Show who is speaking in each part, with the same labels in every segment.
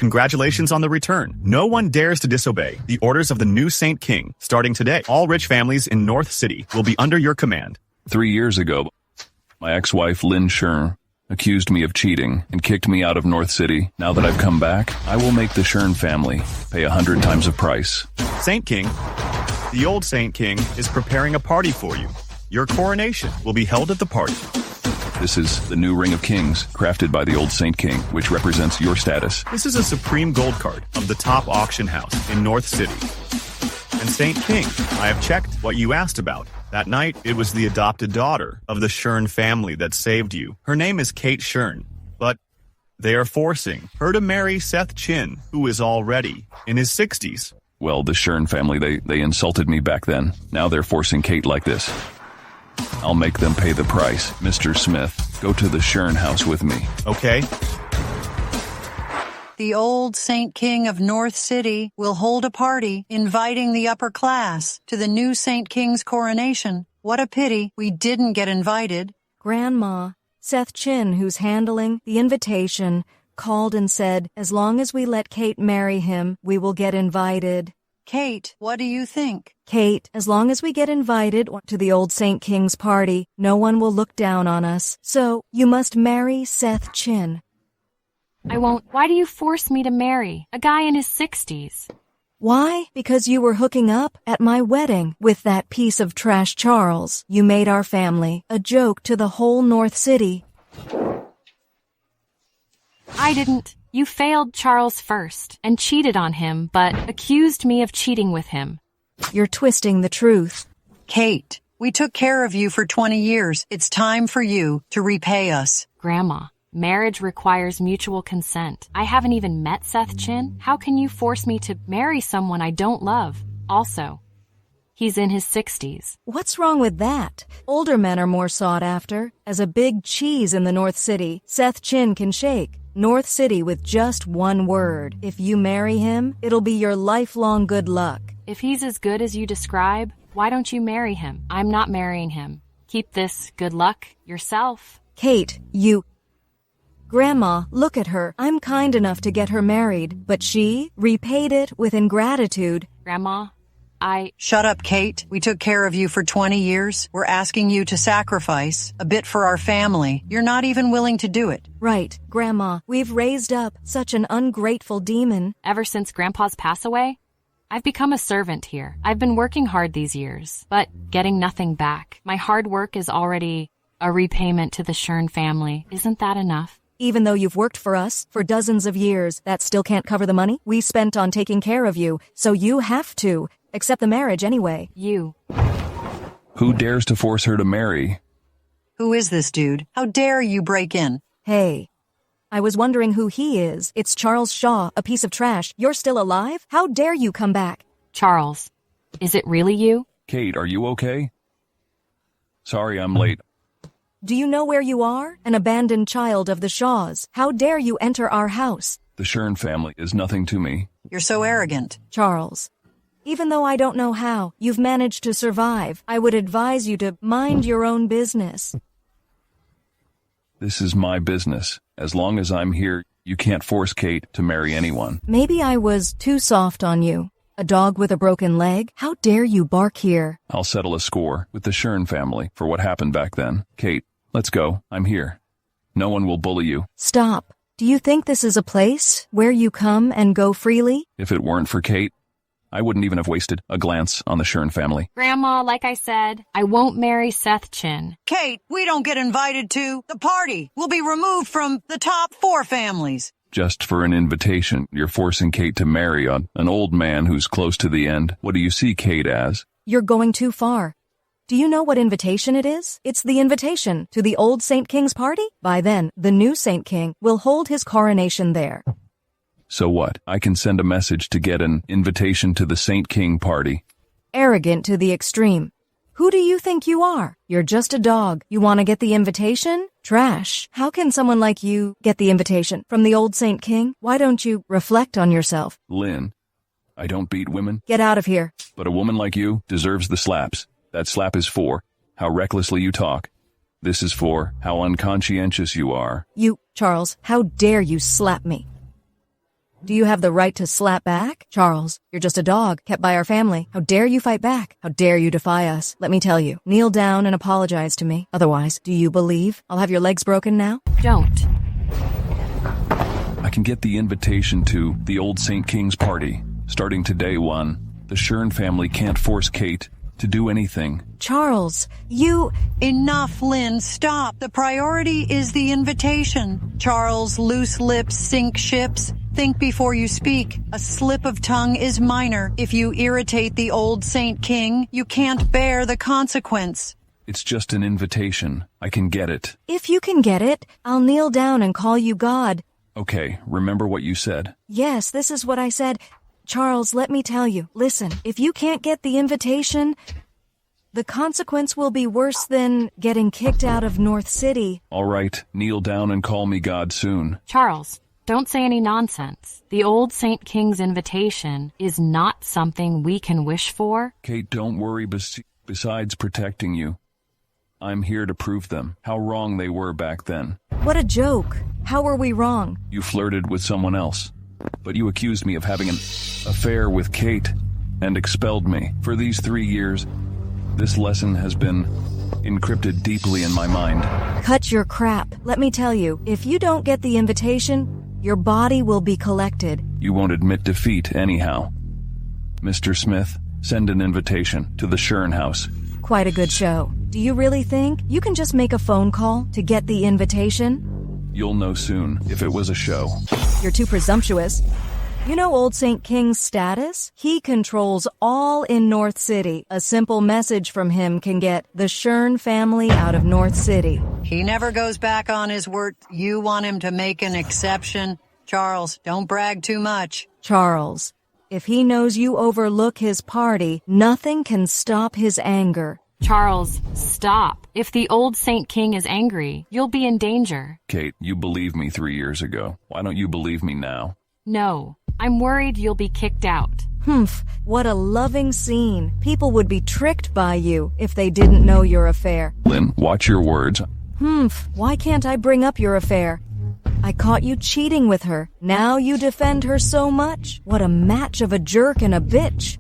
Speaker 1: Congratulations on the return. No one dares to disobey the orders of the new Saint King. Starting today, all rich families in North City will be under your command.
Speaker 2: 3 years ago, my ex-wife, Lynn Sher, accused me of cheating and kicked me out of North City. Now that I've come back, I will make the Shern family pay 100 times the price.
Speaker 1: Saint King, the old Saint King is preparing a party for you. Your coronation will be held at the party.
Speaker 2: This is the new Ring of Kings, crafted by the old Saint King, which represents your status.
Speaker 1: This is a supreme gold card of the top auction house in North City. And Saint King, I have checked what you asked about. That night, it was the adopted daughter of the Shern family that saved you. Her name is Kate Shern, but they are forcing her to marry Seth Chin, who is already in his 60s.
Speaker 2: Well, the Shern family, they insulted me back then. Now they're forcing Kate like this. I'll make them pay the price. Mr. Smith, go to the Shern house with me.
Speaker 1: Okay.
Speaker 3: The old Saint King of North City will hold a party inviting the upper class to the new Saint King's coronation. What a pity we didn't get invited.
Speaker 4: Grandma, Seth Chin, who's handling the invitation, called and said, as long as we let Kate marry him, we will get invited.
Speaker 3: Kate, what do you think?
Speaker 4: Kate, as long as we get invited to the old Saint King's party, no one will look down on us. So, you must marry Seth Chin.
Speaker 5: I won't. Why do you force me to marry a guy in his 60s?
Speaker 4: Why? Because you were hooking up at my wedding with that piece of trash Charles. You made our family a joke to the whole North City.
Speaker 5: I didn't. You failed Charles first and cheated on him, but accused me of cheating with him.
Speaker 4: You're twisting the truth.
Speaker 3: Kate, we took care of you for 20 years. It's time for you to repay us.
Speaker 5: Grandma, marriage requires mutual consent. I haven't even met Seth Chin. How can you force me to marry someone I don't love? Also, he's in his 60s.
Speaker 4: What's wrong with that? Older men are more sought after. As a big cheese in the North City, Seth Chin can shake North City with just one word. If you marry him, it'll be your lifelong good luck.
Speaker 5: If he's as good as you describe, why don't you marry him? I'm not marrying him. Keep this good luck yourself.
Speaker 4: Kate, you... Grandma, look at her. I'm kind enough to get her married, but she repaid it with ingratitude.
Speaker 5: Grandma,
Speaker 3: Shut up, Kate. We took care of you for 20 years. We're asking you to sacrifice a bit for our family. You're not even willing to do it.
Speaker 4: Right, Grandma. We've raised up such an ungrateful demon.
Speaker 5: Ever since Grandpa's pass away, I've become a servant here. I've been working hard these years, but getting nothing back. My hard work is already a repayment to the Shern family. Isn't that enough?
Speaker 4: Even though you've worked for us for dozens of years, that still can't cover the money we spent on taking care of you, so you have to accept the marriage anyway.
Speaker 5: You.
Speaker 2: Who dares to force her to marry?
Speaker 3: Who is this dude? How dare you break in?
Speaker 4: Hey, I was wondering who he is. It's Charles Shaw, a piece of trash. You're still alive? How dare you come back?
Speaker 5: Charles, is it really you?
Speaker 2: Kate, are you okay? Sorry I'm late.
Speaker 4: Do you know where you are? An abandoned child of the Shaws. How dare you enter our house?
Speaker 2: The Shern family is nothing to me.
Speaker 3: You're so arrogant.
Speaker 4: Charles, even though I don't know how you've managed to survive, I would advise you to mind your own business.
Speaker 2: This is my business. As long as I'm here, you can't force Kate to marry anyone.
Speaker 4: Maybe I was too soft on you. A dog with a broken leg? How dare you bark here?
Speaker 2: I'll settle a score with the Shern family for what happened back then. Kate, let's go. I'm here. No one will bully you.
Speaker 4: Stop. Do you think this is a place where you come and go freely?
Speaker 2: If it weren't for Kate, I wouldn't even have wasted a glance on the Shern family.
Speaker 5: Grandma, like I said, I won't marry Seth Chin.
Speaker 3: Kate, we don't get invited to the party. We'll be removed from the top 4 families.
Speaker 2: Just for an invitation, you're forcing Kate to marry an old man who's close to the end. What do you see Kate as?
Speaker 4: You're going too far. Do you know what invitation it is? It's the invitation to the old Saint King's party. By then, the new Saint King will hold his coronation there.
Speaker 2: So what? I can send a message to get an invitation to the Saint King party.
Speaker 4: Arrogant to the extreme. Who do you think you are? You're just a dog. You want to get the invitation? Trash. How can someone like you get the invitation from the old Saint King? Why don't you reflect on yourself?
Speaker 2: Lynn, I don't beat women.
Speaker 4: Get out of here.
Speaker 2: But a woman like you deserves the slaps. That slap is for how recklessly you talk. This is for how unconscientious you are.
Speaker 4: You, Charles, how dare you slap me? Do you have the right to slap back? Charles, you're just a dog, kept by our family. How dare you fight back? How dare you defy us? Let me tell you, kneel down and apologize to me. Otherwise, do you believe I'll have your legs broken now?
Speaker 5: Don't.
Speaker 2: I can get the invitation to the old St. King's party. Starting today 1, the Shern family can't force Kate to do anything.
Speaker 4: Charles, you...
Speaker 3: Enough, Lynn. Stop. The priority is the invitation. Charles, loose lips sink ships. Think before you speak. A slip of tongue is minor. If you irritate the old Saint King, you can't bear the consequence.
Speaker 2: It's just an invitation. I can get it.
Speaker 4: If you can get it, I'll kneel down and call you God.
Speaker 2: Okay, remember what you said.
Speaker 4: Yes, this is what I said. Charles, let me tell you. Listen, if you can't get the invitation, the consequence will be worse than getting kicked out of North City.
Speaker 2: All right, kneel down and call me God soon.
Speaker 5: Charles, don't say any nonsense. The old Saint King's invitation is not something we can wish for.
Speaker 2: Kate, don't worry. Besides protecting you, I'm here to prove them how wrong they were back then.
Speaker 4: What a joke. How were we wrong?
Speaker 2: You flirted with someone else, but you accused me of having an affair with Kate and expelled me. For these 3 years, this lesson has been encrypted deeply in my mind.
Speaker 4: Cut your crap. Let me tell you, if you don't get the invitation, your body will be collected.
Speaker 2: You won't admit defeat anyhow. Mr. Smith, send an invitation to the Shern house.
Speaker 4: Quite a good show. Do you really think you can just make a phone call to get the invitation?
Speaker 2: You'll know soon if it was a show.
Speaker 4: You're too presumptuous. You know old St. King's status? He controls all in North City. A simple message from him can get the Shern family out of North City.
Speaker 3: He never goes back on his word. You want him to make an exception? Charles, don't brag too much.
Speaker 4: Charles, if he knows you overlook his party, nothing can stop his anger.
Speaker 5: Charles, stop. If the old Saint King is angry, you'll be in danger.
Speaker 2: Kate, you believed me 3 years ago. Why don't you believe me now?
Speaker 5: No, I'm worried you'll be kicked out.
Speaker 4: Humph, what a loving scene. People would be tricked by you if they didn't know your affair.
Speaker 2: Lynn, watch your words.
Speaker 4: Humph, why can't I bring up your affair? I caught you cheating with her. Now you defend her so much. What a match of a jerk and a bitch.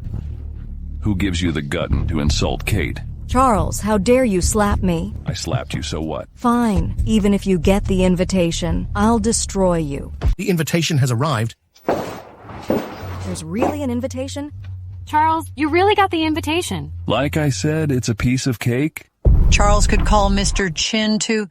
Speaker 2: Who gives you the gut to insult Kate?
Speaker 4: Charles, how dare you slap me?
Speaker 2: I slapped you, so what?
Speaker 4: Fine. Even if you get the invitation, I'll destroy you.
Speaker 6: The invitation has arrived.
Speaker 4: There's really an invitation?
Speaker 5: Charles, you really got the invitation.
Speaker 2: Like I said, it's a piece of cake.
Speaker 3: Charles could call Mr. Chin to...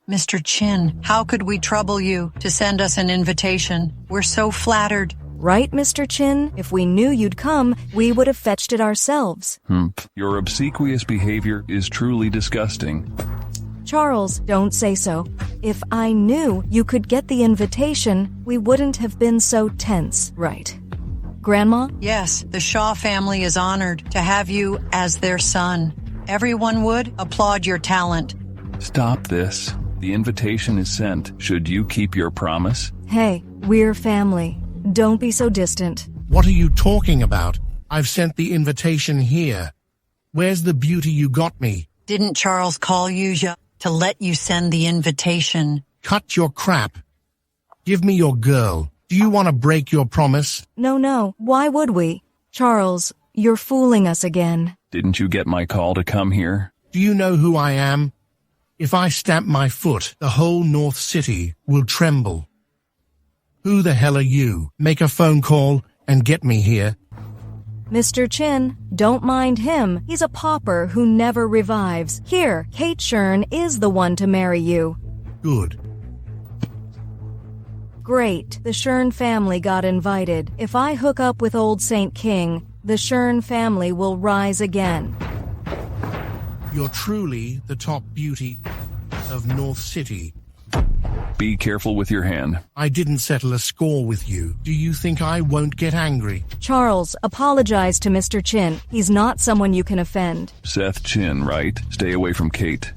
Speaker 3: Mr. Chin, how could we trouble you to send us an invitation? We're so flattered.
Speaker 4: Right, Mr. Chin? If we knew you'd come, we would have fetched it ourselves.
Speaker 2: Your obsequious behavior is truly disgusting.
Speaker 4: Charles, don't say so. If I knew you could get the invitation, we wouldn't have been so tense, right? Grandma?
Speaker 3: Yes, the Shaw family is honored to have you as their son. Everyone would applaud your talent.
Speaker 2: Stop this. The invitation is sent. Should you keep your promise?
Speaker 4: Hey, we're family. Don't be so distant.
Speaker 6: What are you talking about? I've sent the invitation here. Where's the beauty you got me?
Speaker 3: Didn't Charles call you to let you send the invitation?
Speaker 6: Cut your crap. Give me your girl. Do you want to break your promise?
Speaker 4: No. Why would we? Charles, you're fooling us again.
Speaker 2: Didn't you get my call to come here?
Speaker 6: Do you know who I am? If I stamp my foot, the whole North City will tremble. Who the hell are you? Make a phone call and get me here.
Speaker 4: Mr. Chin, don't mind him. He's a pauper who never revives. Here, Kate Shern is the one to marry you.
Speaker 6: Good.
Speaker 4: Great. The Shern family got invited. If I hook up with old St. King, the Shern family will rise again.
Speaker 6: You're truly the top beauty of North City.
Speaker 2: Be careful with your hand.
Speaker 6: I didn't settle a score with you. Do you think I won't get angry?
Speaker 4: Charles, apologize to Mr. Chin. He's not someone you can offend.
Speaker 2: Seth Chin, right? Stay away from Kate.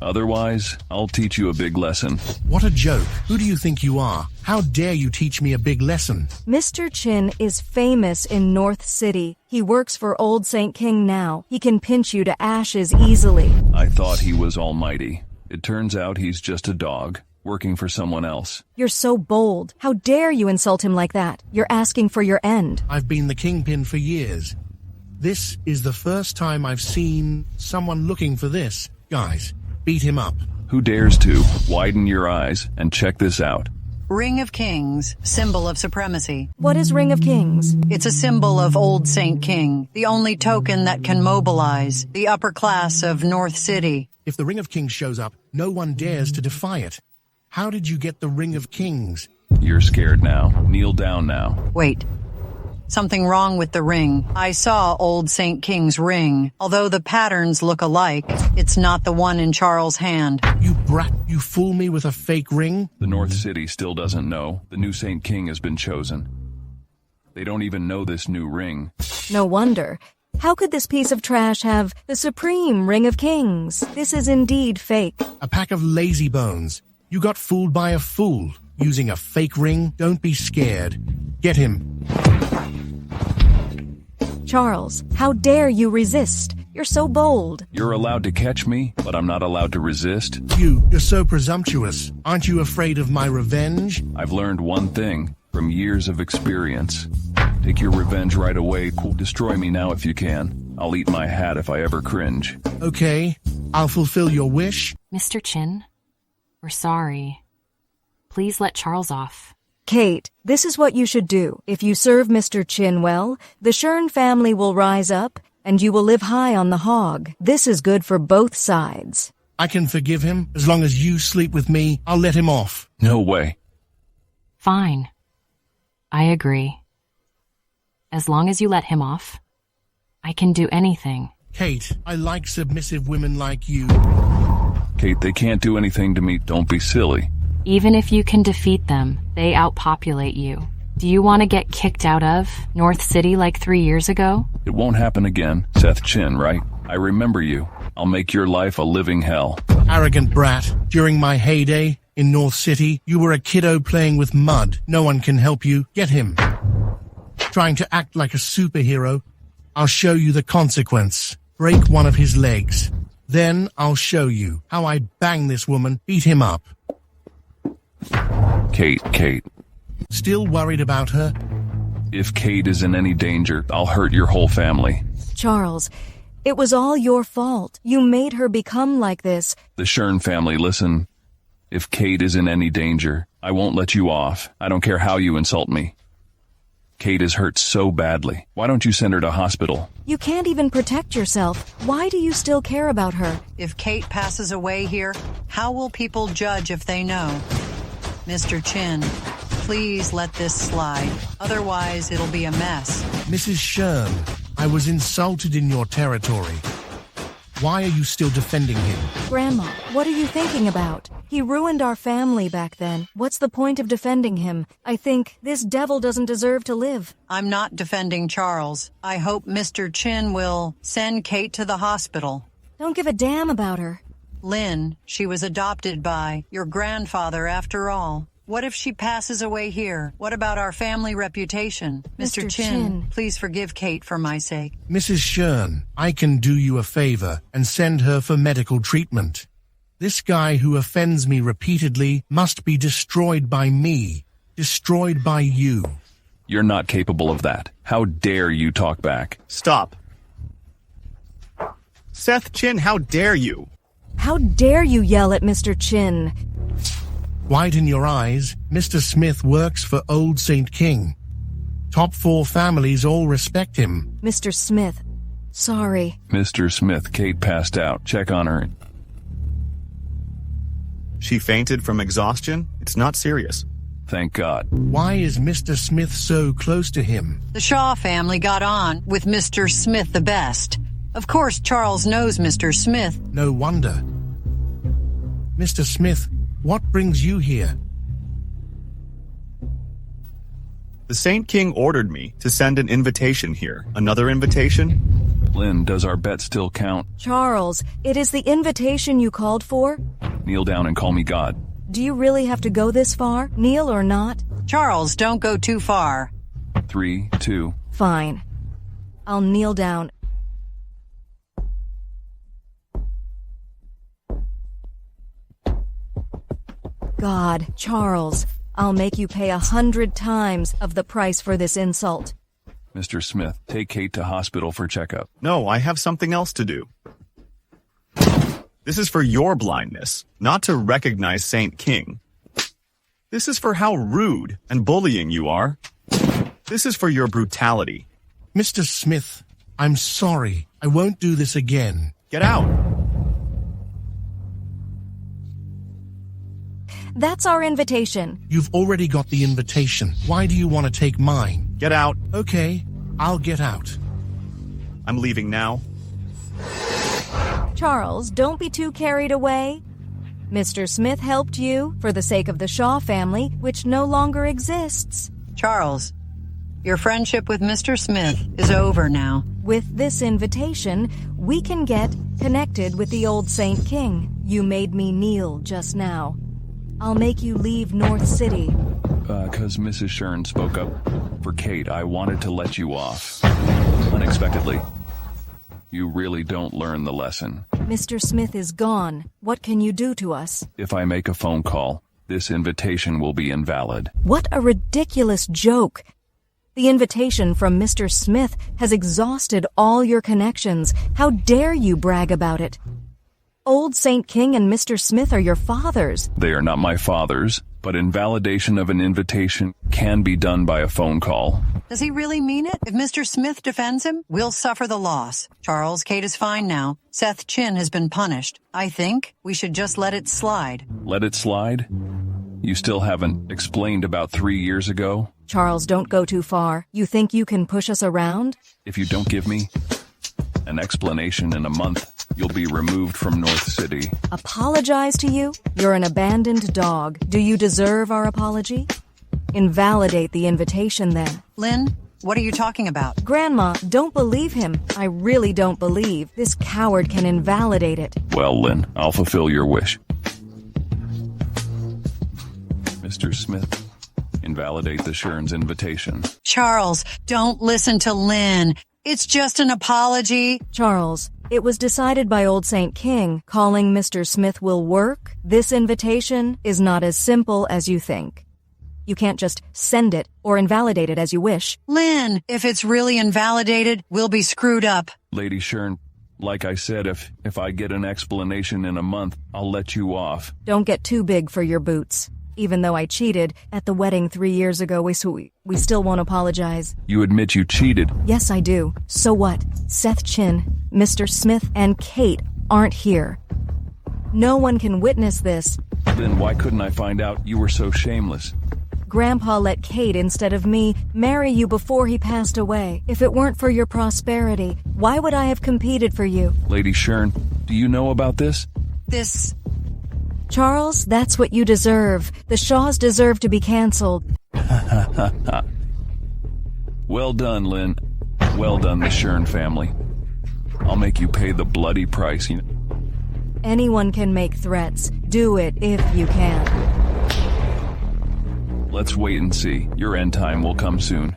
Speaker 2: Otherwise, I'll teach you a big lesson.
Speaker 6: What a joke. Who do you think you are? How dare you teach me a big lesson?
Speaker 4: Mr. Chin is famous in North City. He works for old St. King now. He can pinch you to ashes easily.
Speaker 2: I thought he was almighty. It turns out he's just a dog. working for someone else.
Speaker 4: You're so bold. How dare you insult him like that? You're asking for your end.
Speaker 6: I've been the kingpin for years. This is the first time I've seen someone looking for this. Guys, beat him up.
Speaker 2: Who dares to? Widen your eyes and check this out.
Speaker 3: Ring of Kings, symbol of supremacy.
Speaker 4: What is Ring of Kings?
Speaker 3: It's a symbol of Old Saint King, the only token that can mobilize the upper class of North City.
Speaker 6: If the Ring of Kings shows up, no one dares to defy it. How did you get the Ring of Kings?
Speaker 2: You're scared now. Kneel down now.
Speaker 3: Wait. Something wrong with the ring. I saw Old Saint King's ring. Although the patterns look alike, it's not the one in Charles' hand.
Speaker 6: You brat, you fool me with a fake ring?
Speaker 2: The North City still doesn't know. The new Saint King has been chosen. They don't even know this new ring.
Speaker 4: No wonder. How could this piece of trash have the supreme Ring of Kings? This is indeed fake.
Speaker 6: A pack of lazy bones. You got fooled by a fool. Using a fake ring? Don't be scared. Get him.
Speaker 4: Charles, how dare you resist? You're so bold.
Speaker 2: You're allowed to catch me, but I'm not allowed to resist.
Speaker 6: You're so presumptuous. Aren't you afraid of my revenge?
Speaker 2: I've learned one thing from years of experience. Take your revenge right away. Destroy me now if you can. I'll eat my hat if I ever cringe.
Speaker 6: Okay, I'll fulfill your wish.
Speaker 5: Mr. Chin, we're sorry. Please let Charles off.
Speaker 4: Kate, this is what you should do. If you serve Mr. Chin well, the Shern family will rise up, and you will live high on the hog. This is good for both sides.
Speaker 6: I can forgive him. As long as you sleep with me, I'll let him off.
Speaker 2: No way.
Speaker 5: Fine. I agree. As long as you let him off, I can do anything.
Speaker 6: Kate, I like submissive women like you.
Speaker 2: Kate, they can't do anything to me. Don't be silly.
Speaker 5: Even if you can defeat them, they outpopulate you. Do you want to get kicked out of North City like 3 years ago?
Speaker 2: It won't happen again. Seth Chin, right? I remember you. I'll make your life a living hell.
Speaker 6: Arrogant brat. During my heyday in North City, you were a kiddo playing with mud. No one can help you. Get him. Trying to act like a superhero. I'll show you the consequence. Break one of his legs. Then I'll show you how I bang this woman. Beat him up.
Speaker 2: Kate.
Speaker 6: Still worried about her?
Speaker 2: If Kate is in any danger, I'll hurt your whole family.
Speaker 4: Charles, it was all your fault. You made her become like this.
Speaker 2: The Shern family, listen. If Kate is in any danger, I won't let you off. I don't care how you insult me. Kate is hurt so badly. Why don't you send her to hospital?
Speaker 4: You can't even protect yourself. Why do you still care about her?
Speaker 3: If Kate passes away here, how will people judge if they know? Mr. Chin, please let this slide. Otherwise, it'll be a mess.
Speaker 6: Mrs. Shern, I was insulted in your territory. Why are you still defending him?
Speaker 4: Grandma, what are you thinking about? He ruined our family back then. What's the point of defending him? I think this devil doesn't deserve to live.
Speaker 3: I'm not defending Charles. I hope Mr. Chin will send Kate to the hospital.
Speaker 4: Don't give a damn about her.
Speaker 3: Lynn, she was adopted by your grandfather after all. What if she passes away here? What about our family reputation?
Speaker 4: Mr.
Speaker 3: Chin,
Speaker 4: Chin.
Speaker 3: please forgive Kate for my sake.
Speaker 6: Mrs. Shern, I can do you a favor and send her for medical treatment. This guy who offends me repeatedly must be destroyed by me. Destroyed by you.
Speaker 2: You're not capable of that. How dare you talk back?
Speaker 1: Stop. Seth Chin, how dare you?
Speaker 4: How dare you yell at Mr. Chin?
Speaker 6: Widen your eyes. Mr. Smith works for Old Saint King. Top 4 families all respect him.
Speaker 4: Mr. Smith, sorry.
Speaker 2: Mr. Smith, Kate passed out. Check on her.
Speaker 1: She fainted from exhaustion? It's not serious.
Speaker 2: Thank God.
Speaker 6: Why is Mr. Smith so close to him?
Speaker 3: The Shaw family got on with Mr. Smith the best. Of course, Charles knows Mr. Smith.
Speaker 6: No wonder. Mr. Smith, what brings you here?
Speaker 1: The Saint King ordered me to send an invitation here. Another invitation?
Speaker 2: Lynn, does our bet still count?
Speaker 4: Charles, it is the invitation you called for?
Speaker 2: Kneel down and call me God.
Speaker 4: Do you really have to go this far, kneel or not?
Speaker 3: Charles, don't go too far.
Speaker 2: 3, 2.
Speaker 4: Fine. I'll kneel down. God, Charles, I'll make you pay 100 times of the price for this insult.
Speaker 2: Mr. Smith, take Kate to hospital for checkup.
Speaker 1: No, I have something else to do. This is for your blindness, not to recognize Saint King. This is for how rude and bullying you are. This is for your brutality.
Speaker 6: Mr. Smith, I'm sorry. I won't do this again.
Speaker 1: Get out.
Speaker 4: That's our invitation.
Speaker 6: You've already got the invitation. Why do you want to take mine?
Speaker 1: Get out.
Speaker 6: Okay, I'll get out.
Speaker 1: I'm leaving now.
Speaker 4: Charles, don't be too carried away. Mr. Smith helped you for the sake of the Shaw family, which no longer exists.
Speaker 3: Charles, your friendship with Mr. Smith is over now.
Speaker 4: With this invitation, we can get connected with the old Saint King. You made me kneel just now. I'll make you leave North City.
Speaker 2: 'Cause Mrs. Shern spoke up for Kate, I wanted to let you off. Unexpectedly. You really don't learn the lesson.
Speaker 4: Mr. Smith is gone. What can you do to us?
Speaker 2: If I make a phone call, this invitation will be invalid.
Speaker 4: What a ridiculous joke. The invitation from Mr. Smith has exhausted all your connections. How dare you brag about it? Old Saint King and Mr. Smith are your fathers.
Speaker 2: They are not my fathers, but invalidation of an invitation can be done by a phone call.
Speaker 3: Does he really mean it? If Mr. Smith defends him, we'll suffer the loss. Charles, Kate is fine now. Seth Chin has been punished. I think we should just let it slide.
Speaker 2: Let it slide? You still haven't explained about 3 years ago?
Speaker 4: Charles, don't go too far. You think you can push us around?
Speaker 2: If you don't give me an explanation in a month, you'll be removed from North City.
Speaker 4: Apologize to you? You're an abandoned dog. Do you deserve our apology? Invalidate the invitation then.
Speaker 3: Lynn, what are you talking about?
Speaker 4: Grandma, don't believe him. I really don't believe this coward can invalidate it.
Speaker 2: Well, Lynn, I'll fulfill your wish. Mr. Smith, invalidate the Shern's invitation.
Speaker 3: Charles, don't listen to Lynn. It's just an apology.
Speaker 4: Charles, it was decided by old Saint King calling Mr. Smith will work. This invitation is not as simple as you think. You can't just send it or invalidate it as you wish.
Speaker 3: Lynn, if it's really invalidated, we'll be screwed up.
Speaker 2: Lady Shern, like I said, if I get an explanation in a month, I'll let you off.
Speaker 4: Don't get too big for your boots. Even though I cheated at the wedding 3 years ago, we still won't apologize.
Speaker 2: You admit you cheated.
Speaker 4: Yes, I do. So what? Seth Chin, Mr. Smith, and Kate aren't here. No one can witness this.
Speaker 2: Then why couldn't I find out you were so shameless?
Speaker 4: Grandpa let Kate, instead of me, marry you before he passed away. If it weren't for your prosperity, why would I have competed for you?
Speaker 2: Lady Shern, do you know about this?
Speaker 4: Charles, that's what you deserve. The Shaws deserve to be canceled.
Speaker 2: Well done, Lynn. Well done, the Shern family. I'll make you pay the bloody price.
Speaker 4: Anyone can make threats. Do it if you can.
Speaker 2: Let's wait and see. Your end time will come soon.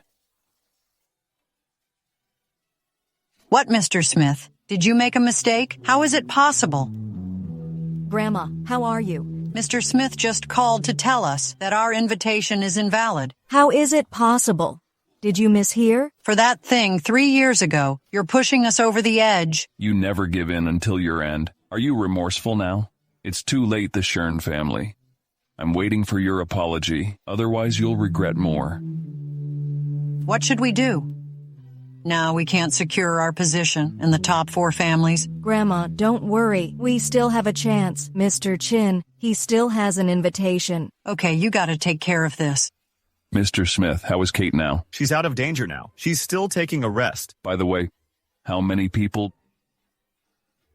Speaker 3: What, Mr. Smith? Did you make a mistake? How is it possible?
Speaker 4: Grandma, how are you?
Speaker 3: Mr. Smith just called to tell us that our invitation is invalid.
Speaker 4: How is it possible? Did you mishear?
Speaker 3: For that thing 3 years ago, you're pushing us over the edge.
Speaker 2: You never give in until your end. Are you remorseful now? It's too late, the Shern family. I'm waiting for your apology. Otherwise, you'll regret more.
Speaker 3: What should we do? Now we can't secure our position in the top 4 families.
Speaker 4: Grandma, don't worry. We still have a chance. Mr. Chin, he still has an invitation.
Speaker 3: Okay, you gotta take care of this.
Speaker 2: Mr. Smith, how is Kate now?
Speaker 1: She's out of danger now. She's still taking a rest.
Speaker 2: By the way, how many people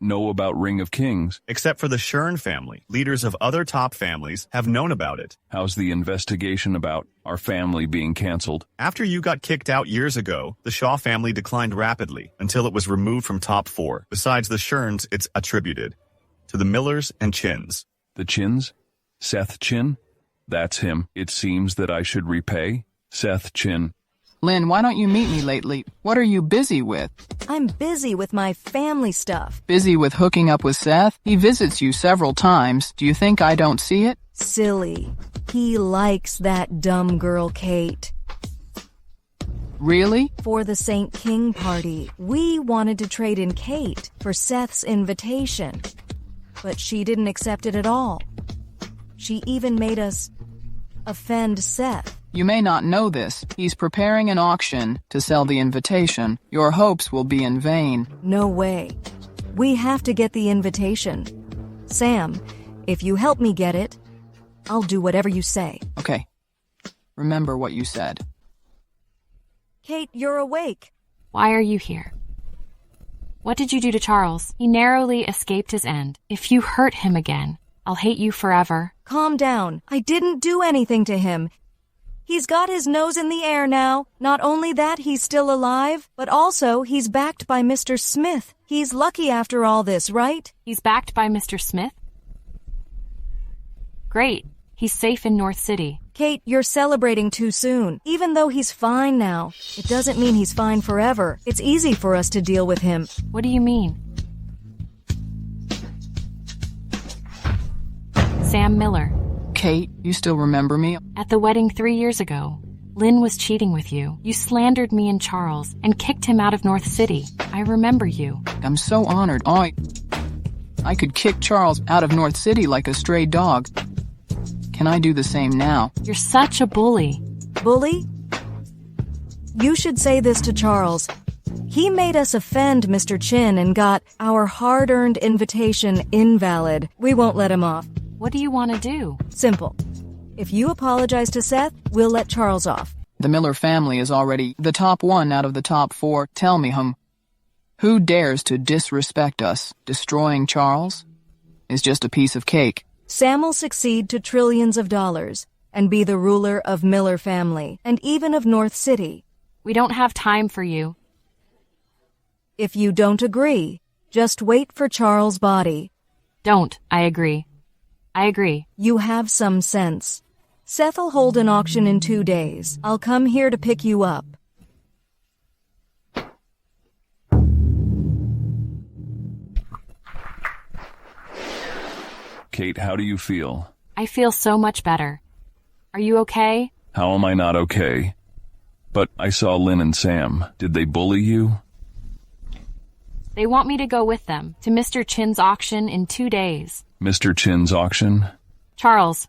Speaker 2: know about Ring of Kings?
Speaker 1: Except for the Shern family. Leaders of other top families have known about it.
Speaker 2: How's the investigation about our family being canceled?
Speaker 1: After you got kicked out years ago, the Shaw family declined rapidly until it was removed from top 4. Besides the Sherns, it's attributed to the Millers and Chins.
Speaker 2: The Chins? Seth Chin? That's him. It seems that I should repay Seth Chin
Speaker 7: Lynn, why don't you meet me lately? What are you busy with?
Speaker 4: I'm busy with my family stuff.
Speaker 7: Busy with hooking up with Seth? He visits you several times. Do you think I don't see it?
Speaker 4: Silly. He likes that dumb girl, Kate.
Speaker 7: Really?
Speaker 4: For the St. King party, we wanted to trade in Kate for Seth's invitation. But she didn't accept it at all. She even made us offend Seth.
Speaker 7: You may not know this. He's preparing an auction to sell the invitation. Your hopes will be in vain.
Speaker 4: No way. We have to get the invitation. Sam, if you help me get it, I'll do whatever you say.
Speaker 7: Okay. Remember what you said.
Speaker 4: Kate, you're awake.
Speaker 5: Why are you here? What did you do to Charles? He narrowly escaped his end. If you hurt him again, I'll hate you forever.
Speaker 4: Calm down. I didn't do anything to him. He's got his nose in the air now. Not only that he's still alive, but also he's backed by Mr. Smith. He's lucky after all this, right?
Speaker 5: He's backed by Mr. Smith? Great. He's safe in North City.
Speaker 4: Kate, you're celebrating too soon. Even though he's fine now, it doesn't mean he's fine forever. It's easy for us to deal with him.
Speaker 5: What do you mean? Sam Miller.
Speaker 7: Kate, you still remember me?
Speaker 5: At the wedding 3 years ago, Lynn was cheating with you. You slandered me and Charles and kicked him out of North City. I remember you.
Speaker 7: I'm so honored. I could kick Charles out of North City like a stray dog. Can I do the same now?
Speaker 5: You're such a bully.
Speaker 4: Bully? You should say this to Charles. He made us offend Mr. Chin and got our hard-earned invitation invalid. We won't let him off.
Speaker 5: What do you want to do?
Speaker 4: Simple. If you apologize to Seth, we'll let Charles off.
Speaker 7: The Miller family is already the top one out of the top 4. Tell me, who dares to disrespect us? Destroying Charles is just a piece of cake.
Speaker 4: Sam will succeed to trillions of dollars and be the ruler of Miller family and even of North City.
Speaker 5: We don't have time for you.
Speaker 4: If you don't agree, just wait for Charles' body.
Speaker 5: Don't. I agree. I agree.
Speaker 4: You have some sense. Seth'll hold an auction in 2 days. I'll come here to pick you up.
Speaker 2: Kate, how do you feel?
Speaker 5: I feel so much better. Are you okay?
Speaker 2: How am I not okay? But I saw Lynn and Sam. Did they bully you?
Speaker 5: They want me to go with them to Mr. Chin's auction in 2 days.
Speaker 2: Mr. Chin's auction?
Speaker 5: Charles,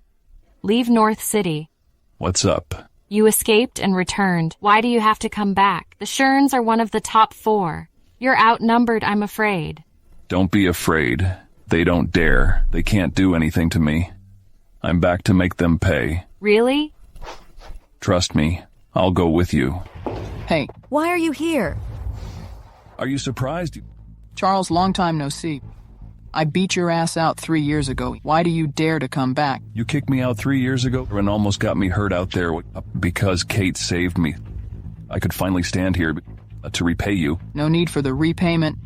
Speaker 5: leave North City.
Speaker 2: What's up?
Speaker 5: You escaped and returned. Why do you have to come back? The Sherns are one of the top 4. You're outnumbered, I'm afraid.
Speaker 2: Don't be afraid. They don't dare. They can't do anything to me. I'm back to make them pay.
Speaker 5: Really?
Speaker 2: Trust me. I'll go with you.
Speaker 7: Hey.
Speaker 4: Why are you here?
Speaker 2: Are you surprised?
Speaker 7: Charles, long time no see. I beat your ass out 3 years ago. Why do you dare to come back?
Speaker 2: You kicked me out 3 years ago and almost got me hurt out there because Kate saved me. I could finally stand here to repay you.
Speaker 7: No need for the repayment.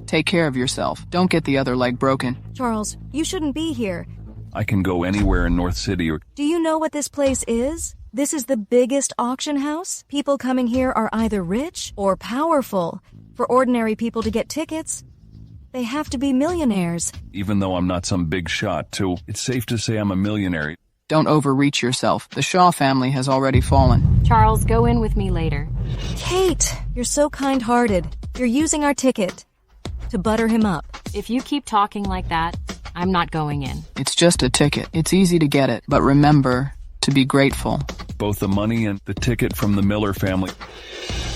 Speaker 7: Take care of yourself. Don't get the other leg broken.
Speaker 4: Charles, you shouldn't be here.
Speaker 2: I can go anywhere in North City or...
Speaker 4: Do you know what this place is? This is the biggest auction house. People coming here are either rich or powerful. For ordinary people to get tickets, they have to be millionaires.
Speaker 2: Even though I'm not some big shot, too, it's safe to say I'm a millionaire.
Speaker 7: Don't overreach yourself. The Shaw family has already fallen.
Speaker 5: Charles, go in with me later.
Speaker 4: Kate, you're so kind-hearted. You're using our ticket to butter him up.
Speaker 5: If you keep talking like that, I'm not going in.
Speaker 7: It's just a ticket. It's easy to get it, but remember to be grateful.
Speaker 2: Both the money and the ticket from the Miller family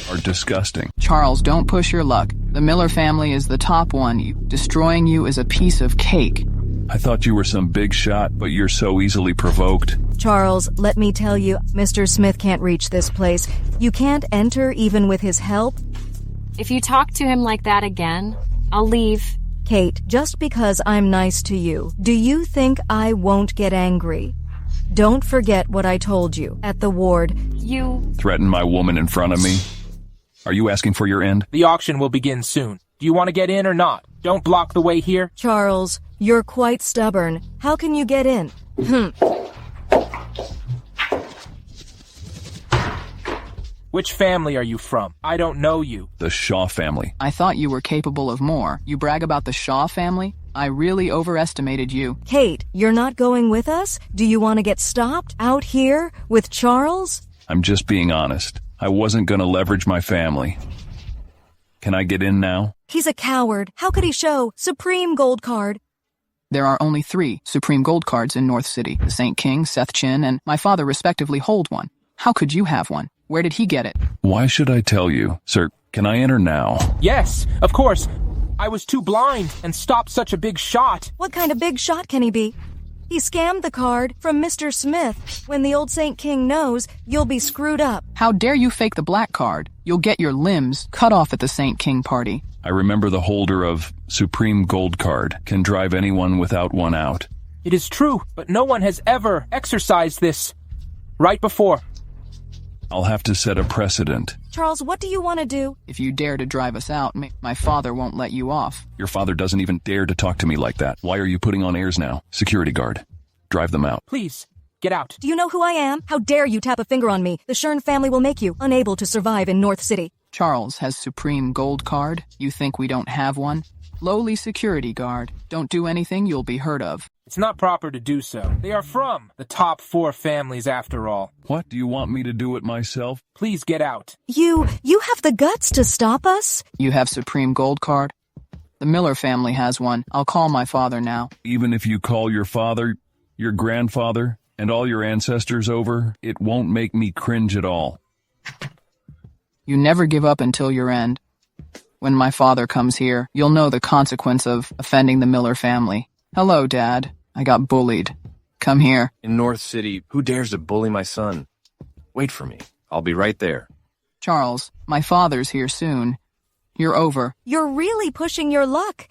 Speaker 2: are disgusting.
Speaker 7: Charles, don't push your luck. The Miller family is the top one. Destroying you is a piece of cake.
Speaker 2: I thought you were some big shot, but you're so easily provoked.
Speaker 4: Charles, let me tell you, Mr. Smith can't reach this place. You can't enter even with his help.
Speaker 5: If you talk to him like that again, I'll leave.
Speaker 4: Kate, just because I'm nice to you, do you think I won't get angry? Don't forget what I told you at the ward.
Speaker 5: You
Speaker 2: threaten my woman in front of me? Are you asking for your end?
Speaker 8: The auction will begin soon. Do you want to get in or not? Don't block the way here.
Speaker 4: Charles, you're quite stubborn. How can you get in?
Speaker 8: Which family are you from? I don't know you.
Speaker 2: The Shaw family.
Speaker 7: I thought you were capable of more. You brag about the Shaw family? I really overestimated you.
Speaker 4: Kate, you're not going with us? Do you want to get stopped out here with Charles?
Speaker 2: I'm just being honest. I wasn't gonna leverage my family. Can I get in now?
Speaker 4: He's a coward. How could he show Supreme Gold Card?
Speaker 7: There are only 3 Supreme Gold Cards in North City. The Saint King, Seth Chin, and my father respectively hold one. How could you have one? Where did he get it?
Speaker 2: Why should I tell you? Sir, can I enter now?
Speaker 8: Yes, of course. I was too blind and stopped such a big shot.
Speaker 4: What kind of big shot can he be? He scammed the card from Mr. Smith. When the old Saint King knows, you'll be screwed up.
Speaker 7: How dare you fake the black card? You'll get your limbs cut off at the Saint King party.
Speaker 2: I remember the holder of Supreme Gold Card can drive anyone without one out.
Speaker 8: It is true, but no one has ever exercised this. Right before.
Speaker 2: I'll have to set a precedent.
Speaker 4: Charles, what do you want to do?
Speaker 7: If you dare to drive us out, my father won't let you off.
Speaker 2: Your father doesn't even dare to talk to me like that. Why are you putting on airs now? Security guard. Drive them out.
Speaker 8: Please, get out.
Speaker 4: Do you know who I am? How dare you tap a finger on me? The Shern family will make you unable to survive in North City.
Speaker 7: Charles has Supreme Gold Card. You think we don't have one? Lowly security guard. Don't do anything you'll be heard of.
Speaker 8: It's not proper to do so. They are from the top 4 families after all.
Speaker 2: What? Do you want me to do it myself?
Speaker 8: Please get out.
Speaker 4: You have the guts to stop us?
Speaker 7: You have Supreme Gold Card? The Miller family has one. I'll call my father now.
Speaker 2: Even if you call your father, your grandfather, and all your ancestors over, it won't make me cringe at all.
Speaker 7: You never give up until your end. When my father comes here, you'll know the consequence of offending the Miller family. Hello, Dad. I got bullied. Come here.
Speaker 9: In North City, who dares to bully my son? Wait for me. I'll be right there.
Speaker 7: Charles, my father's here soon. You're over.
Speaker 4: You're really pushing your luck.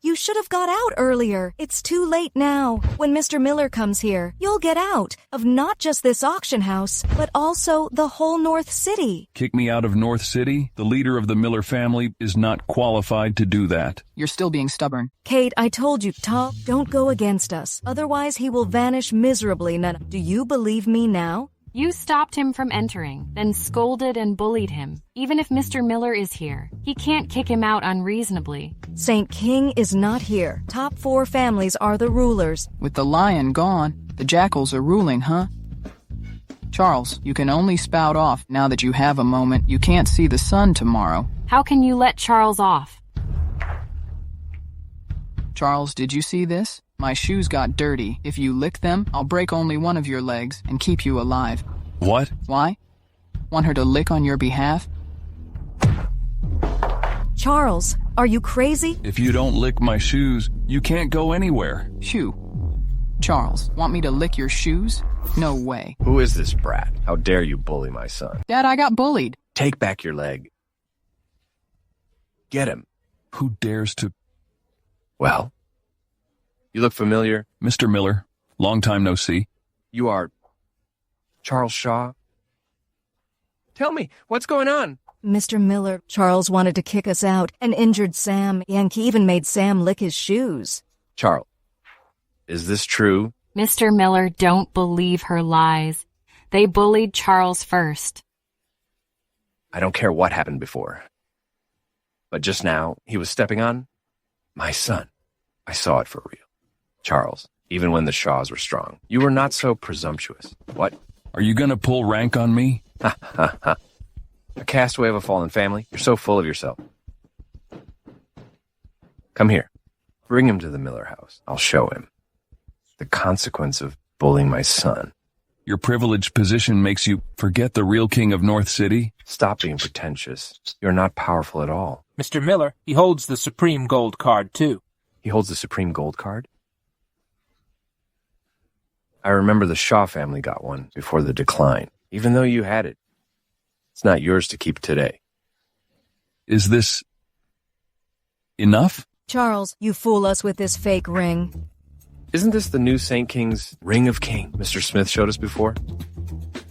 Speaker 4: You should have got out earlier. It's too late now. When Mr. Miller comes here, you'll get out of not just this auction house, but also the whole North City.
Speaker 2: Kick me out of North City? The leader of the Miller family is not qualified to do that.
Speaker 7: You're still being stubborn.
Speaker 4: Kate, I told you, Tom, don't go against us. Otherwise, he will vanish miserably. Do you believe me now?
Speaker 5: You stopped him from entering, then scolded and bullied him. Even if Mr. Miller is here, he can't kick him out unreasonably.
Speaker 4: Saint King is not here. Top 4 families are the rulers.
Speaker 7: With the lion gone, the jackals are ruling, huh? Charles, you can only spout off now that you have a moment. You can't see the sun tomorrow.
Speaker 5: How can you let Charles off?
Speaker 7: Charles, did you see this? My shoes got dirty. If you lick them, I'll break only one of your legs and keep you alive.
Speaker 2: What?
Speaker 7: Why? Want her to lick on your behalf?
Speaker 4: Charles, are you crazy?
Speaker 2: If you don't lick my shoes, you can't go anywhere.
Speaker 7: Shoo. Charles, want me to lick your shoes? No way.
Speaker 9: Who is this brat? How dare you bully my son?
Speaker 7: Dad, I got bullied.
Speaker 9: Take back your leg. Get him.
Speaker 2: Who dares to...
Speaker 9: Well, you look familiar.
Speaker 2: Mr. Miller, long time no see.
Speaker 9: You are Charles Shaw? Tell me, what's going on?
Speaker 4: Mr. Miller, Charles wanted to kick us out and injured Sam. Yankee even made Sam lick his shoes.
Speaker 9: Charles, is this true?
Speaker 5: Mr. Miller, don't believe her lies. They bullied Charles first.
Speaker 9: I don't care what happened before. But just now, he was stepping on my son. I saw it for real. Charles, even when the Shaws were strong, you were not so presumptuous. What?
Speaker 2: Are you gonna pull rank on me?
Speaker 9: Ha, ha, ha. A castaway of a fallen family? You're so full of yourself. Come here. Bring him to the Miller house. I'll show him the consequence of bullying my son.
Speaker 2: Your privileged position makes you forget the real king of North City?
Speaker 9: Stop being pretentious. You're not powerful at all.
Speaker 8: Mr. Miller, he holds the Supreme Gold Card, too.
Speaker 9: He holds the Supreme Gold Card? I remember the Shaw family got one before the decline. Even though you had it, it's not yours to keep today.
Speaker 2: Is this... enough?
Speaker 4: Charles, you fool us with this fake ring.
Speaker 9: Isn't this the new Saint King's Ring of King Mr. Smith showed us before?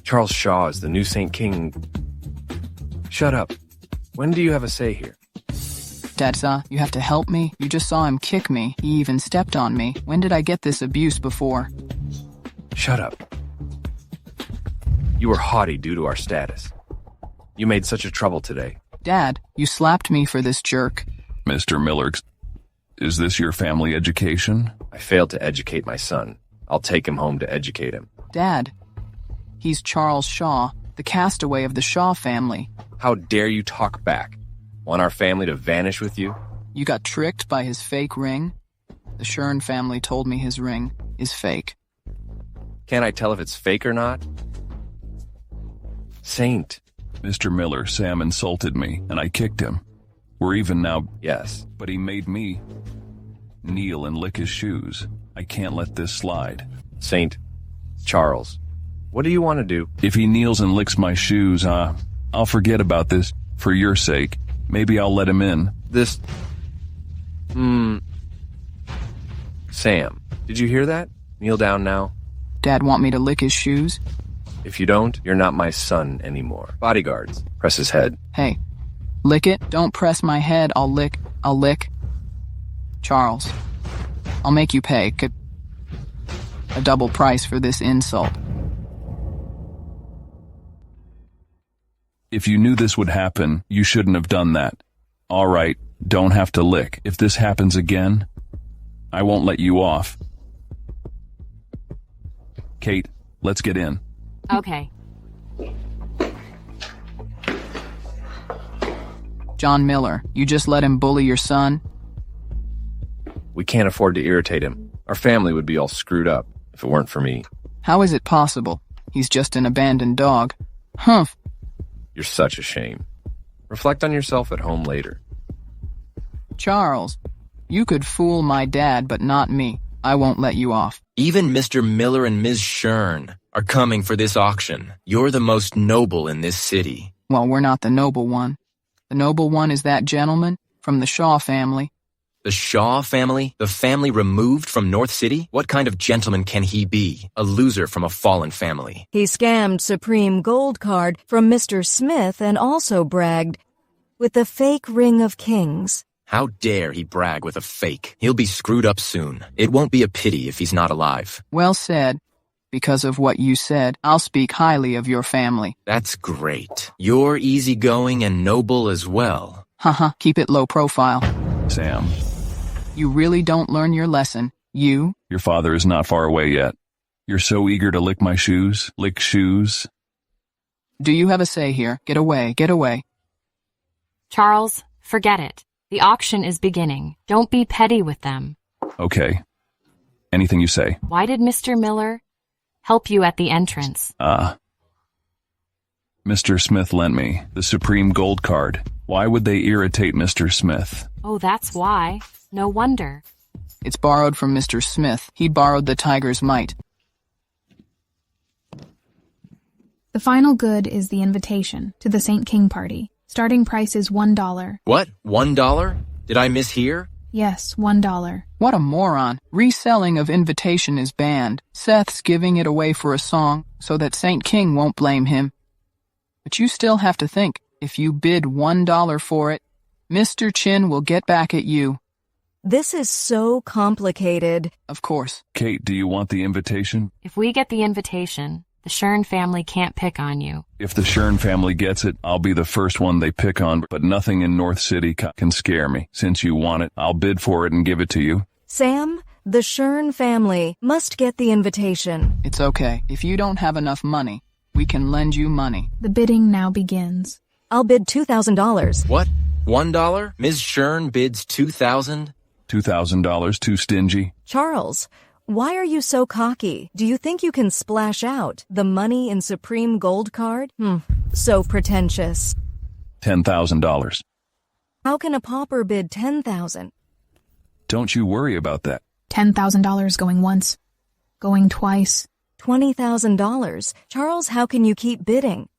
Speaker 9: Charles Shaw is the new Saint King. Shut up. When do you have a say here?
Speaker 7: Dadsa, you have to help me. You just saw him kick me. He even stepped on me. When did I get this abuse before?
Speaker 9: Shut up. You were haughty due to our status. You made such a trouble today.
Speaker 7: Dad, you slapped me for this jerk.
Speaker 2: Mr. Miller, is this your family education?
Speaker 9: I failed to educate my son. I'll take him home to educate him.
Speaker 7: Dad, he's Charles Shaw, the castaway of the Shaw family.
Speaker 9: How dare you talk back? Want our family to vanish with you?
Speaker 7: You got tricked by his fake ring? The Shern family told me his ring is fake.
Speaker 9: Can't I tell if it's fake or not? Saint.
Speaker 2: Mr. Miller, Sam insulted me, and I kicked him. We're even now.
Speaker 9: Yes.
Speaker 2: But he made me kneel and lick his shoes. I can't let this slide.
Speaker 9: Saint. Charles. What do you want to do?
Speaker 2: If he kneels and licks my shoes, I'll forget about this for your sake. Maybe I'll let him in.
Speaker 9: Sam, did you hear that? Kneel down now.
Speaker 7: Dad want me to lick his shoes?
Speaker 9: If you don't, you're not my son anymore. Bodyguards, press his head.
Speaker 7: Hey, lick it. Don't press my head. I'll lick. Charles, I'll make you pay a double price for this insult.
Speaker 2: If you knew this would happen, you shouldn't have done that. All right, don't have to lick. If this happens again, I won't let you off. Kate, let's get in.
Speaker 5: Okay.
Speaker 7: John Miller, you just let him bully your son?
Speaker 9: We can't afford to irritate him. Our family would be all screwed up if it weren't for me.
Speaker 7: How is it possible? He's just an abandoned dog. Humph.
Speaker 9: You're such a shame. Reflect on yourself at home later.
Speaker 7: Charles, you could fool my dad, but not me. I won't let you off.
Speaker 10: Even Mr. Miller and Ms. Shern are coming for this auction. You're the most noble in this city.
Speaker 7: Well, we're not the noble one. The noble one is that gentleman from the Shaw family.
Speaker 10: The Shaw family? The family removed from North City? What kind of gentleman can he be? A loser from a fallen family.
Speaker 4: He scammed Supreme Gold Card from Mr. Smith and also bragged with the fake Ring of Kings.
Speaker 10: How dare he brag with a fake? He'll be screwed up soon. It won't be a pity if he's not alive.
Speaker 7: Well said. Because of what you said, I'll speak highly of your family.
Speaker 10: That's great. You're easygoing and noble as well.
Speaker 7: Haha, keep it low profile.
Speaker 2: Sam.
Speaker 7: You really don't learn your lesson. You?
Speaker 2: Your father is not far away yet. You're so eager to lick my shoes. Lick shoes.
Speaker 7: Do you have a say here? Get away, get away.
Speaker 5: Charles, forget it. The auction is beginning. Don't be petty with them.
Speaker 2: Okay. Anything you say.
Speaker 5: Why did Mr. Miller help you at the entrance?
Speaker 2: Mr. Smith lent me the Supreme Gold Card. Why would they irritate Mr. Smith?
Speaker 5: Oh, that's why. No wonder.
Speaker 7: It's borrowed from Mr. Smith. He borrowed the tiger's might.
Speaker 11: The final good is the invitation to the St. King party. Starting price is $1.
Speaker 10: What? $1? Did I mishear?
Speaker 11: Yes, $1.
Speaker 7: What a moron. Reselling of invitation is banned. Seth's giving it away for a song so that St. King won't blame him. But you still have to think, if you bid $1 for it, Mr. Chin will get back at you.
Speaker 4: This is so complicated.
Speaker 7: Of course.
Speaker 2: Kate, do you want the invitation?
Speaker 5: If we get the invitation, the Shern family can't pick on you.
Speaker 2: If the Shern family gets it, I'll be the first one they pick on, but nothing in North City can scare me. Since you want it, I'll bid for it and give it to you.
Speaker 4: Sam, the Shern family must get the invitation.
Speaker 7: It's okay. If you don't have enough money, we can lend you money.
Speaker 11: The bidding now begins.
Speaker 4: I'll bid $2,000.
Speaker 10: What? $1? Ms. Shern bids $2,000?
Speaker 2: $2,000 too stingy?
Speaker 4: Charles, why are you so cocky? Do you think you can splash out the money in Supreme Gold Card? So pretentious.
Speaker 2: $10,000.
Speaker 4: How can a pauper bid $10,000?
Speaker 2: Don't you worry about that.
Speaker 11: $10,000 going once, going twice.
Speaker 4: $20,000. Charles, how can you keep bidding?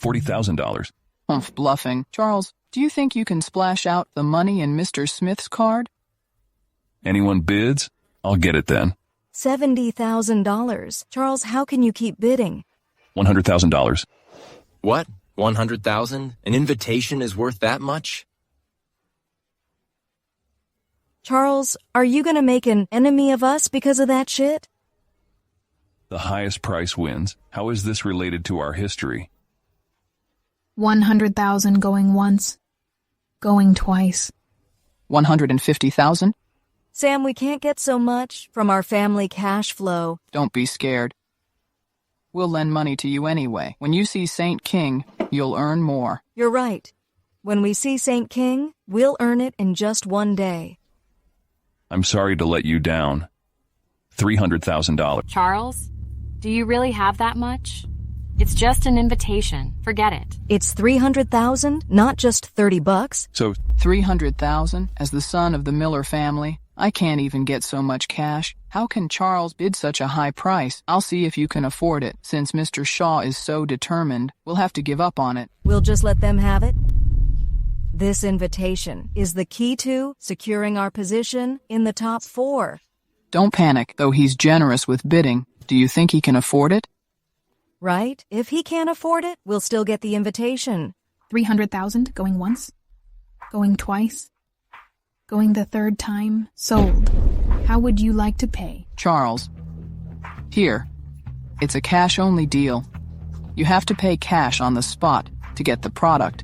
Speaker 2: $40,000.
Speaker 7: Humph, bluffing. Charles, do you think you can splash out the money in Mr. Smith's card?
Speaker 2: Anyone bids? I'll get it then.
Speaker 4: $70,000. Charles, how can you keep bidding?
Speaker 2: $100,000.
Speaker 10: What? $100,000? An invitation is worth that much?
Speaker 4: Charles, are you gonna make an enemy of us because of that shit?
Speaker 2: The highest price wins. How is this related to our history?
Speaker 11: 100,000 going once. Going twice.
Speaker 7: 150,000?
Speaker 4: Sam, we can't get so much from our family cash flow.
Speaker 7: Don't be scared. We'll lend money to you anyway. When you see Saint King, you'll earn more.
Speaker 4: You're right. When we see Saint King, we'll earn it in just one day.
Speaker 2: I'm sorry to let you down. $300,000.
Speaker 5: Charles, do you really have that much? It's just an invitation. Forget it.
Speaker 4: It's 300,000, not just $30.
Speaker 2: So,
Speaker 7: 300,000 as the son of the Miller family? I can't even get so much cash. How can Charles bid such a high price? I'll see if you can afford it. Since Mr. Shaw is so determined, we'll have to give up on it.
Speaker 4: We'll just let them have it? This invitation is the key to securing our position in the top 4.
Speaker 7: Don't panic, though he's generous with bidding. Do you think he can afford it?
Speaker 4: Right? If he can't afford it, we'll still get the invitation.
Speaker 11: 300,000 going once. Going twice. Going the third time. Sold. How would you like to pay?
Speaker 7: Charles. Here. It's a cash-only deal. You have to pay cash on the spot to get the product.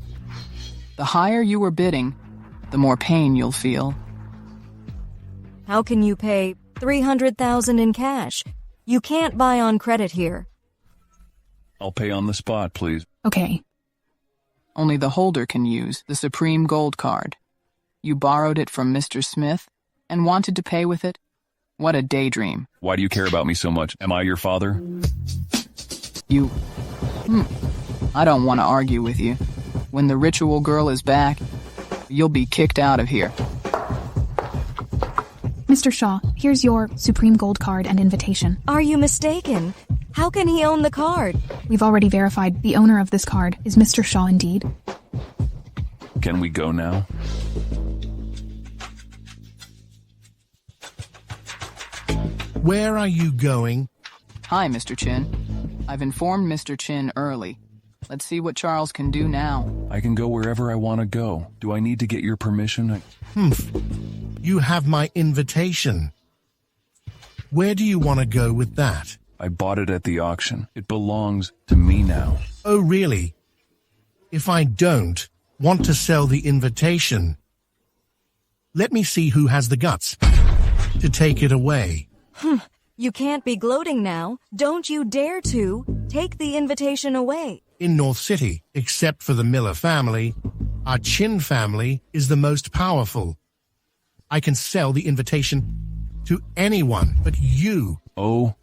Speaker 7: The higher you are bidding, the more pain you'll feel.
Speaker 4: How can you pay 300,000 in cash? You can't buy on credit here.
Speaker 2: I'll pay on the spot, please.
Speaker 11: Okay.
Speaker 7: Only the holder can use the Supreme Gold Card. You borrowed it from Mr. Smith and wanted to pay with it? What a daydream.
Speaker 2: Why do you care about me so much? Am I your father?
Speaker 7: You... I don't want to argue with you. When the ritual girl is back, you'll be kicked out of here.
Speaker 11: Mr. Shaw, here's your Supreme Gold Card and invitation.
Speaker 4: Are you mistaken? How can he own the card?
Speaker 11: We've already verified the owner of this card is Mr. Shaw indeed.
Speaker 2: Can we go now?
Speaker 6: Where are you going?
Speaker 7: Hi, Mr. Chin. I've informed Mr. Chin early. Let's see what Charles can do now.
Speaker 2: I can go wherever I want to go. Do I need to get your permission?
Speaker 6: You have my invitation. Where do you want to go with that?
Speaker 2: I bought it at the auction. It belongs to me now.
Speaker 6: Oh, really? If I don't want to sell the invitation, let me see who has the guts to take it away.
Speaker 4: You can't be gloating now. Don't you dare to. Take the invitation away.
Speaker 6: In North City, except for the Miller family, our Chin family is the most powerful. I can sell the invitation to anyone but you.
Speaker 2: Oh,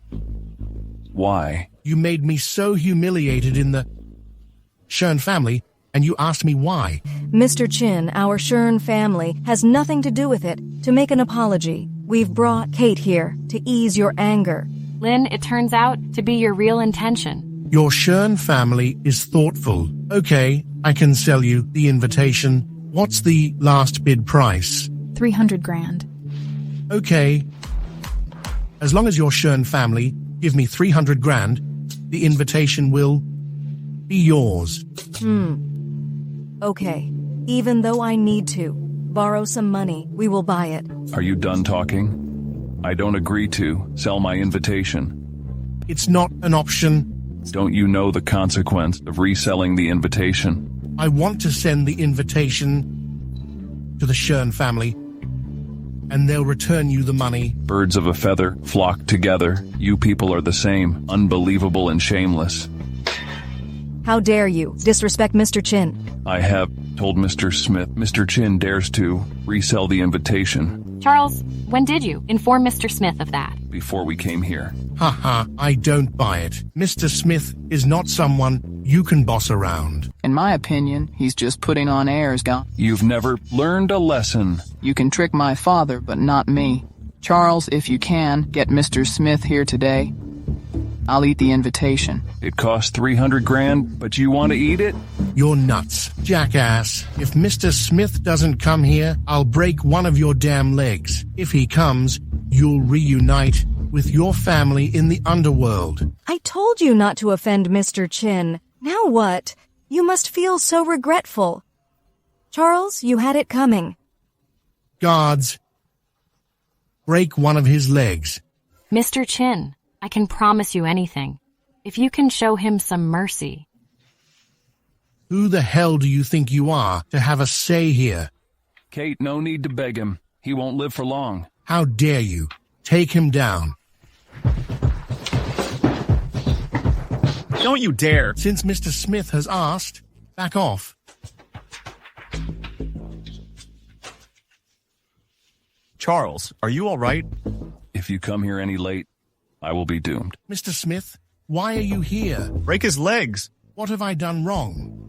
Speaker 2: why?
Speaker 6: You made me so humiliated in the Sher family, and you asked me why.
Speaker 4: Mr. Chin, our Sher family, has nothing to do with it. To make an apology, we've brought Kate here to ease your anger.
Speaker 5: Lynn, it turns out to be your real intention.
Speaker 6: Your Sher family is thoughtful. Okay, I can sell you the invitation. What's the last bid price?
Speaker 11: 300 grand.
Speaker 6: Okay. As long as your Sher family give me 300 grand, the invitation will be yours.
Speaker 4: Okay. Even though I need to borrow some money, we will buy it.
Speaker 2: Are you done talking? I don't agree to sell my invitation.
Speaker 6: It's not an option.
Speaker 2: Don't you know the consequence of reselling the invitation?
Speaker 6: I want to send the invitation to the Sher family, and they'll return you the money.
Speaker 2: Birds of a feather flock together. You people are the same, unbelievable and shameless.
Speaker 4: How dare you disrespect Mr. Chin?
Speaker 2: I have told Mr. Smith Mr. Chin dares to resell the invitation.
Speaker 5: Charles, when did you inform Mr. Smith of that?
Speaker 2: Before we came here.
Speaker 6: Haha, I don't buy it. Mr. Smith is not someone you can boss around.
Speaker 7: In my opinion, he's just putting on airs,
Speaker 2: You've never learned a lesson.
Speaker 7: You can trick my father, but not me. Charles, if you can, get Mr. Smith here today. I'll eat the invitation.
Speaker 2: It costs 300 grand, but you want to eat it?
Speaker 6: You're nuts, jackass. If Mr. Smith doesn't come here, I'll break one of your damn legs. If he comes, you'll reunite with your family in the underworld.
Speaker 4: I told you not to offend Mr. Chin. Now what? You must feel so regretful. Charles, you had it coming.
Speaker 6: Guards, break one of his legs.
Speaker 5: Mr. Chin, I can promise you anything. If you can show him some mercy.
Speaker 6: Who the hell do you think you are to have a say here?
Speaker 2: Kate, no need to beg him. He won't live for long.
Speaker 6: How dare you? Take him down.
Speaker 1: Don't you dare!
Speaker 6: Since Mr. Smith has asked, back off.
Speaker 1: Charles, are you all right?
Speaker 2: If you come here any late, I will be doomed.
Speaker 6: Mr. Smith, why are you here?
Speaker 1: Break his legs!
Speaker 6: What have I done wrong?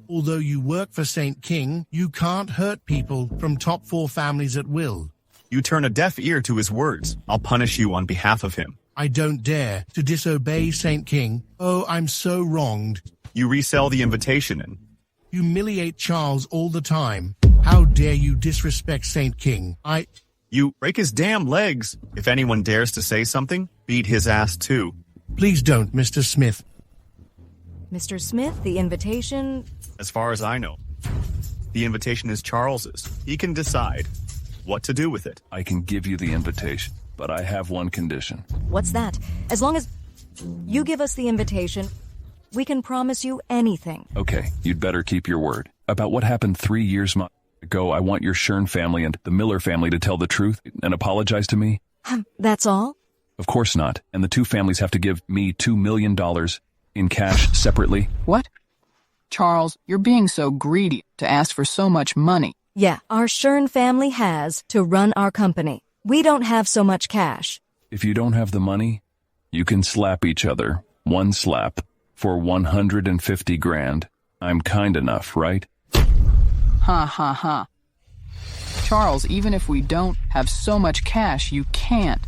Speaker 6: Although you work for St. King, you can't hurt people from top 4 families at will.
Speaker 1: You turn a deaf ear to his words. I'll punish you on behalf of him.
Speaker 6: I don't dare to disobey St. King. Oh, I'm so wronged.
Speaker 1: You resell the invitation and
Speaker 6: Humiliate Charles all the time. How dare you disrespect St. King?
Speaker 1: you break his damn legs. If anyone dares to say something, beat his ass too.
Speaker 6: Please don't, Mr. Smith.
Speaker 4: Mr. Smith, the invitation...
Speaker 1: As far as I know, the invitation is Charles's. He can decide what to do with it.
Speaker 2: I can give you the invitation, but I have one condition.
Speaker 4: What's that? As long as you give us the invitation, we can promise you anything.
Speaker 2: Okay, you'd better keep your word. About what happened 3 years ago, I want your Shern family and the Miller family to tell the truth and apologize to me.
Speaker 4: That's all?
Speaker 2: Of course not. And the two families have to give me $2 million in cash separately.
Speaker 7: What? Charles, you're being so greedy to ask for so much money.
Speaker 4: Yeah, our Shern family has to run our company. We don't have so much cash.
Speaker 2: If you don't have the money, you can slap each other. One slap for 150 grand. I'm kind enough, right?
Speaker 7: Ha ha ha. Charles, even if we don't have so much cash, you can't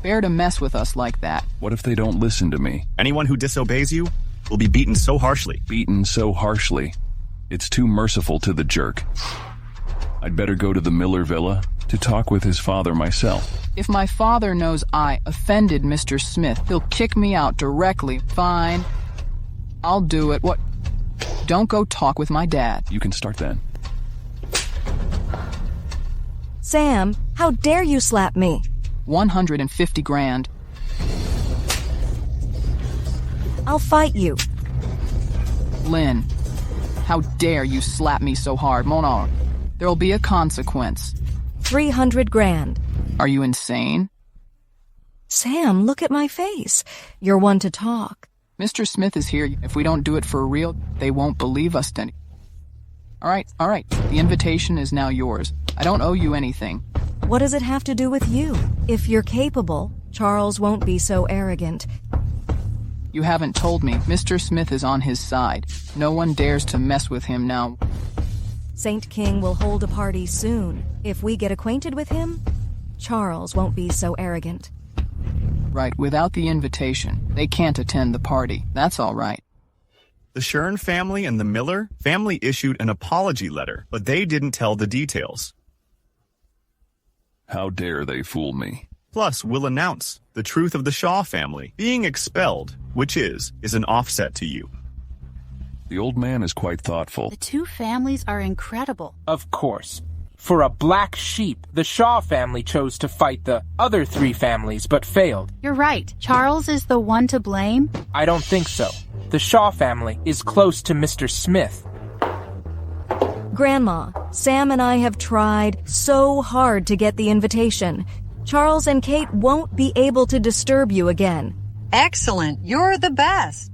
Speaker 7: bear to mess with us like that.
Speaker 2: What if they don't listen to me?
Speaker 1: Anyone who disobeys you will be beaten so harshly.
Speaker 2: Beaten so harshly. It's too merciful to the jerk. I'd better go to the Miller Villa to talk with his father myself.
Speaker 7: If my father knows I offended Mr. Smith, he'll kick me out directly. Fine. I'll do it. What? Don't go talk with my dad.
Speaker 2: You can start then.
Speaker 4: Sam, how dare you slap me?
Speaker 7: 150 grand.
Speaker 4: I'll fight you.
Speaker 7: Lynn, how dare you slap me so hard, Mona? There'll be a consequence.
Speaker 4: 300 grand.
Speaker 7: Are you insane?
Speaker 4: Sam, look at my face. You're one to talk.
Speaker 7: Mr. Smith is here. If we don't do it for real, they won't believe us then. All right. The invitation is now yours. I don't owe you anything.
Speaker 4: What does it have to do with you? If you're capable, Charles won't be so arrogant.
Speaker 7: You haven't told me. Mr. Smith is on his side. No one dares to mess with him now.
Speaker 4: St. King will hold a party soon. If we get acquainted with him, Charles won't be so arrogant.
Speaker 7: Right, without the invitation, they can't attend the party. That's all right.
Speaker 1: The Shern family and the Miller family issued an apology letter, but they didn't tell the details.
Speaker 2: How dare they fool me?
Speaker 1: Plus, we'll announce the truth of the Shaw family being expelled, which is an offset to you.
Speaker 2: The old man is quite thoughtful.
Speaker 12: The two families are incredible.
Speaker 8: Of course. For a black sheep, the Shaw family chose to fight the other three families, but failed.
Speaker 12: You're right. Charles is the one to blame?
Speaker 8: I don't think so. The Shaw family is close to Mr. Smith.
Speaker 4: Grandma, Sam and I have tried so hard to get the invitation. Charles and Kate won't be able to disturb you again.
Speaker 3: Excellent. You're the best.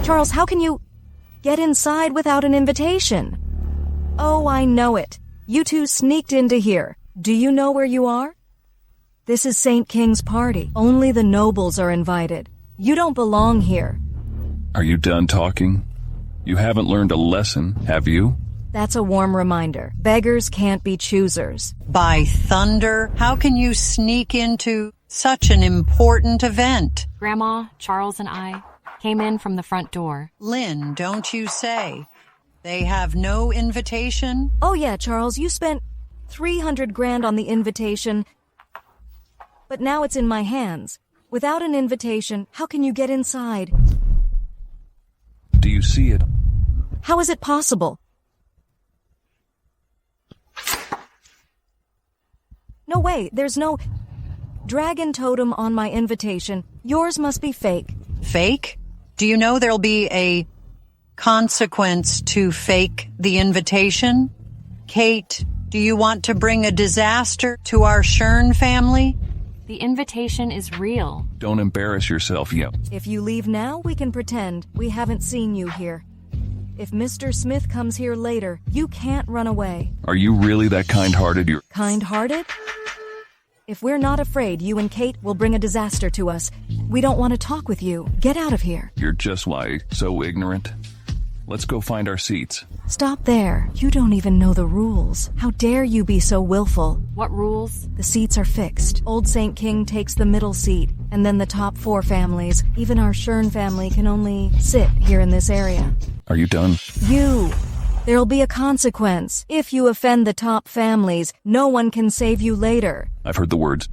Speaker 4: Charles, how can you get inside without an invitation? Oh, I know it. You two sneaked into here. Do you know where you are? This is St. King's party. Only the nobles are invited. You don't belong here.
Speaker 2: Are you done talking? You haven't learned a lesson, have you?
Speaker 4: That's a warm reminder. Beggars can't be choosers.
Speaker 3: By thunder, how can you sneak into such an important event?
Speaker 5: Grandma, Charles, and I came in from the front door.
Speaker 3: Lynn, don't you say. They have no invitation?
Speaker 4: Oh yeah, Charles, you spent 300 grand on the invitation, but now it's in my hands. Without an invitation, how can you get inside?
Speaker 2: Do you see it?
Speaker 4: How is it possible? No way, there's no... Dragon totem on my invitation. Yours must be fake.
Speaker 3: Fake? Do you know there'll be a consequence to fake the invitation? Kate, do you want to bring a disaster to our Shern family?
Speaker 5: The invitation is real.
Speaker 2: Don't embarrass yourself yet.
Speaker 4: If you leave now, we can pretend we haven't seen you here. If Mr. Smith comes here later, you can't run away.
Speaker 2: Are you really that kind-hearted?
Speaker 4: Kind-hearted? If we're not afraid, you and Kate will bring a disaster to us. We don't want to talk with you. Get out of here.
Speaker 2: You're just so ignorant. Let's go find our seats.
Speaker 4: Stop there. You don't even know the rules. How dare you be so willful?
Speaker 5: What rules?
Speaker 4: The seats are fixed. Old St. King takes the middle seat, and then the top 4 families. Even our Shern family can only sit here in this area.
Speaker 2: Are you done?
Speaker 4: There'll be a consequence. If you offend the top families, no one can save you later.
Speaker 2: I've heard the words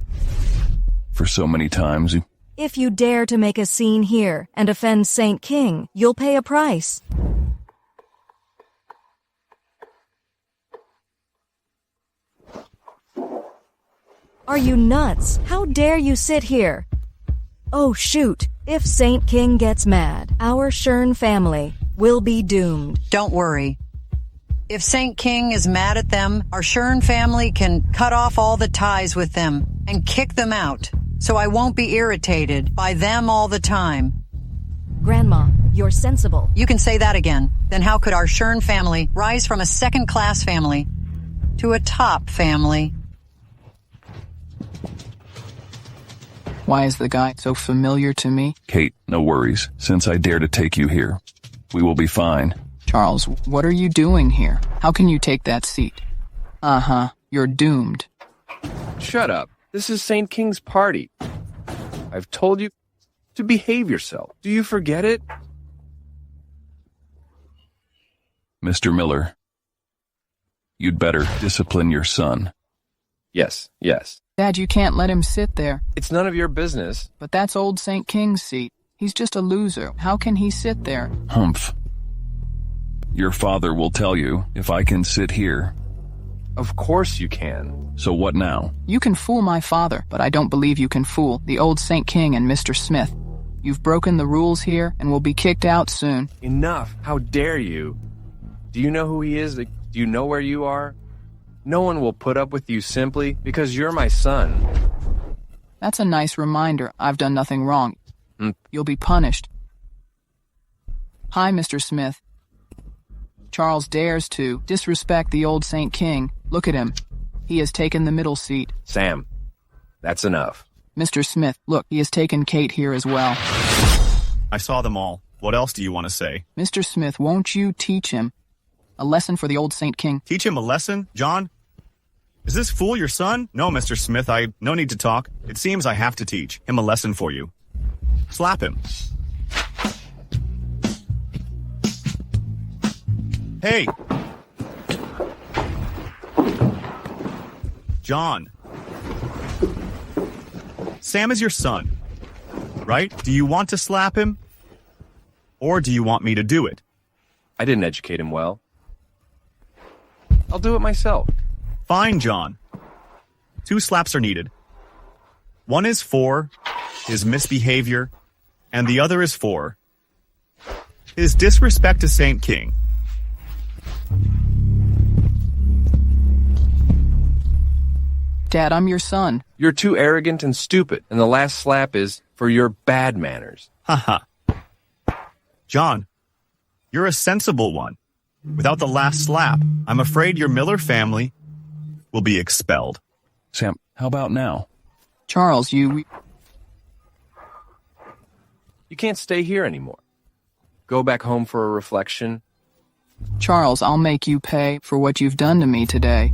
Speaker 2: for so many times.
Speaker 4: If you dare to make a scene here and offend St. King, you'll pay a price. Are you nuts? How dare you sit here? Oh, shoot. If St. King gets mad, our Shern family will be doomed.
Speaker 3: Don't worry. If St. King is mad at them, our Shern family can cut off all the ties with them and kick them out, so I won't be irritated by them all the time.
Speaker 4: Grandma, you're sensible.
Speaker 3: You can say that again. Then how could our Shern family rise from a second-class family to a top family?
Speaker 7: Why is the guy so familiar to me?
Speaker 2: Kate, no worries. Since I dare to take you here, we will be fine.
Speaker 7: Charles, what are you doing here? How can you take that seat? You're doomed.
Speaker 9: Shut up. This is St. King's party. I've told you to behave yourself. Do you forget it?
Speaker 2: Mr. Miller, you'd better discipline your son.
Speaker 9: Yes.
Speaker 7: Dad, you can't let him sit there.
Speaker 9: It's none of your business.
Speaker 7: But that's old St. King's seat. He's just a loser. How can he sit there?
Speaker 2: Humph. Your father will tell you if I can sit here.
Speaker 9: Of course you can.
Speaker 2: So what now?
Speaker 7: You can fool my father, but I don't believe you can fool the old St. King and Mr. Smith. You've broken the rules here and will be kicked out soon.
Speaker 9: Enough. How dare you? Do you know who he is? Do you know where you are? No one will put up with you simply because you're my son.
Speaker 7: That's a nice reminder. I've done nothing wrong. You'll be punished. Hi, Mr. Smith. Charles dares to disrespect the old St. King. Look at him. He has taken the middle seat.
Speaker 9: Sam, that's enough.
Speaker 7: Mr. Smith, look, he has taken Kate here as well.
Speaker 1: I saw them all. What else do you want to say?
Speaker 7: Mr. Smith, won't you teach him a lesson for the old St. King?
Speaker 1: Teach him a lesson? John? Is this fool your son? No, Mr. Smith, no need to talk. It seems I have to teach him a lesson for you. Slap him. Hey! John. Sam is your son, right? Do you want to slap him? Or do you want me to do it?
Speaker 9: I didn't educate him well. I'll do it myself.
Speaker 1: Fine, John. 2 slaps are needed. One is for his misbehavior, and the other is for his disrespect to St. King.
Speaker 7: Dad, I'm your son.
Speaker 9: You're too arrogant and stupid, and the last slap is for your bad manners.
Speaker 1: Haha. John, you're a sensible one. Without the last slap, I'm afraid your Miller family will be expelled.
Speaker 2: Sam, how about now?
Speaker 7: Charles, you
Speaker 9: can't stay here anymore. Go back home for a reflection.
Speaker 7: Charles, I'll make you pay for what you've done to me today.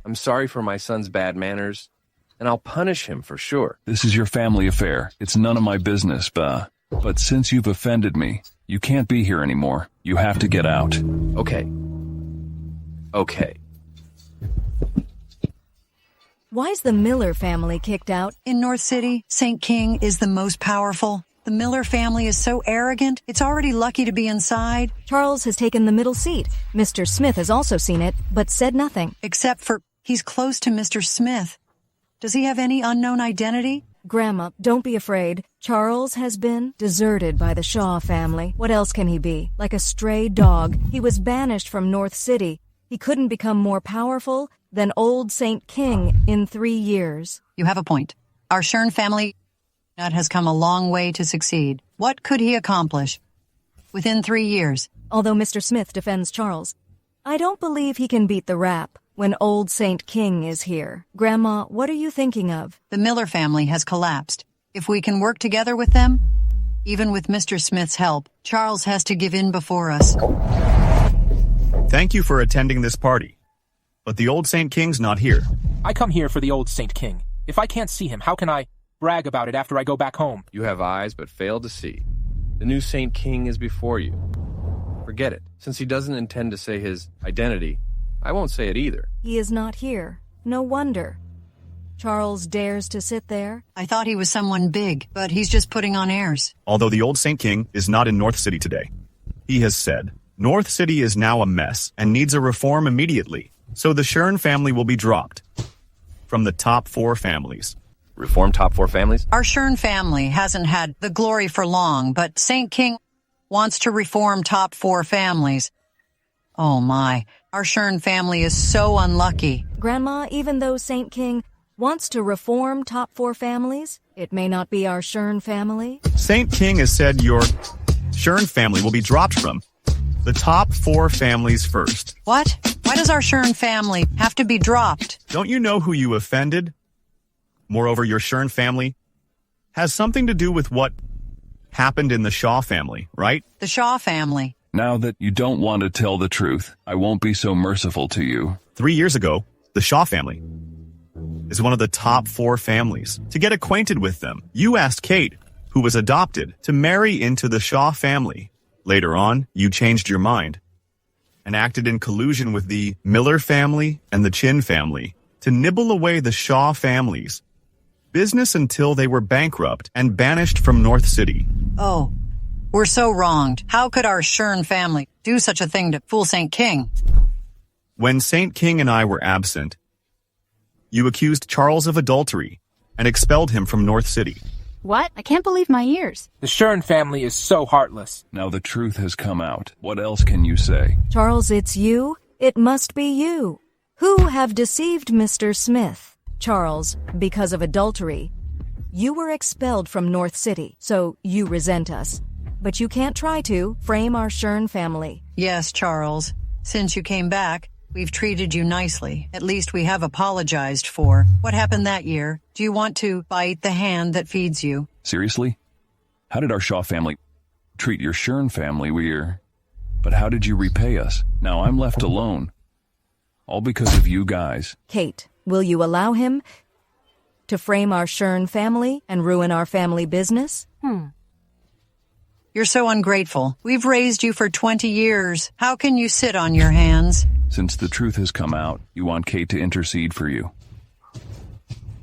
Speaker 9: I'm sorry for my son's bad manners, and I'll punish him for sure.
Speaker 2: This is your family affair. It's none of my business, But since you've offended me, you can't be here anymore. You have to get out.
Speaker 9: Okay.
Speaker 4: Why's the Miller family kicked out?
Speaker 3: In North City, St. King is the most powerful. The Miller family is so arrogant, it's already lucky to be inside.
Speaker 4: Charles has taken the middle seat. Mr. Smith has also seen it, but said nothing.
Speaker 3: Except for he's close to Mr. Smith. Does he have any unknown identity?
Speaker 4: Grandma, don't be afraid. Charles has been deserted by the Shaw family. What else can he be? Like a stray dog. He was banished from North City. He couldn't become more powerful than old Saint King in 3 years.
Speaker 3: You have a point. Our Shern family has come a long way to succeed. What could he accomplish within 3 years?
Speaker 4: Although Mr. Smith defends Charles, I don't believe he can beat the rap when old Saint King is here. Grandma, what are you thinking of?
Speaker 3: The Miller family has collapsed. If we can work together with them, even with Mr. Smith's help, Charles has to give in before us.
Speaker 1: Thank you for attending this party. But the old Saint King's not here.
Speaker 8: I come here for the old Saint King. If I can't see him, how can I brag about it after I go back home?
Speaker 9: You have eyes but fail to see. The new Saint King is before you. Forget it. Since he doesn't intend to say his identity, I won't say it either.
Speaker 4: He is not here. No wonder. Charles dares to sit there.
Speaker 3: I thought he was someone big, but he's just putting on airs.
Speaker 1: Although the old Saint King is not in North City today. He has said, North City is now a mess and needs a reform immediately, so the Shern family will be dropped from the top 4 families.
Speaker 9: Reform top 4 families?
Speaker 3: Our Shern family hasn't had the glory for long, but Saint King wants to reform top 4 families. Oh my, our Shern family is so unlucky.
Speaker 4: Grandma, even though Saint King wants to reform top 4 families, it may not be our Shern family.
Speaker 1: Saint King has said your Shern family will be dropped from the top 4 families first.
Speaker 3: What? Why does our Shern family have to be dropped?
Speaker 1: Don't you know who you offended? Moreover, your Shern family has something to do with what happened in the Shaw family, right?
Speaker 3: The Shaw family.
Speaker 2: Now that you don't want to tell the truth, I won't be so merciful to you.
Speaker 1: 3 years ago, the Shaw family is one of the top 4 families. To get acquainted with them, you asked Kate, who was adopted, to marry into the Shaw family. Later on, you changed your mind and acted in collusion with the Miller family and the Chin family to nibble away the Shaw family's business until they were bankrupt and banished from North City.
Speaker 3: Oh, we're so wronged. How could our Shern family do such a thing to fool Saint King?
Speaker 1: When Saint King and I were absent, you accused Charles of adultery and expelled him from North City.
Speaker 12: What? I can't believe my ears.
Speaker 8: The Shern family is so heartless.
Speaker 2: Now the truth has come out. What else can you say?
Speaker 4: Charles, it's you. It must be you. Who have deceived Mr. Smith? Charles, because of adultery. You were expelled from North City, so you resent us. But you can't try to frame our Shern family.
Speaker 3: Yes, Charles. Since you came back, we've treated you nicely. At least we have apologized for what happened that year. Do you want to bite the hand that feeds you?
Speaker 2: Seriously? How did our Shaw family treat your Shern family? But how did you repay us? Now I'm left alone. All because of you guys.
Speaker 4: Kate, will you allow him to frame our Shern family and ruin our family business?
Speaker 3: You're so ungrateful. We've raised you for 20 years. How can you sit on your hands?
Speaker 2: Since the truth has come out, you want Kate to intercede for you.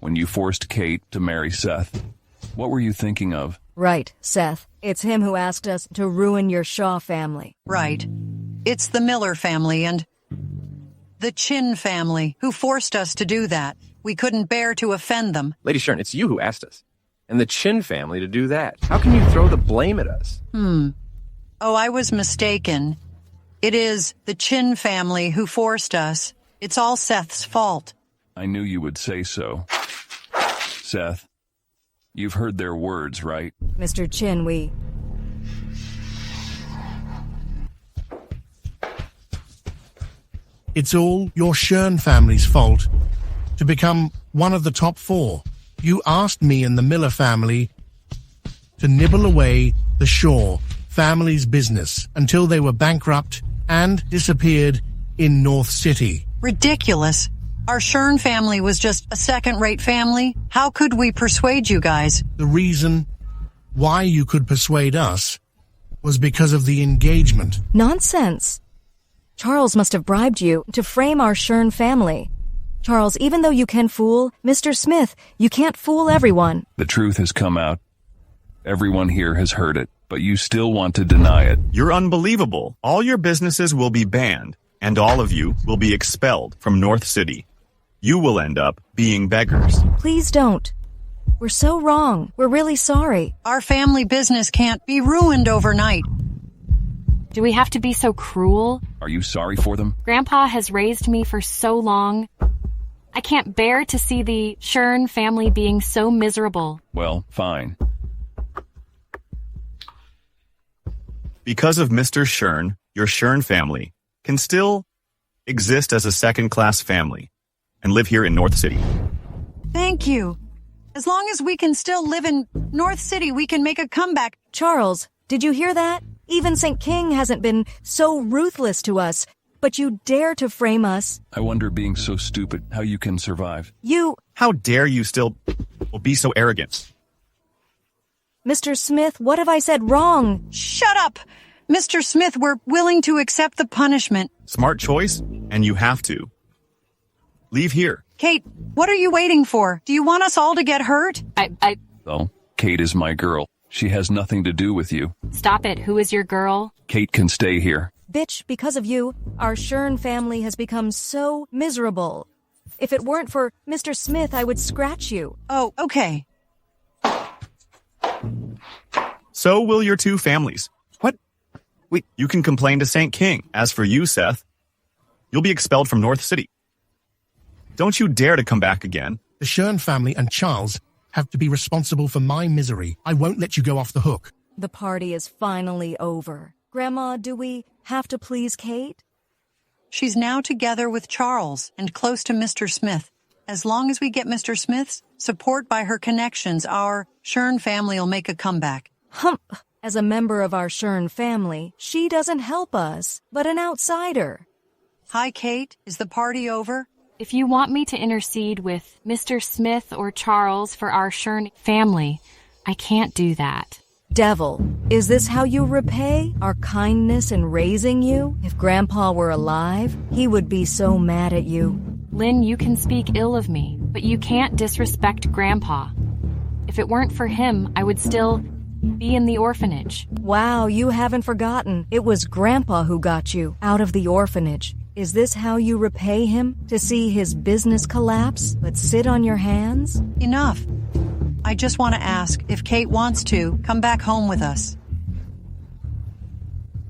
Speaker 2: When you forced Kate to marry Seth, what were you thinking of?
Speaker 4: Right, Seth. It's him who asked us to ruin your Shaw family.
Speaker 3: Right. It's the Miller family and the Chin family who forced us to do that. We couldn't bear to offend them.
Speaker 9: Lady Shern, it's you who asked us. And the Chin family to do that. How can you throw the blame at us?
Speaker 3: Oh, I was mistaken. It is the Chin family who forced us. It's all Seth's fault.
Speaker 2: I knew you would say so. Seth, you've heard their words, right?
Speaker 4: Mr. Chin,
Speaker 6: It's all your Shern family's fault. To become one of the top 4, you asked me and the Miller family to nibble away the Shaw family's business until they were bankrupt and disappeared in North City.
Speaker 3: Ridiculous. Our Shern family was just a second-rate family. How could we persuade you guys?
Speaker 6: The reason why you could persuade us was because of the engagement.
Speaker 4: Nonsense. Charles must have bribed you to frame our Shern family. Charles, even though you can fool Mr. Smith, you can't fool everyone.
Speaker 2: The truth has come out. Everyone here has heard it, but you still want to deny it.
Speaker 1: You're unbelievable. All your businesses will be banned, and all of you will be expelled from North City. you will end up being beggars.
Speaker 4: Please don't. We're so wrong. We're really sorry.
Speaker 3: Our family business can't be ruined overnight.
Speaker 5: Do we have to be so cruel?
Speaker 2: Are you sorry for them?
Speaker 5: Grandpa has raised me for so long. I can't bear to see the Shern family being so miserable.
Speaker 2: Well, fine.
Speaker 1: Because of Mr. Shern, your Shern family can still exist as a second-class family and live here in North City.
Speaker 3: Thank you. As long as we can still live in North City, we can make a comeback.
Speaker 4: Charles, did you hear that? Even St. King hasn't been so ruthless to us, but you dare to frame us.
Speaker 2: I wonder, being so stupid, how you can survive.
Speaker 1: How dare you still be so arrogant?
Speaker 4: Mr. Smith, what have I said wrong?
Speaker 3: Shut up! Mr. Smith, we're willing to accept the punishment.
Speaker 1: Smart choice, and you have to. Leave here.
Speaker 3: Kate, what are you waiting for? Do you want us all to get hurt?
Speaker 2: Well, Kate is my girl. She has nothing to do with you.
Speaker 5: Stop it. Who is your girl?
Speaker 2: Kate can stay here.
Speaker 4: Bitch, because of you, our Shern family has become so miserable. If it weren't for Mr. Smith, I would scratch you.
Speaker 3: Oh, okay.
Speaker 1: So will your two families.
Speaker 9: What? Wait.
Speaker 1: You can complain to St. King. As for you, Seth, you'll be expelled from North City. Don't you dare to come back again.
Speaker 6: The Shern family and Charles have to be responsible for my misery. I won't let you go off the hook.
Speaker 4: The party is finally over. Grandma, do we have to please Kate?
Speaker 3: She's now together with Charles and close to Mr. Smith. As long as we get Mr. Smith's support by her connections, our Shern family will make a comeback.
Speaker 4: As a member of our Shern family, she doesn't help us, but an outsider.
Speaker 3: Hi, Kate. Is the party over?
Speaker 5: If you want me to intercede with Mr. Smith or Charles for our Shern family, I can't do that.
Speaker 4: Devil, is this how you repay our kindness in raising you? If Grandpa were alive, he would be so mad at you.
Speaker 5: Lynn, you can speak ill of me, but you can't disrespect Grandpa. If it weren't for him, I would still be in the orphanage.
Speaker 4: Wow, you haven't forgotten. It was Grandpa who got you out of the orphanage. Is this how you repay him? To see his business collapse, but sit on your hands?
Speaker 3: Enough. I just want to ask, if Kate wants to, come back home with us.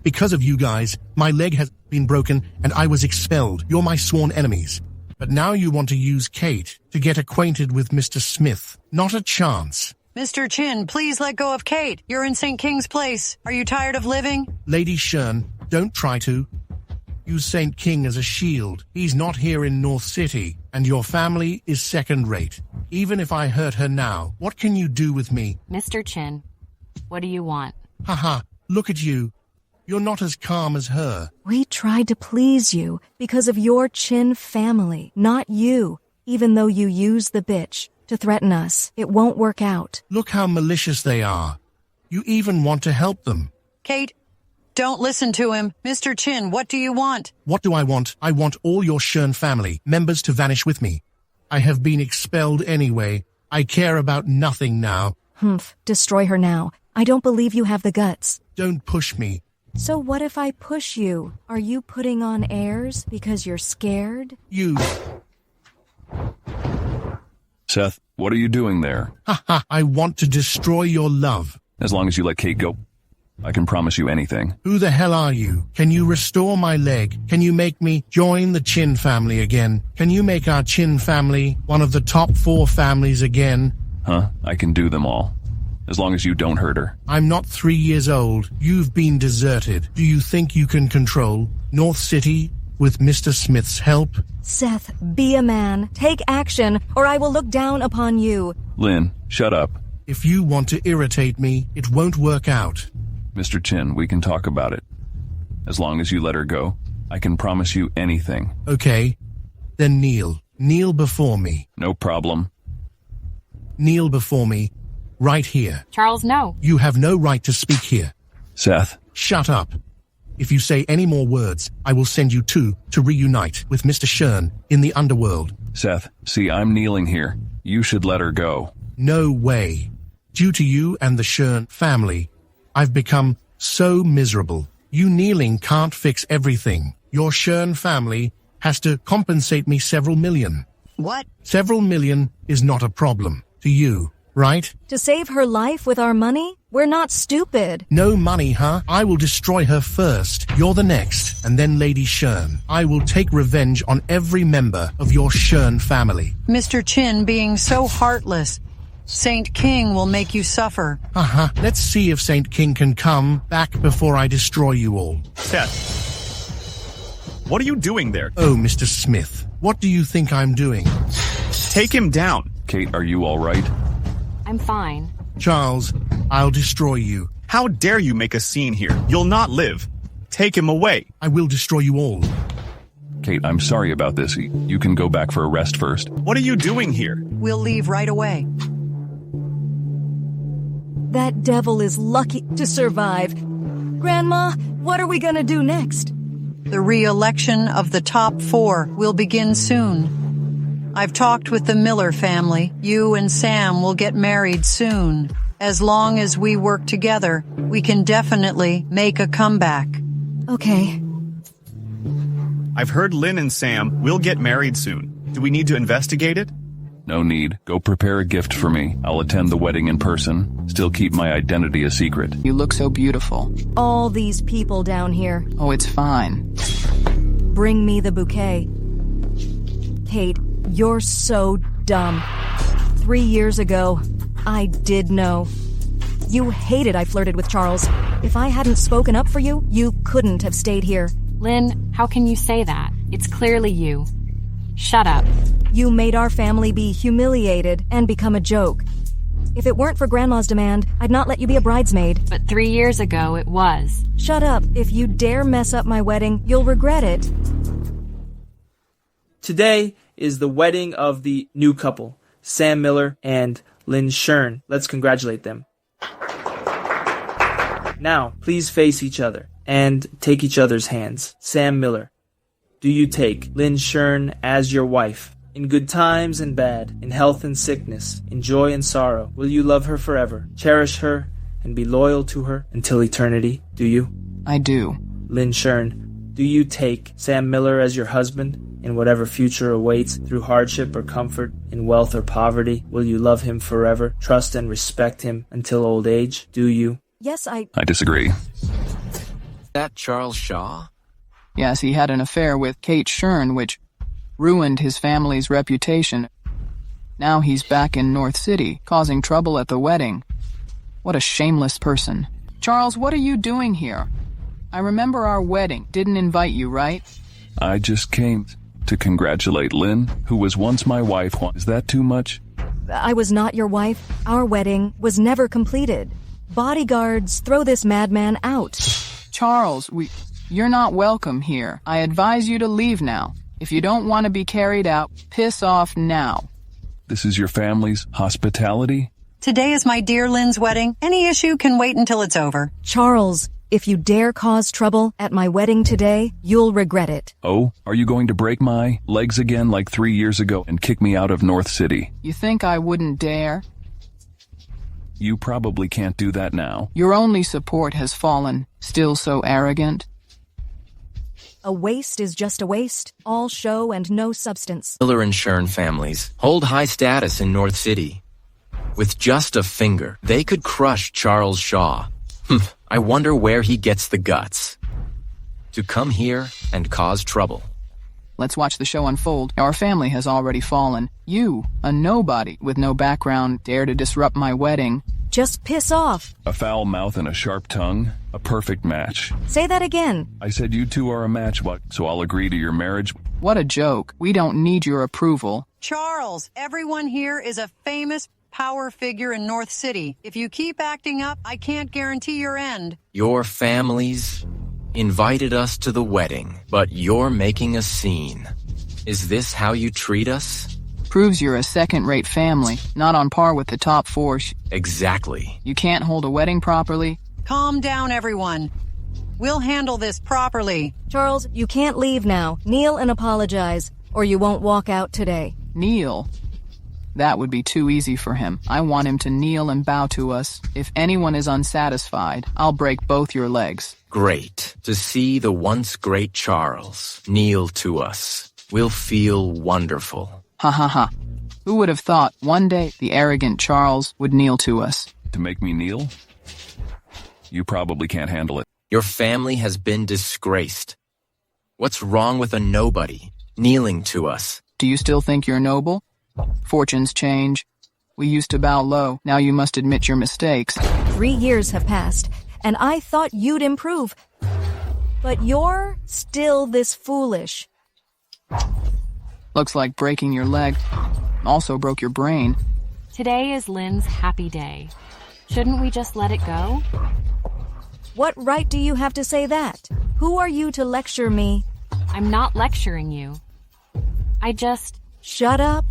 Speaker 6: Because of you guys, my leg has been broken and I was expelled. You're my sworn enemies. But now you want to use Kate to get acquainted with Mr. Smith. Not a chance.
Speaker 3: Mr. Chin, please let go of Kate. You're in St. King's place. Are you tired of living?
Speaker 6: Lady Shern, don't try to. Use St. King as a shield. He's not here in North City, and your family is second-rate. Even if I hurt her now, what can you do with me?
Speaker 5: Mr. Chin, what do you want?
Speaker 6: Haha, look at you. You're not as calm as her.
Speaker 4: We tried to please you because of your Chin family, not you. Even though you use the bitch to threaten us, it won't work out.
Speaker 6: Look how malicious they are. You even want to help them.
Speaker 3: Kate, don't listen to him. Mr. Chin, what do you want?
Speaker 6: What do I want? I want all your Shern family members to vanish with me. I have been expelled anyway. I care about nothing now.
Speaker 4: Destroy her now. I don't believe you have the guts.
Speaker 6: Don't push me.
Speaker 4: So what if I push you? Are you putting on airs because you're scared?
Speaker 6: You.
Speaker 2: Seth, what are you doing there?
Speaker 6: I want to destroy your love.
Speaker 2: As long as you let Kate go, I can promise you anything.
Speaker 6: Who the hell are you? Can you restore my leg? Can you make me join the Chin family again? Can you make our Chin family one of the top 4 families again?
Speaker 2: I can do them all. As long as you don't hurt her.
Speaker 6: I'm not 3 years old. You've been deserted. Do you think you can control North City with Mr. Smith's help?
Speaker 4: Seth, be a man. Take action, or I will look down upon you.
Speaker 2: Lynn, shut up.
Speaker 6: If you want to irritate me, it won't work out.
Speaker 2: Mr. Chin, we can talk about it. As long as you let her go, I can promise you anything.
Speaker 6: Okay. Then kneel. Kneel before me.
Speaker 2: No problem.
Speaker 6: Kneel before me. Right here.
Speaker 5: Charles, no.
Speaker 6: You have no right to speak here.
Speaker 2: Seth.
Speaker 6: Shut up. If you say any more words, I will send you two to reunite with Mr. Shern in the underworld.
Speaker 2: Seth, see, I'm kneeling here. You should let her go.
Speaker 6: No way. Due to you and the Shern family, I've become so miserable. You kneeling can't fix everything. Your Shern family has to compensate me several million.
Speaker 3: What?
Speaker 6: Several million is not a problem to you, right?
Speaker 4: To save her life with our money? We're not stupid.
Speaker 6: No money, huh? I will destroy her first. You're the next, and then Lady Shern. I will take revenge on every member of your Shern family.
Speaker 3: Mr. Chin being so heartless. Saint King will make you suffer.
Speaker 6: Let's see if Saint King can come back before I destroy you all.
Speaker 1: Seth, what are you doing there?
Speaker 6: Oh, Mr. Smith, what do you think I'm doing?
Speaker 1: Take him down.
Speaker 2: Kate, are you all right?
Speaker 5: I'm fine.
Speaker 6: Charles, I'll destroy you.
Speaker 1: How dare you make a scene here? You'll not live. Take him away.
Speaker 6: I will destroy you all.
Speaker 2: Kate, I'm sorry about this. You can go back for a rest first.
Speaker 1: What are you doing here?
Speaker 3: We'll leave right away.
Speaker 4: That devil is lucky to survive. Grandma, what are we gonna do next?
Speaker 3: The re-election of the top 4 will begin soon. I've talked with the Miller family. You and Sam will get married soon. As long as we work together, we can definitely make a comeback.
Speaker 4: Okay.
Speaker 1: I've heard Lynn and Sam will get married soon. Do we need to investigate it?
Speaker 2: No need. Go prepare a gift for me. I'll attend the wedding in person. Still keep my identity a secret.
Speaker 7: You look so beautiful.
Speaker 4: All these people down here.
Speaker 7: Oh, it's fine.
Speaker 4: Bring me the bouquet. Kate, you're so dumb. 3 years ago, I did know. You hated I flirted with Charles. If I hadn't spoken up for you, you couldn't have stayed here.
Speaker 5: Lynn, how can you say that? It's clearly you. Shut up.
Speaker 4: You made our family be humiliated and become a joke. If it weren't for Grandma's demand, I'd not let you be a bridesmaid.
Speaker 5: But 3 years ago, it was.
Speaker 4: Shut up. If you dare mess up my wedding, you'll regret it.
Speaker 13: Today is the wedding of the new couple, Sam Miller and Lynn Shern. Let's congratulate them. Now, please face each other and take each other's hands. Sam Miller, do you take Lynn Shern as your wife? In good times and bad, in health and sickness, in joy and sorrow, will you love her forever, cherish her, and be loyal to her until eternity? Do you?
Speaker 7: I do.
Speaker 13: Lynn Shern, do you take Sam Miller as your husband? In whatever future awaits, through hardship or comfort, in wealth or poverty, will you love him forever, trust and respect him until old age? Do you?
Speaker 4: Yes, I
Speaker 2: disagree.
Speaker 10: That Charles Shaw?
Speaker 7: Yes, he had an affair with Kate Shern, which ruined his family's reputation. Now he's back in North City, causing trouble at the wedding. What a shameless person. Charles, what are you doing here? I remember our wedding. Didn't invite you, right?
Speaker 2: I just came to congratulate Lynn, who was once my wife. Is that too much?
Speaker 4: I was not your wife. Our wedding was never completed. Bodyguards, throw this madman out.
Speaker 7: Charles, you're not welcome here. I advise you to leave now. If you don't want to be carried out, piss off now.
Speaker 2: This is your family's hospitality?
Speaker 3: Today is my dear Lynn's wedding. Any issue can wait until it's over.
Speaker 4: Charles, if you dare cause trouble at my wedding today, you'll regret it.
Speaker 2: Oh, are you going to break my legs again like 3 years ago and kick me out of North City?
Speaker 7: You think I wouldn't dare?
Speaker 2: You probably can't do that now.
Speaker 7: Your only support has fallen. Still so arrogant.
Speaker 4: A waste is just a waste. All show and no substance.
Speaker 10: Miller and Shern families hold high status in North City. With just a finger, they could crush Charles Shaw. I wonder where he gets the guts to come here and cause trouble.
Speaker 7: Let's watch the show unfold. Our family has already fallen. You, a nobody with no background, dare to disrupt my wedding.
Speaker 4: Just piss off.
Speaker 2: A foul mouth and a sharp tongue? A perfect match.
Speaker 4: Say that again.
Speaker 2: I said you two are a match, so I'll agree to your marriage.
Speaker 7: What a joke. We don't need your approval.
Speaker 3: Charles, everyone here is a famous power figure in North City. If you keep acting up, I can't guarantee your end.
Speaker 10: Your families invited us to the wedding, but you're making a scene. Is this how you treat us?
Speaker 7: Proves you're a second-rate family, not on par with the top 4.
Speaker 10: Exactly.
Speaker 7: You can't hold a wedding properly.
Speaker 3: Calm down, everyone. We'll handle this properly.
Speaker 4: Charles, you can't leave now. Kneel and apologize, or you won't walk out today.
Speaker 7: Kneel? That would be too easy for him. I want him to kneel and bow to us. If anyone is unsatisfied, I'll break both your legs.
Speaker 10: Great. To see the once great Charles kneel to us. We'll feel wonderful.
Speaker 7: Ha ha ha. Who would have thought one day the arrogant Charles would kneel to us?
Speaker 2: To make me kneel? You probably can't handle it.
Speaker 10: Your family has been disgraced. What's wrong with a nobody kneeling to us?
Speaker 7: Do you still think you're noble? Fortunes change. We used to bow low. Now you must admit your mistakes.
Speaker 4: 3 years have passed, and I thought you'd improve. But you're still this foolish.
Speaker 7: Looks like breaking your leg also broke your brain.
Speaker 5: Today is Lynn's happy day. Shouldn't we just let it go?
Speaker 4: What right do you have to say that? Who are you to lecture me?
Speaker 5: I'm not lecturing you. I just...
Speaker 4: Shut up.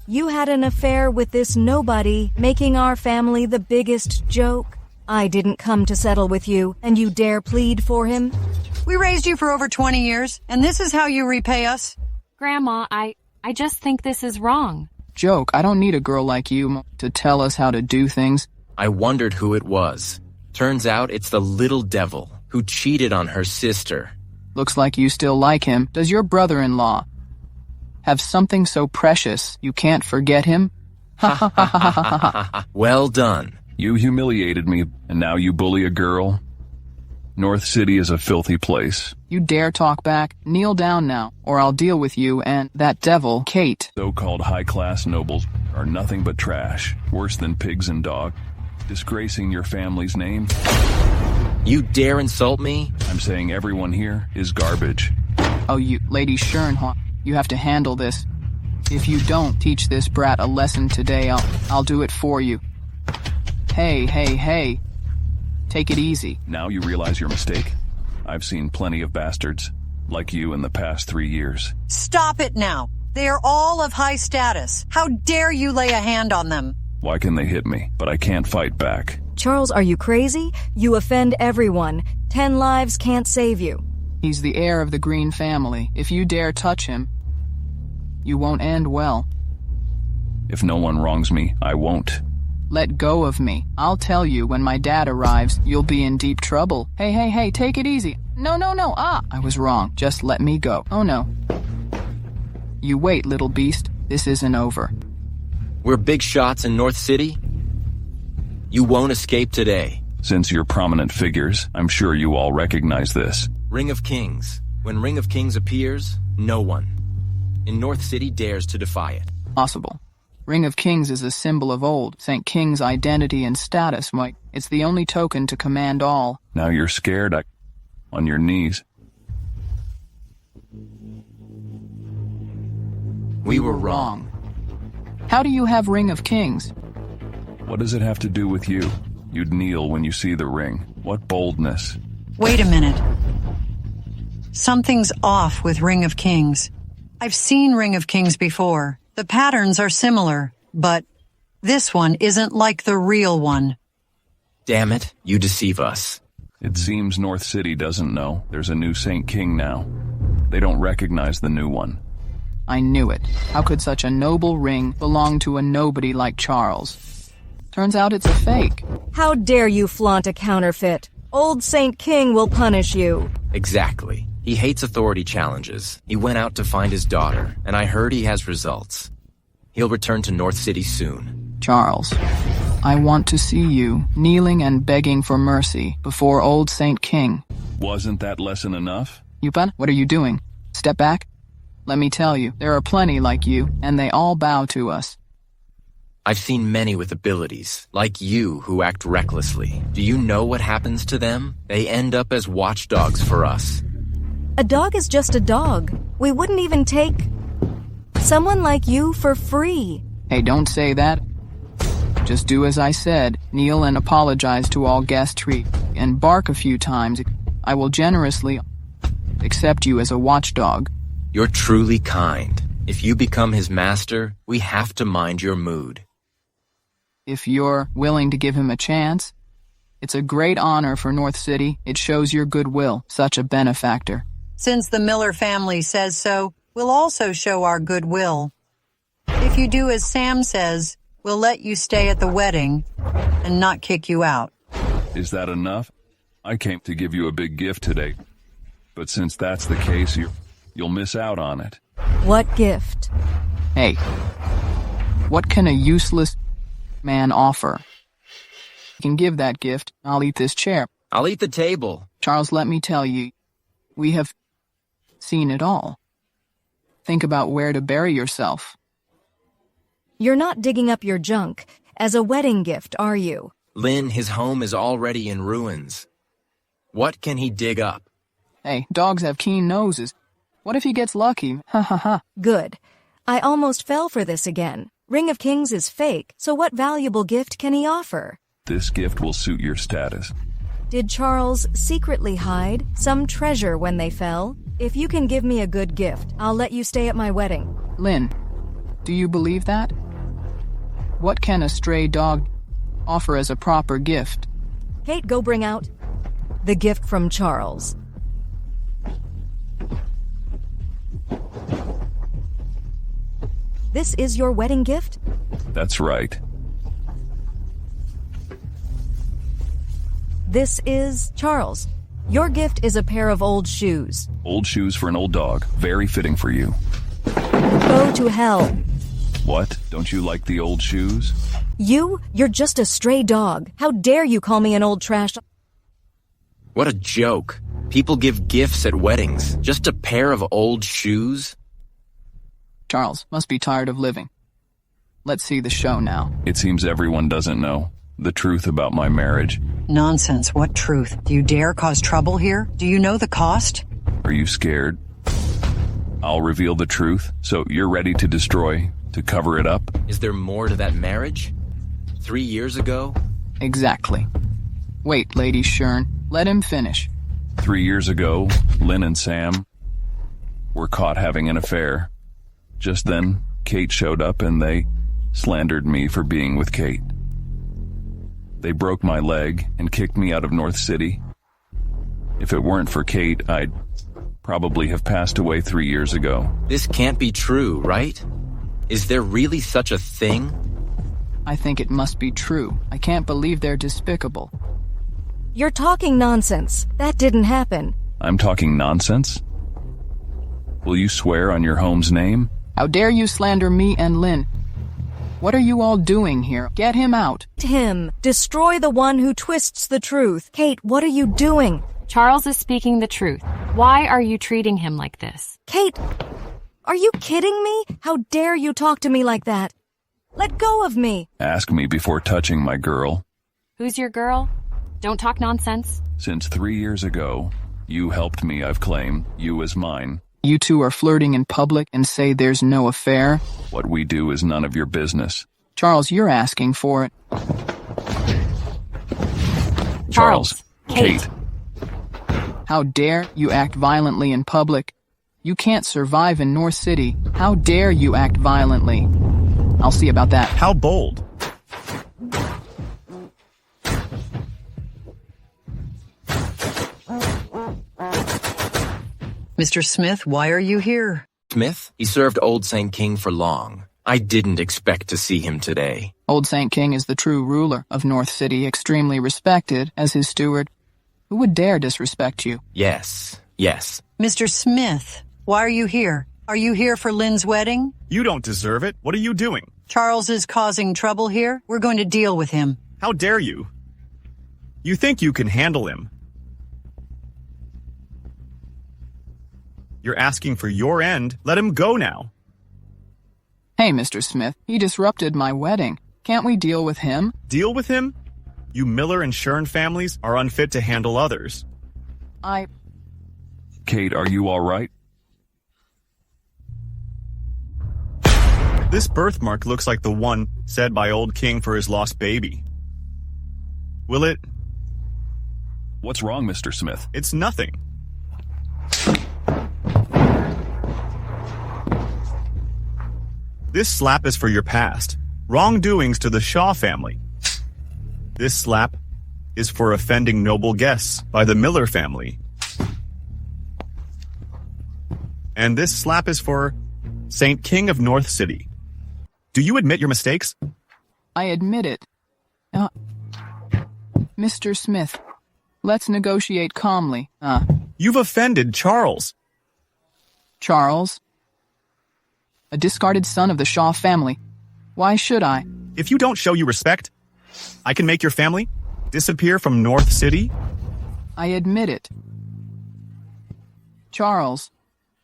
Speaker 4: You had an affair with this nobody, making our family the biggest joke. I didn't come to settle with you, and you dare plead for him?
Speaker 3: We raised you for over 20 years, and this is how you repay us?
Speaker 5: Grandma, I just think this is wrong.
Speaker 7: Joke, I don't need a girl like you to tell us how to do things.
Speaker 10: I wondered who it was. Turns out it's the little devil who cheated on her sister.
Speaker 7: Looks like you still like him. Does your brother-in-law have something so precious you can't forget him? Ha ha ha ha ha ha.
Speaker 10: Well done.
Speaker 2: You humiliated me, and now you bully a girl? North City is a filthy place.
Speaker 7: You dare talk back? Kneel down now, or I'll deal with you and that devil, Kate.
Speaker 2: So-called high-class nobles are nothing but trash, worse than pigs and dogs, disgracing your family's name.
Speaker 10: You dare insult me?
Speaker 2: I'm saying everyone here is garbage.
Speaker 7: Oh, you, Lady Shernhawk, you have to handle this. If you don't teach this brat a lesson today, I'll do it for you. Hey, hey, hey. Take it easy.
Speaker 2: Now you realize your mistake? I've seen plenty of bastards like you in the past 3 years.
Speaker 3: Stop it now. They are all of high status. How dare you lay a hand on them?
Speaker 2: Why can they hit me, but I can't fight back?
Speaker 4: Charles, are you crazy? You offend everyone. 10 lives can't save you.
Speaker 7: He's the heir of the Green family. If you dare touch him, you won't end well.
Speaker 2: If no one wrongs me, I won't.
Speaker 7: Let go of me. I'll tell you when my dad arrives, you'll be in deep trouble. Hey, hey, hey, take it easy. No, no, no, I was wrong. Just let me go. Oh, no. You wait, little beast. This isn't over.
Speaker 10: We're big shots in North City. You won't escape today.
Speaker 2: Since you're prominent figures, I'm sure you all recognize this.
Speaker 10: Ring of Kings. When Ring of Kings appears, no one in North City dares to defy it.
Speaker 7: Possible. Ring of Kings is a symbol of old St. King's identity and status, Mike. It's the only token to command all.
Speaker 2: Now you're scared, on your knees.
Speaker 10: We were wrong.
Speaker 7: How do you have Ring of Kings?
Speaker 2: What does it have to do with you? You'd kneel when you see the ring. What boldness.
Speaker 3: Wait a minute. Something's off with Ring of Kings. I've seen Ring of Kings before. The patterns are similar, but this one isn't like the real one.
Speaker 10: Damn it, you deceive us.
Speaker 2: It seems North City doesn't know. There's a new Saint King now. They don't recognize the new one.
Speaker 7: I knew it. How could such a noble ring belong to a nobody like Charles? Turns out it's a fake.
Speaker 4: How dare you flaunt a counterfeit? Old Saint King will punish you.
Speaker 10: Exactly. He hates authority challenges. He went out to find his daughter, and I heard he has results. He'll return to North City soon.
Speaker 7: Charles, I want to see you kneeling and begging for mercy before old Saint King.
Speaker 2: Wasn't that lesson enough?
Speaker 7: Yupan, what are you doing? Step back. Let me tell you, there are plenty like you, and they all bow to us.
Speaker 10: I've seen many with abilities, like you, who act recklessly. Do you know what happens to them? They end up as watchdogs for us.
Speaker 4: A dog is just a dog. We wouldn't even take someone like you for free.
Speaker 7: Hey, don't say that. Just do as I said. Kneel and apologize to all guests and bark a few times. I will generously accept you as a watchdog.
Speaker 10: You're truly kind. If you become his master, we have to mind your mood.
Speaker 7: If you're willing to give him a chance, it's a great honor for North City. It shows your goodwill, such a benefactor.
Speaker 3: Since the Miller family says so, we'll also show our goodwill. If you do as Sam says, we'll let you stay at the wedding and not kick you out.
Speaker 2: Is that enough? I came to give you a big gift today. But since that's the case, you'll miss out on it.
Speaker 4: What gift?
Speaker 7: Hey, what can a useless man offer? You can give that gift. I'll eat this chair.
Speaker 10: I'll eat the table.
Speaker 7: Charles, let me tell you, we have seen it all. Think about where to bury yourself.
Speaker 4: You're not digging up your junk as a wedding gift, are you?
Speaker 10: Lynn, his home is already in ruins. What can he dig up?
Speaker 7: Hey, dogs have keen noses. What if he gets lucky? Ha ha ha.
Speaker 4: Good. I almost fell for this again. Ring of Kings is fake, so what valuable gift can he offer?
Speaker 2: This gift will suit your status.
Speaker 4: Did Charles secretly hide some treasure when they fell? If you can give me a good gift, I'll let you stay at my wedding.
Speaker 7: Lynn, do you believe that? What can a stray dog offer as a proper gift?
Speaker 4: Kate, go bring out the gift from Charles. This is your wedding gift?
Speaker 2: That's right.
Speaker 4: This is Charles. Your gift is a pair of old shoes.
Speaker 2: Old shoes for an old dog. Very fitting for you.
Speaker 4: Go to hell.
Speaker 2: What? Don't you like the old shoes?
Speaker 4: You're just a stray dog. How dare you call me an old trash?
Speaker 10: What a joke. People give gifts at weddings. Just a pair of old shoes?
Speaker 7: Charles must be tired of living. Let's see the show now.
Speaker 2: It seems everyone doesn't know the truth about my marriage.
Speaker 3: Nonsense. What truth? Do you dare cause trouble here? Do you know the cost?
Speaker 2: Are you scared? I'll reveal the truth, so you're ready to destroy, to cover it up?
Speaker 10: Is there more to that marriage? 3 years ago?
Speaker 7: Exactly. Wait, Lady Shern. Let him finish.
Speaker 2: 3 years ago, Lynn and Sam were caught having an affair. Just then, Kate showed up and they slandered me for being with Kate. They broke my leg and kicked me out of North City. If it weren't for Kate, I'd probably have passed away 3 years ago.
Speaker 10: This can't be true, right? Is there really such a thing?
Speaker 7: I think it must be true. I can't believe they're despicable.
Speaker 4: You're talking nonsense. That didn't happen.
Speaker 2: I'm talking nonsense? Will you swear on your home's name?
Speaker 7: How dare you slander me and Lynn? What are you all doing here? Get him out.
Speaker 4: Him. Destroy the one who twists the truth. Kate, what are you doing?
Speaker 5: Charles is speaking the truth. Why are you treating him like this?
Speaker 4: Kate, are you kidding me? How dare you talk to me like that? Let go of me.
Speaker 2: Ask me before touching my girl.
Speaker 5: Who's your girl? Don't talk nonsense.
Speaker 2: Since 3 years ago, you helped me, I've claimed. You as mine.
Speaker 7: You two are flirting in public and say there's no affair?
Speaker 2: What we do is none of your business.
Speaker 7: Charles, you're asking for it.
Speaker 5: Charles. Kate.
Speaker 7: How dare you act violently in public? You can't survive in North City. How dare you act violently? I'll see about that.
Speaker 1: How bold.
Speaker 3: Mr. Smith, why are you here?
Speaker 10: Smith? He served Old St. King for long. I didn't expect to see him today.
Speaker 7: Old St. King is the true ruler of North City, extremely respected as his steward. Who would dare disrespect you?
Speaker 10: Yes.
Speaker 3: Mr. Smith, why are you here? Are you here for Lynn's wedding?
Speaker 1: You don't deserve it. What are you doing?
Speaker 3: Charles is causing trouble here. We're going to deal with him.
Speaker 1: How dare you? You think you can handle him. You're asking for your end. Let him go now.
Speaker 7: Hey, Mr. Smith, he disrupted my wedding. Can't we deal with him?
Speaker 1: Deal with him? You Miller and Shern families are unfit to handle others.
Speaker 2: Kate, are you all right?
Speaker 1: This birthmark looks like the one said by Old King for his lost baby. Will it?
Speaker 2: What's wrong, Mr. Smith?
Speaker 1: It's nothing. This slap is for your past. Wrongdoings to the Shaw family. This slap is for offending noble guests by the Miller family. And this slap is for St. King of North City. Do you admit your mistakes?
Speaker 7: I admit it. Mr. Smith, let's negotiate calmly.
Speaker 1: You've offended Charles.
Speaker 7: Charles? a discarded son of the Shaw family. Why should I?
Speaker 1: If you don't show you respect, I can make your family disappear from North City.
Speaker 7: I admit it. Charles,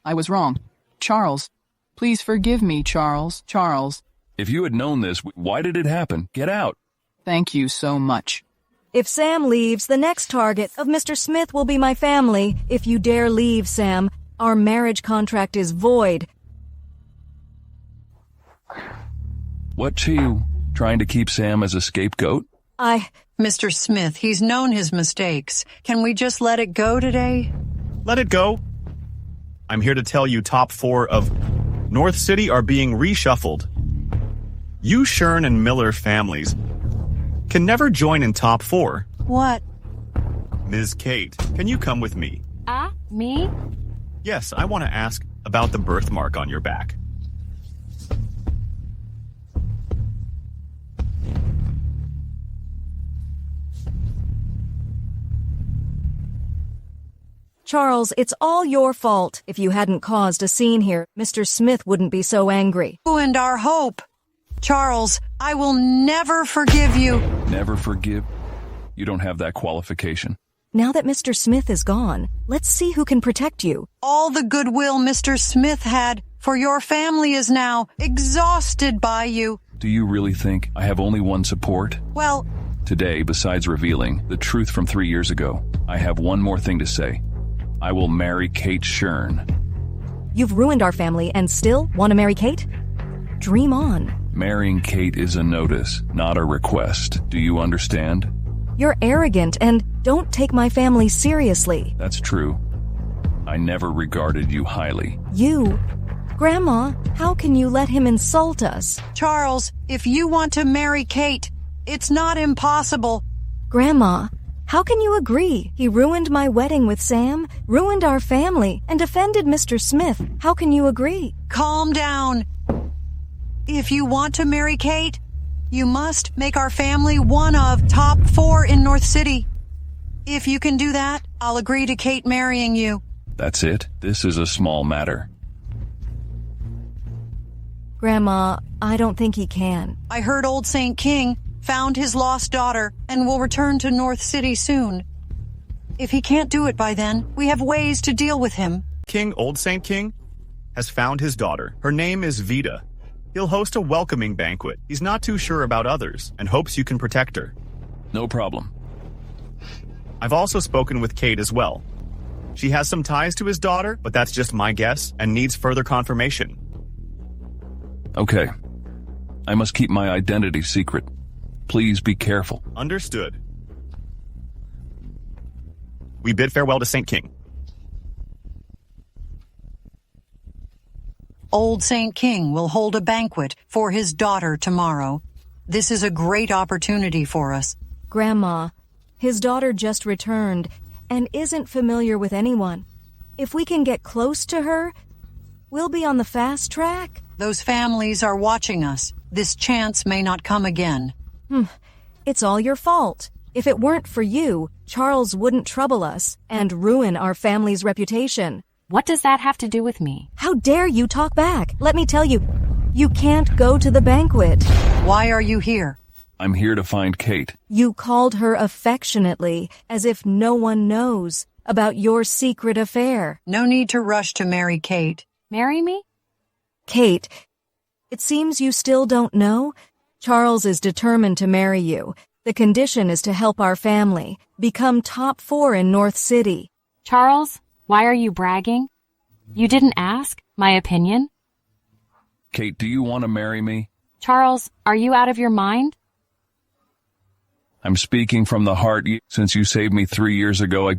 Speaker 7: I was wrong. Charles, please forgive me, Charles. Charles.
Speaker 2: If you had known this, why did it happen? Get out.
Speaker 7: Thank you so much.
Speaker 4: If Sam leaves, the next target of Mr. Smith will be my family. If you dare leave, Sam, our marriage contract is void.
Speaker 2: What, you trying to keep Sam as a scapegoat?
Speaker 3: Mr. Smith, he's known his mistakes. Can we just let it go today?
Speaker 1: Let it go. I'm here to tell you top 4 of North City are being reshuffled. You Shern and Miller families can never join in top 4.
Speaker 3: What?
Speaker 1: Ms. Kate, can you come with me?
Speaker 5: Me?
Speaker 1: Yes, I want to ask about the birthmark on your back.
Speaker 4: Charles, it's all your fault. If you hadn't caused a scene here, Mr. Smith wouldn't be so angry.
Speaker 3: And our hope. Charles, I will never forgive you.
Speaker 2: Never forgive? You don't have that qualification.
Speaker 4: Now that Mr. Smith is gone, let's see who can protect you.
Speaker 3: All the goodwill Mr. Smith had for your family is now exhausted by you.
Speaker 2: Do you really think I have only one support?
Speaker 3: Well,
Speaker 2: today, besides revealing the truth from 3 years ago, I have one more thing to say. I will marry Kate Shern.
Speaker 4: You've ruined our family and still want to marry Kate? Dream on.
Speaker 2: Marrying Kate is a notice, not a request. Do you understand?
Speaker 4: You're arrogant and don't take my family seriously.
Speaker 2: That's true. I never regarded you highly.
Speaker 4: You? Grandma, how can you let him insult us?
Speaker 3: Charles, if you want to marry Kate, it's not impossible.
Speaker 4: Grandma, how can you agree? He ruined my wedding with Sam, ruined our family, and offended Mr. Smith. How can you agree?
Speaker 3: Calm down. If you want to marry Kate, you must make our family one of top 4 in North City. If you can do that, I'll agree to Kate marrying you.
Speaker 2: That's it? This is a small matter.
Speaker 4: Grandma, I don't think he can.
Speaker 3: I heard old St. King found his lost daughter and will return to North City soon. If he can't do it by then, we have ways to deal with him.
Speaker 1: Old St. King, has found his daughter. Her name is Vita. He'll host a welcoming banquet. He's not too sure about others and hopes you can protect her.
Speaker 2: No problem.
Speaker 1: I've also spoken with Kate as well. She has some ties to his daughter, but that's just my guess and needs further confirmation.
Speaker 2: Okay. I must keep my identity secret. Please be careful.
Speaker 1: Understood. We bid farewell to St. King.
Speaker 3: Old St. King will hold a banquet for his daughter tomorrow. This is a great opportunity for us.
Speaker 4: Grandma, his daughter just returned and isn't familiar with anyone. If we can get close to her, we'll be on the fast track.
Speaker 3: Those families are watching us. This chance may not come again.
Speaker 4: It's all your fault. If it weren't for you, Charles wouldn't trouble us and ruin our family's reputation.
Speaker 5: What does that have to do with me?
Speaker 4: How dare you talk back? Let me tell you, you can't go to the banquet.
Speaker 3: Why are you here?
Speaker 2: I'm here to find Kate.
Speaker 4: You called her affectionately, as if no one knows about your secret affair.
Speaker 3: No need to rush to marry Kate.
Speaker 5: Marry me?
Speaker 4: Kate, it seems you still don't know. Charles is determined to marry you. The condition is to help our family become top 4 in North City.
Speaker 5: Charles, why are you bragging? You didn't ask my opinion?
Speaker 2: Kate, do you want to marry me?
Speaker 5: Charles, are you out of your mind?
Speaker 2: I'm speaking from the heart. Since you saved me 3 years ago,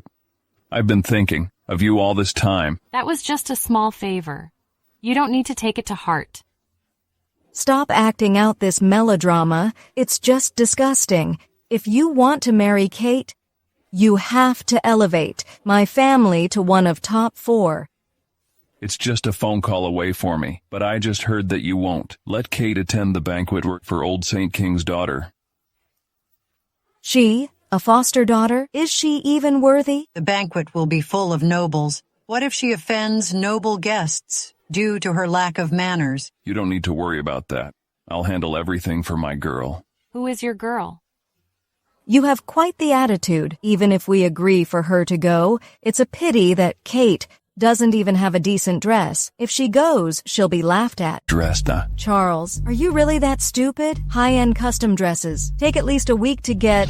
Speaker 2: I've been thinking of you all this time.
Speaker 5: That was just a small favor. You don't need to take it to heart.
Speaker 4: Stop acting out this melodrama. It's just disgusting. If you want to marry Kate, you have to elevate my family to one of top 4.
Speaker 2: It's just a phone call away for me, but I just heard that you won't. Let Kate attend the banquet for old St. King's daughter.
Speaker 4: She, a foster daughter, is she even worthy?
Speaker 3: The banquet will be full of nobles. What if she offends noble guests? due to her lack of manners.
Speaker 2: You don't need to worry about that. I'll handle everything for my girl.
Speaker 5: Who is your girl?
Speaker 4: You have quite the attitude. Even if we agree for her to go, it's a pity that Kate doesn't even have a decent dress. If she goes, she'll be laughed at.
Speaker 2: Dresta.
Speaker 4: Charles, are you really that stupid? High-end custom dresses. Take at least a week to get...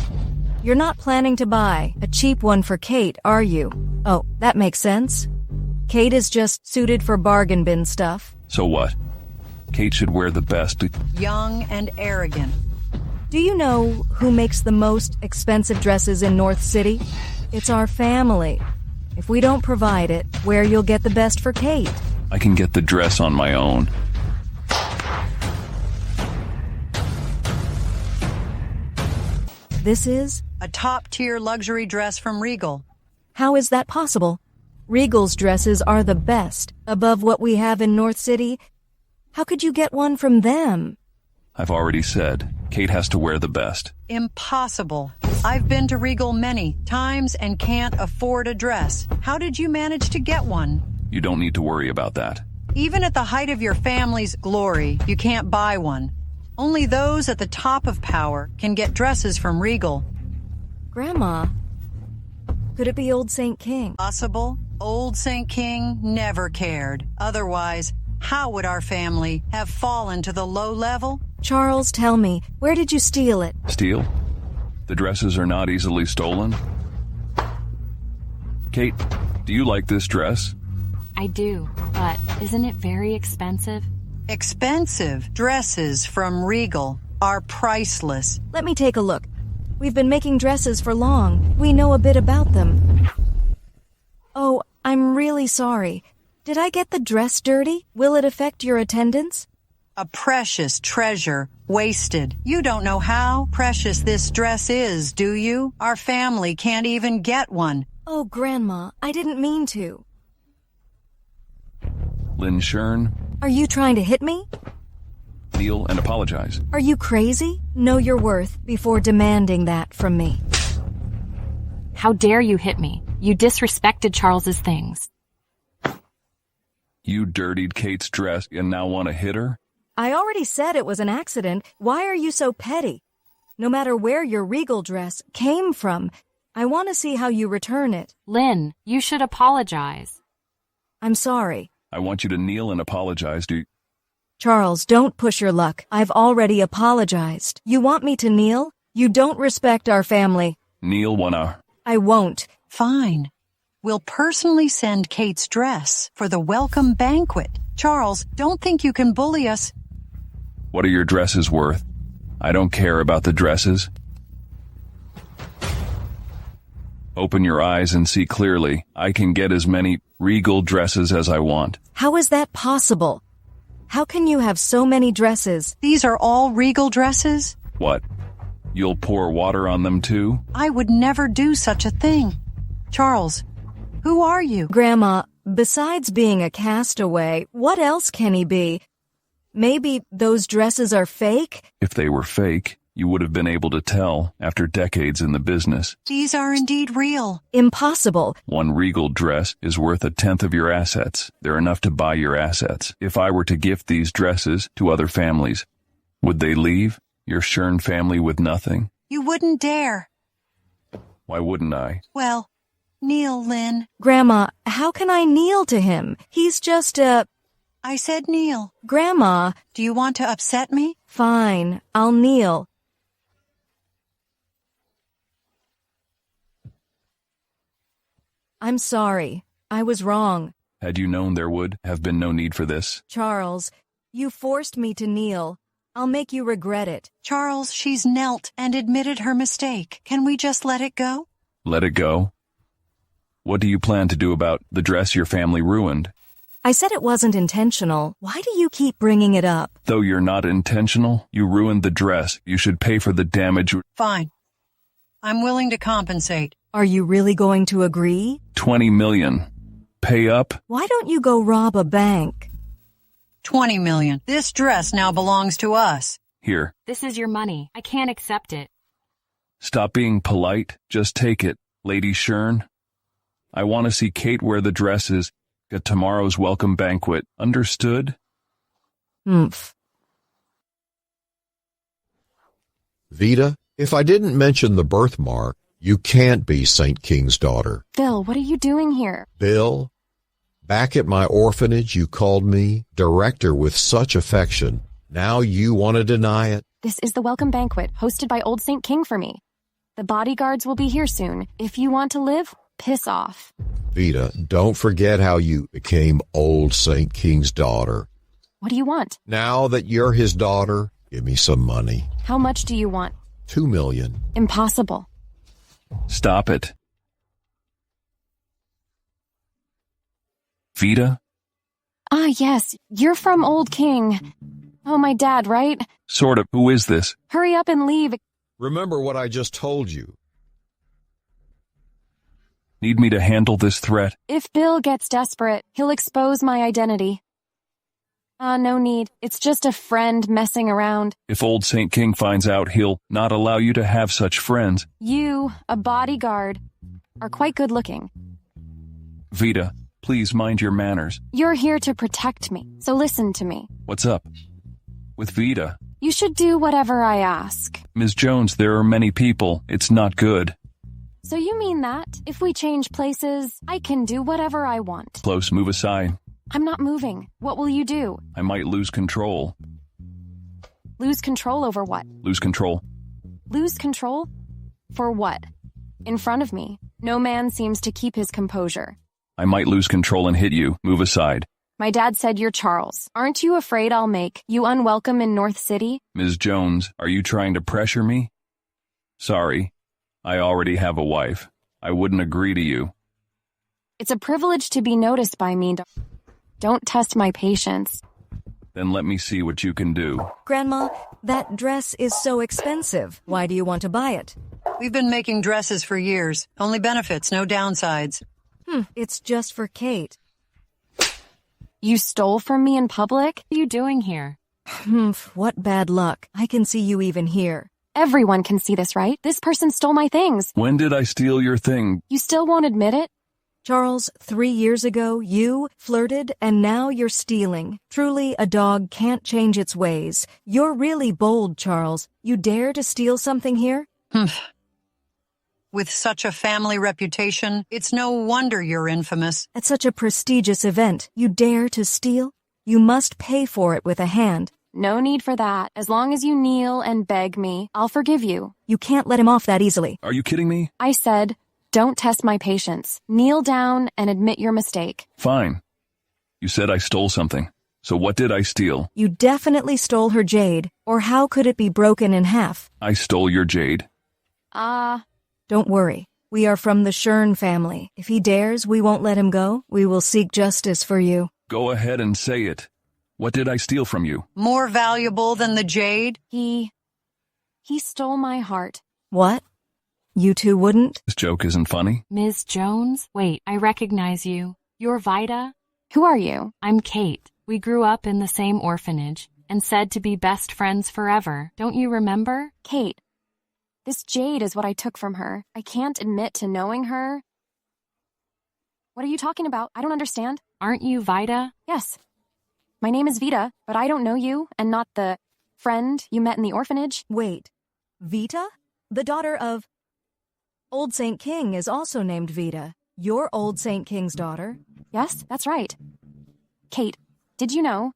Speaker 4: You're not planning to buy a cheap one for Kate, are you? Oh, that makes sense. Kate is just suited for bargain bin stuff.
Speaker 2: So what? Kate should wear the best.
Speaker 3: Young and arrogant.
Speaker 4: Do you know who makes the most expensive dresses in North City? It's our family. If we don't provide it, where you'll get the best for Kate?
Speaker 2: I can get the dress on my own.
Speaker 4: This is?
Speaker 3: A top-tier luxury dress from Regal.
Speaker 4: How is that possible? Regal's dresses are the best, above what we have in North City. How could you get one from them?
Speaker 2: I've already said, Kate has to wear the best.
Speaker 3: Impossible. I've been to Regal many times and can't afford a dress. How did you manage to get one?
Speaker 2: You don't need to worry about that.
Speaker 3: Even at the height of your family's glory, you can't buy one. Only those at the top of power can get dresses from Regal.
Speaker 4: Grandma, could it be Old St. King?
Speaker 3: Possible. Old St. King never cared. Otherwise, how would our family have fallen to the low level?
Speaker 4: Charles, tell me, where did you steal it?
Speaker 2: Steal? The dresses are not easily stolen. Kate, do you like this dress?
Speaker 5: I do, but isn't it very expensive?
Speaker 3: Expensive dresses from Regal are priceless.
Speaker 4: Let me take a look. We've been making dresses for long. We know a bit about them. Oh, I'm really sorry. Did I get the dress dirty? Will it affect your attendance?
Speaker 3: A precious treasure wasted. You don't know how precious this dress is, do you? Our family can't even get one.
Speaker 4: Oh, Grandma, I didn't mean to.
Speaker 2: Lynn Shern,
Speaker 4: Are you trying to hit me?
Speaker 2: kneel and apologize.
Speaker 4: Are you crazy? Know your worth before demanding that from me.
Speaker 5: How dare you hit me? You disrespected Charles's things.
Speaker 2: You dirtied Kate's dress and now want to hit her?
Speaker 4: I already said it was an accident. Why are you so petty? No matter where your Regal dress came from, I want to see how you return it.
Speaker 5: Lynn, you should apologize.
Speaker 4: I'm sorry.
Speaker 2: I want you to kneel and apologize.
Speaker 4: Charles, don't push your luck. I've already apologized. You want me to kneel? You don't respect our family.
Speaker 2: Kneel wanna.
Speaker 4: I won't.
Speaker 3: Fine. We'll personally send Kate's dress for the welcome banquet. Charles, don't think you can bully us.
Speaker 2: What are your dresses worth? I don't care about the dresses. Open your eyes and see clearly. I can get as many Regal dresses as I want.
Speaker 4: How is that possible? How can you have so many dresses?
Speaker 3: These are all Regal dresses?
Speaker 2: What? You'll pour water on them too?
Speaker 3: I would never do such a thing. Charles, who are you?
Speaker 4: Grandma, besides being a castaway, what else can he be? Maybe those dresses are fake?
Speaker 2: If they were fake, you would have been able to tell after decades in the business.
Speaker 3: These are indeed real.
Speaker 4: Impossible.
Speaker 2: One Regal dress is worth 1/10 of your assets. They're enough to buy your assets. If I were to gift these dresses to other families, would they leave your Shern family with nothing?
Speaker 3: You wouldn't dare.
Speaker 2: Why wouldn't I?
Speaker 3: Well, kneel, Lynn.
Speaker 4: Grandma, how can I kneel to him? He's just a...
Speaker 3: I said kneel.
Speaker 4: Grandma,
Speaker 3: Do you want to upset me?
Speaker 4: fine, I'll kneel. I'm sorry. I was wrong.
Speaker 2: Had you known there would have been no need for this?
Speaker 4: Charles, you forced me to kneel. I'll make you regret it.
Speaker 3: Charles, she's knelt and admitted her mistake. Can we just let it go?
Speaker 2: Let it go? What do you plan to do about the dress your family ruined?
Speaker 4: I said it wasn't intentional. Why do you keep bringing it up?
Speaker 2: Though you're not intentional, you ruined the dress. You should pay for the damage.
Speaker 3: Fine. I'm willing to compensate.
Speaker 4: Are you really going to agree?
Speaker 2: 20 million. Pay up?
Speaker 4: Why don't you go rob a bank?
Speaker 3: 20 million. This dress now belongs to us.
Speaker 2: Here.
Speaker 5: This is your money. I can't accept it.
Speaker 2: Stop being polite. Just take it, Lady Shern. I want to see Kate wear the dresses at tomorrow's welcome banquet. Understood?
Speaker 4: Humph.
Speaker 14: Vita, if I didn't mention the birthmark, you can't be St. King's daughter.
Speaker 12: Bill, what are you doing here?
Speaker 14: Bill, back at my orphanage you called me director with such affection. Now you want to deny it?
Speaker 12: This is the welcome banquet hosted by Old St. King for me. The bodyguards will be here soon. If you want to live, piss off.
Speaker 14: Vita, don't forget how you became Old St. King's daughter.
Speaker 12: What do you want?
Speaker 14: Now that you're his daughter, give me some money.
Speaker 12: How much do you want?
Speaker 14: $2 million.
Speaker 12: Impossible.
Speaker 2: Stop it. Vita?
Speaker 12: Ah, yes. You're from Old King. Oh, my dad, right?
Speaker 2: Sort of. Who is this?
Speaker 12: Hurry up and leave.
Speaker 14: Remember what I just told you.
Speaker 2: Need me to handle this threat?
Speaker 12: If Bill gets desperate, he'll expose my identity. No need. It's just a friend messing around.
Speaker 2: If Old St. King finds out, he'll not allow you to have such friends.
Speaker 12: You, a bodyguard, are quite good looking.
Speaker 2: Vita, please mind your manners.
Speaker 12: You're here to protect me, so listen to me.
Speaker 2: What's up? With Vita?
Speaker 12: You should do whatever I ask.
Speaker 2: Ms. Jones, there are many people. It's not good.
Speaker 12: So you mean that, if we change places, I can do whatever I want?
Speaker 2: Close, move aside.
Speaker 12: I'm not moving. What will you do?
Speaker 2: I might lose control.
Speaker 12: Lose control over what?
Speaker 2: Lose control.
Speaker 12: Lose control? For what? In front of me, no man seems to keep his composure.
Speaker 2: I might lose control and hit you. Move aside.
Speaker 12: My dad said you're Charles. Aren't you afraid I'll make you unwelcome in North City?
Speaker 2: Ms. Jones, are you trying to pressure me? Sorry. I already have a wife. I wouldn't agree to you.
Speaker 12: It's a privilege to be noticed by me. Don't test my patience.
Speaker 2: Then let me see what you can do.
Speaker 4: Grandma, that dress is so expensive. Why do you want to buy it?
Speaker 3: We've been making dresses for years. Only benefits, no downsides.
Speaker 4: It's just for Kate.
Speaker 12: You stole from me in public?
Speaker 5: What are you doing here?
Speaker 4: What bad luck. I can see you even here.
Speaker 12: Everyone can see this, right? This person stole my things.
Speaker 2: When did I steal your thing?
Speaker 12: You still won't admit it?
Speaker 4: Charles, 3 years ago, you flirted, and now you're stealing. Truly, a dog can't change its ways. You're really bold, Charles. You dare to steal something here?
Speaker 3: With such a family reputation, it's no wonder you're infamous.
Speaker 4: At such a prestigious event, you dare to steal? You must pay for it with a hand.
Speaker 12: No need for that. As long as you kneel and beg me, I'll forgive you.
Speaker 4: You can't let him off that easily.
Speaker 2: Are you kidding me?
Speaker 12: I said, don't test my patience. Kneel down and admit your mistake.
Speaker 2: Fine. You said I stole something. So what did I steal?
Speaker 4: You definitely stole her jade, or how could it be broken in half?
Speaker 2: I stole your jade.
Speaker 4: Don't worry. We are from the Shern family. If he dares, we won't let him go. We will seek justice for you.
Speaker 2: Go ahead and say it. What did I steal from you?
Speaker 3: More valuable than the jade?
Speaker 12: He stole my heart.
Speaker 4: What? You two wouldn't?
Speaker 2: This joke isn't funny.
Speaker 5: Ms. Jones? Wait, I recognize you. You're Vita?
Speaker 12: Who are you?
Speaker 5: I'm Kate. We grew up in the same orphanage and said to be best friends forever. Don't you remember?
Speaker 12: Kate. This jade is what I took from her. I can't admit to knowing her. What are you talking about? I don't understand.
Speaker 5: Aren't you Vita?
Speaker 12: Yes. My name is Vita, but I don't know you, and not the friend you met in the orphanage.
Speaker 4: Wait. Vita? The daughter of... Old St. King is also named Vita. You're Old St. King's daughter.
Speaker 12: Yes, that's right. Kate, did you know?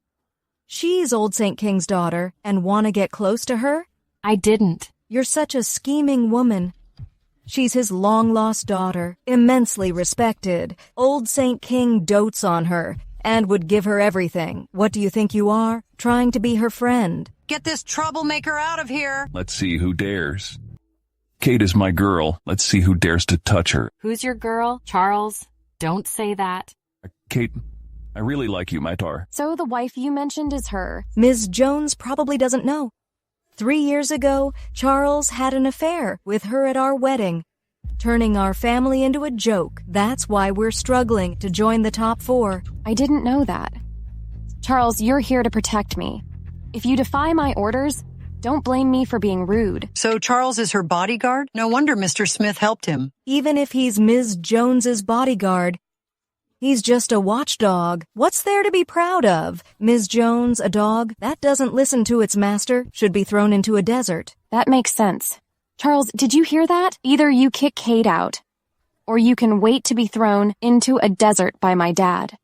Speaker 4: She's Old St. King's daughter, and want to get close to her?
Speaker 5: I didn't.
Speaker 4: You're such a scheming woman. She's his long-lost daughter, immensely respected. Old St. King dotes on her, and would give her everything. What do you think you are? Trying to be her friend.
Speaker 3: Get this troublemaker out of here.
Speaker 2: Let's see who dares. Kate is my girl. Let's see who dares to touch her.
Speaker 5: Who's your girl? Charles? Don't say that.
Speaker 2: Kate, I really like you, my tar.
Speaker 12: So the wife you mentioned is her.
Speaker 4: Ms. Jones probably doesn't know. 3 years ago, Charles had an affair with her at our wedding, turning our family into a joke. That's why we're struggling to join the top 4.
Speaker 12: I didn't know that. Charles, you're here to protect me. If you defy my orders, don't blame me for being rude.
Speaker 3: So Charles is her bodyguard? No wonder Mr. Smith helped him.
Speaker 4: Even if he's Ms. Jones's bodyguard, He's just a watchdog. What's there to be proud of? Ms. Jones, a dog that doesn't listen to its master, should be thrown into a desert.
Speaker 12: That makes sense. Charles, did you hear that? Either you kick Kate out, or you can wait to be thrown into a desert by my dad.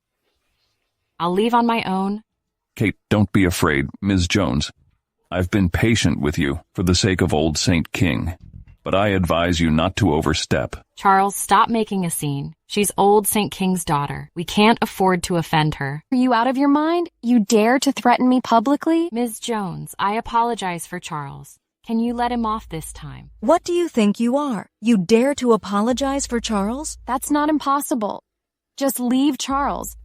Speaker 5: I'll leave on my own.
Speaker 2: Kate, don't be afraid, Ms. Jones. I've been patient with you for the sake of old Saint King, but I advise you not to overstep.
Speaker 5: Charles, stop making a scene. She's old Saint King's daughter. We can't afford to offend her.
Speaker 12: Are you out of your mind? You dare to threaten me publicly?
Speaker 5: Ms. Jones, I apologize for Charles. Can you let him off this time?
Speaker 4: What do you think you are? You dare to apologize for Charles?
Speaker 12: That's not impossible. Just leave Charles.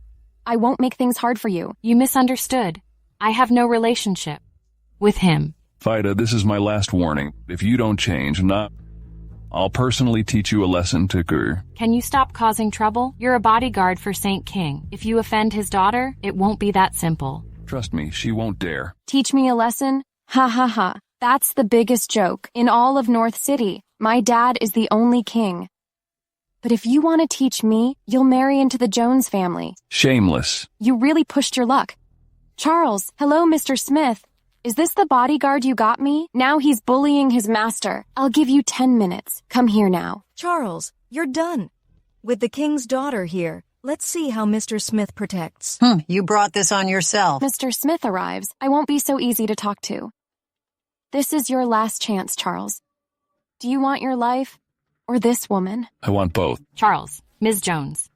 Speaker 12: I won't make things hard for you.
Speaker 5: You misunderstood. I have no relationship with him.
Speaker 2: Vida, this is my last warning. If you don't change, I'll personally teach you a lesson to Gur.
Speaker 5: Can you stop causing trouble? You're a bodyguard for Saint King. If you offend his daughter, it won't be that simple.
Speaker 2: Trust me, she won't dare.
Speaker 12: Teach me a lesson? Ha ha ha. That's the biggest joke in all of North City. My dad is the only king. But if you want to teach me, you'll marry into the Jones family.
Speaker 2: Shameless.
Speaker 12: You really pushed your luck. Charles, hello, Mr. Smith. Is this the bodyguard you got me? Now he's bullying his master. I'll give you 10 minutes. Come here now.
Speaker 4: Charles, you're done. With the king's daughter here, let's see how Mr. Smith protects.
Speaker 3: You brought this on yourself.
Speaker 12: Mr. Smith arrives. I won't be so easy to talk to. This is your last chance, Charles. Do you want your life or this woman?
Speaker 2: I want both.
Speaker 5: Charles, Ms. Jones.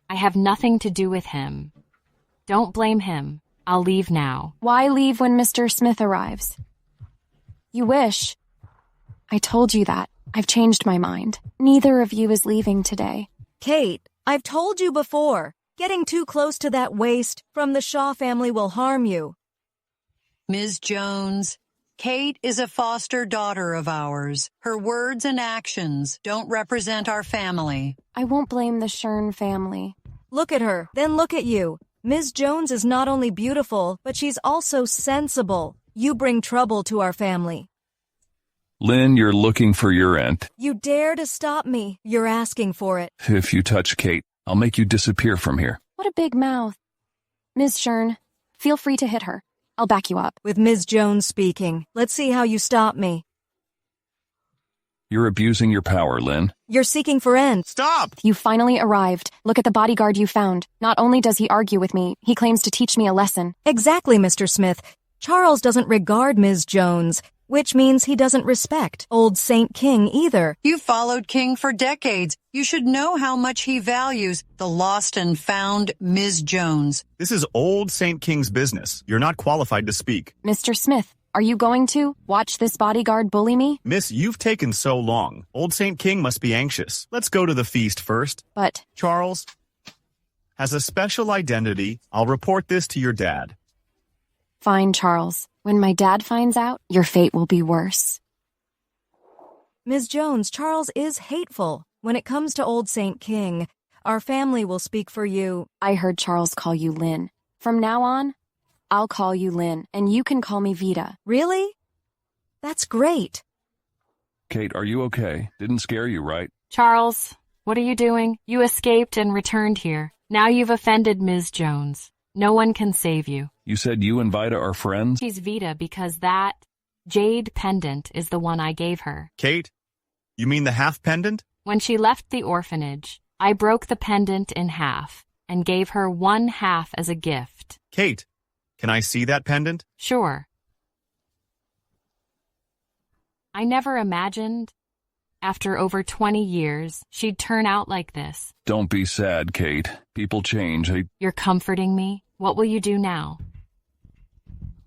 Speaker 5: I have nothing to do with him. Don't blame him. I'll leave now.
Speaker 12: Why leave when Mr. Smith arrives? You wish. I told you that. I've changed my mind. Neither of you is leaving today.
Speaker 4: Kate, I've told you before. Getting too close to that waist from the Shaw family will harm you.
Speaker 3: Ms. Jones, Kate is a foster daughter of ours. Her words and actions don't represent our family.
Speaker 12: I won't blame the Shern family.
Speaker 4: Look at her, then look at you. Ms. Jones is not only beautiful, but she's also sensible. You bring trouble to our family.
Speaker 2: Lynn, you're looking for your aunt.
Speaker 4: You dare to stop me. You're asking for it.
Speaker 2: If you touch Kate, I'll make you disappear from here.
Speaker 12: What a big mouth. Ms. Shern, feel free to hit her. I'll back you up.
Speaker 4: With Ms. Jones speaking. Let's see how you stop me.
Speaker 2: You're abusing your power, Lynn.
Speaker 4: You're seeking for end.
Speaker 1: Stop!
Speaker 12: You finally arrived. Look at the bodyguard you found. Not only does he argue with me, he claims to teach me a lesson.
Speaker 4: Exactly, Mr. Smith. Charles doesn't regard Ms. Jones, which means he doesn't respect old Saint King either.
Speaker 3: You followed King for decades. You should know how much he values the lost and found Ms. Jones.
Speaker 1: This is old Saint King's business. You're not qualified to speak.
Speaker 12: Mr. Smith, are you going to watch this bodyguard bully me?
Speaker 1: Miss, you've taken so long. Old Saint King must be anxious. Let's go to the feast first.
Speaker 12: But
Speaker 1: Charles has a special identity. I'll report this to your dad.
Speaker 12: fine, Charles. When my dad finds out, your fate will be worse.
Speaker 4: Ms. Jones, Charles is hateful. When it comes to old Saint King, our family will speak for you.
Speaker 12: I heard Charles call you Lynn. From now on, I'll call you Lynn, and you can call me Vida.
Speaker 4: Really? That's great.
Speaker 2: Kate, are you okay? Didn't scare you, right?
Speaker 5: Charles, what are you doing? You escaped and returned here. Now you've offended Ms. Jones. No one can save you.
Speaker 2: You said you and Vida are friends?
Speaker 5: She's Vida because that jade pendant is the one I gave her.
Speaker 1: Kate, you mean the half pendant?
Speaker 5: When she left the orphanage, I broke the pendant in half and gave her one half as a gift.
Speaker 1: Kate, can I see that pendant?
Speaker 5: Sure. I never imagined, after over 20 years, she'd turn out like this.
Speaker 2: Don't be sad, Kate. People change.
Speaker 5: You're comforting me? What will you do now?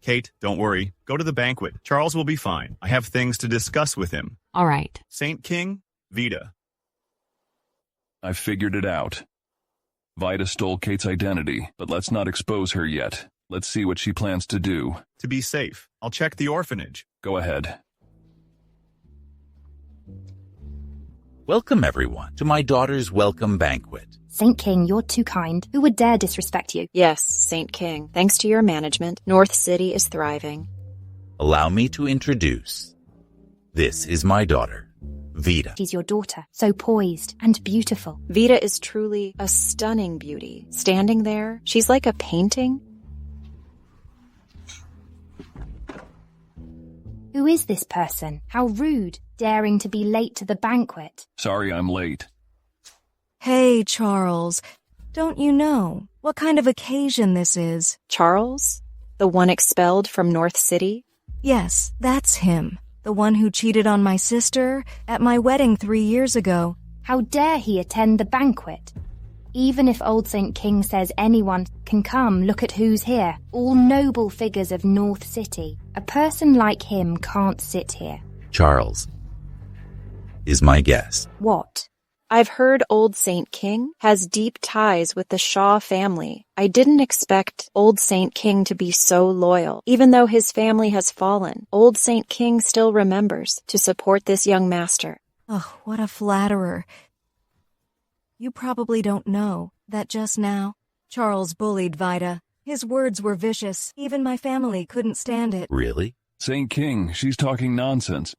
Speaker 1: Kate, don't worry. Go to the banquet. Charles will be fine. I have things to discuss with him.
Speaker 5: All right.
Speaker 1: Saint King, Vida.
Speaker 2: I figured it out. Vida stole Kate's identity, but let's not expose her yet. Let's see what she plans to do.
Speaker 1: To be safe, I'll check the orphanage.
Speaker 2: Go ahead.
Speaker 15: Welcome, everyone, to my daughter's welcome banquet.
Speaker 16: Saint King, you're too kind. Who would dare disrespect you?
Speaker 17: Yes, Saint King. Thanks to your management, North City is thriving.
Speaker 15: Allow me to introduce. This is my daughter, Vita.
Speaker 16: She's your daughter, so poised and beautiful.
Speaker 17: Vita is truly a stunning beauty. Standing there, she's like a painting.
Speaker 16: Who is this person? How rude, daring to be late to the banquet.
Speaker 2: Sorry I'm late.
Speaker 4: Hey, Charles. Don't you know what kind of occasion this is?
Speaker 17: Charles? The one expelled from North City?
Speaker 4: Yes, that's him. The one who cheated on my sister at my wedding 3 years ago.
Speaker 16: How dare he attend the banquet? Even if Old St. King says anyone can come, look at who's here. All noble figures of North City. A person like him can't sit here.
Speaker 15: Charles is my guess.
Speaker 17: What? I've heard Old St. King has deep ties with the Shaw family. I didn't expect Old St. King to be so loyal. Even though his family has fallen, Old St. King still remembers to support this young master.
Speaker 4: Oh, what a flatterer. You probably don't know that just now, Charles bullied Vita. His words were vicious. Even my family couldn't stand it.
Speaker 15: Really?
Speaker 2: St. King, she's talking nonsense.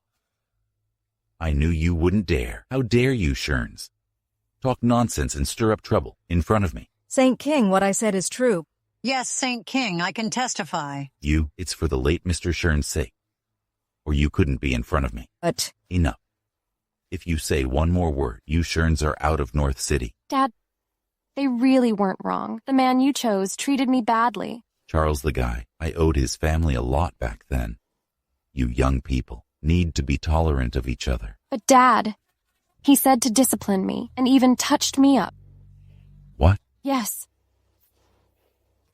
Speaker 15: I knew you wouldn't dare. How dare you, Sherns? Talk nonsense and stir up trouble in front of me.
Speaker 4: St. King, what I said is true.
Speaker 3: Yes, St. King, I can testify.
Speaker 15: It's for the late Mr. Sherns' sake. Or you couldn't be in front of me.
Speaker 4: But...
Speaker 15: Enough. If you say one more word, you Sherns are out of North City.
Speaker 12: Dad, they really weren't wrong. The man you chose treated me badly.
Speaker 15: Charles the guy, I owed his family a lot back then. You young people need to be tolerant of each other.
Speaker 12: But Dad, he said to discipline me and even touched me up.
Speaker 15: What?
Speaker 12: Yes.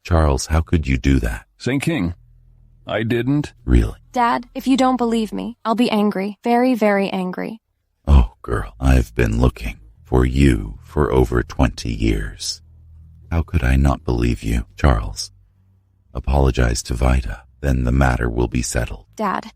Speaker 15: Charles, how could you do that?
Speaker 2: St. King, I didn't.
Speaker 15: Really?
Speaker 12: Dad, if you don't believe me, I'll be angry. Very, very angry.
Speaker 15: Oh, girl, I've been looking for you for over 20 years. How could I not believe you? Charles, apologize to Vita, then the matter will be settled.
Speaker 12: Dad,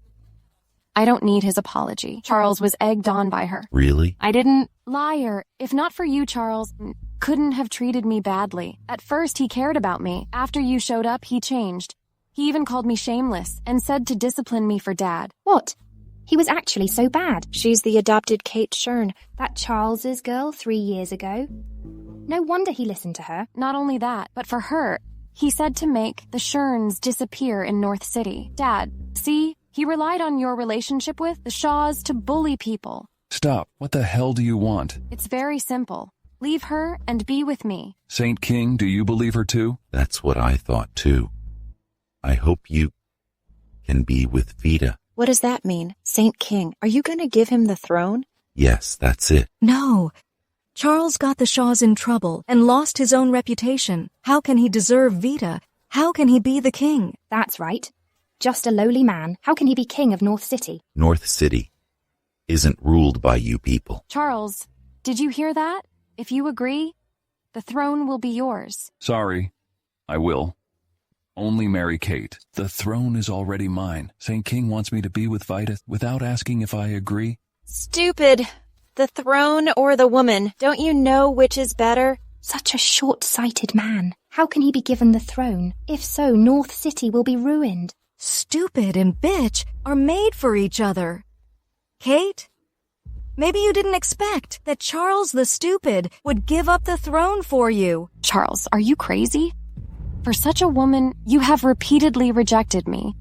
Speaker 12: I don't need his apology. Charles was egged on by her.
Speaker 15: Really?
Speaker 12: I didn't. Liar. If not for you, Charles couldn't have treated me badly. At first, he cared about me. After you showed up, he changed. He even called me shameless and said to discipline me for Dad.
Speaker 16: What? He was actually so bad.
Speaker 17: She's the adopted Kate Shern.
Speaker 16: That Charles's girl 3 years ago. No wonder he listened to her.
Speaker 12: Not only that, but for her, he said to make the Sherns disappear in North City. Dad, see? He relied on your relationship with the Shaws to bully people.
Speaker 2: Stop. What the hell do you want?
Speaker 12: It's very simple. Leave her and be with me.
Speaker 2: St. King, do you believe her too?
Speaker 15: That's what I thought too. I hope you can be with Vita.
Speaker 17: What does that mean? St. King, are you going to give him the throne?
Speaker 15: Yes, that's it.
Speaker 4: No. Charles got the Shaws in trouble and lost his own reputation. How can he deserve Vita? How can he be the king?
Speaker 16: That's right. Just a lowly man. How can he be king of North City?
Speaker 15: North City isn't ruled by you people.
Speaker 12: Charles, did you hear that? If you agree, the throne will be yours.
Speaker 2: Sorry. I will. Only marry Kate. The throne is already mine. St. King wants me to be with Vita without asking if I agree.
Speaker 17: Stupid. The throne or the woman? Don't you know which is better?
Speaker 16: Such a short-sighted man. How can he be given the throne? If so, North City will be ruined.
Speaker 4: Stupid and bitch are made for each other. Kate, maybe you didn't expect that Charles the Stupid would give up the throne for you.
Speaker 12: Charles, are you crazy? For such a woman, you have repeatedly rejected me.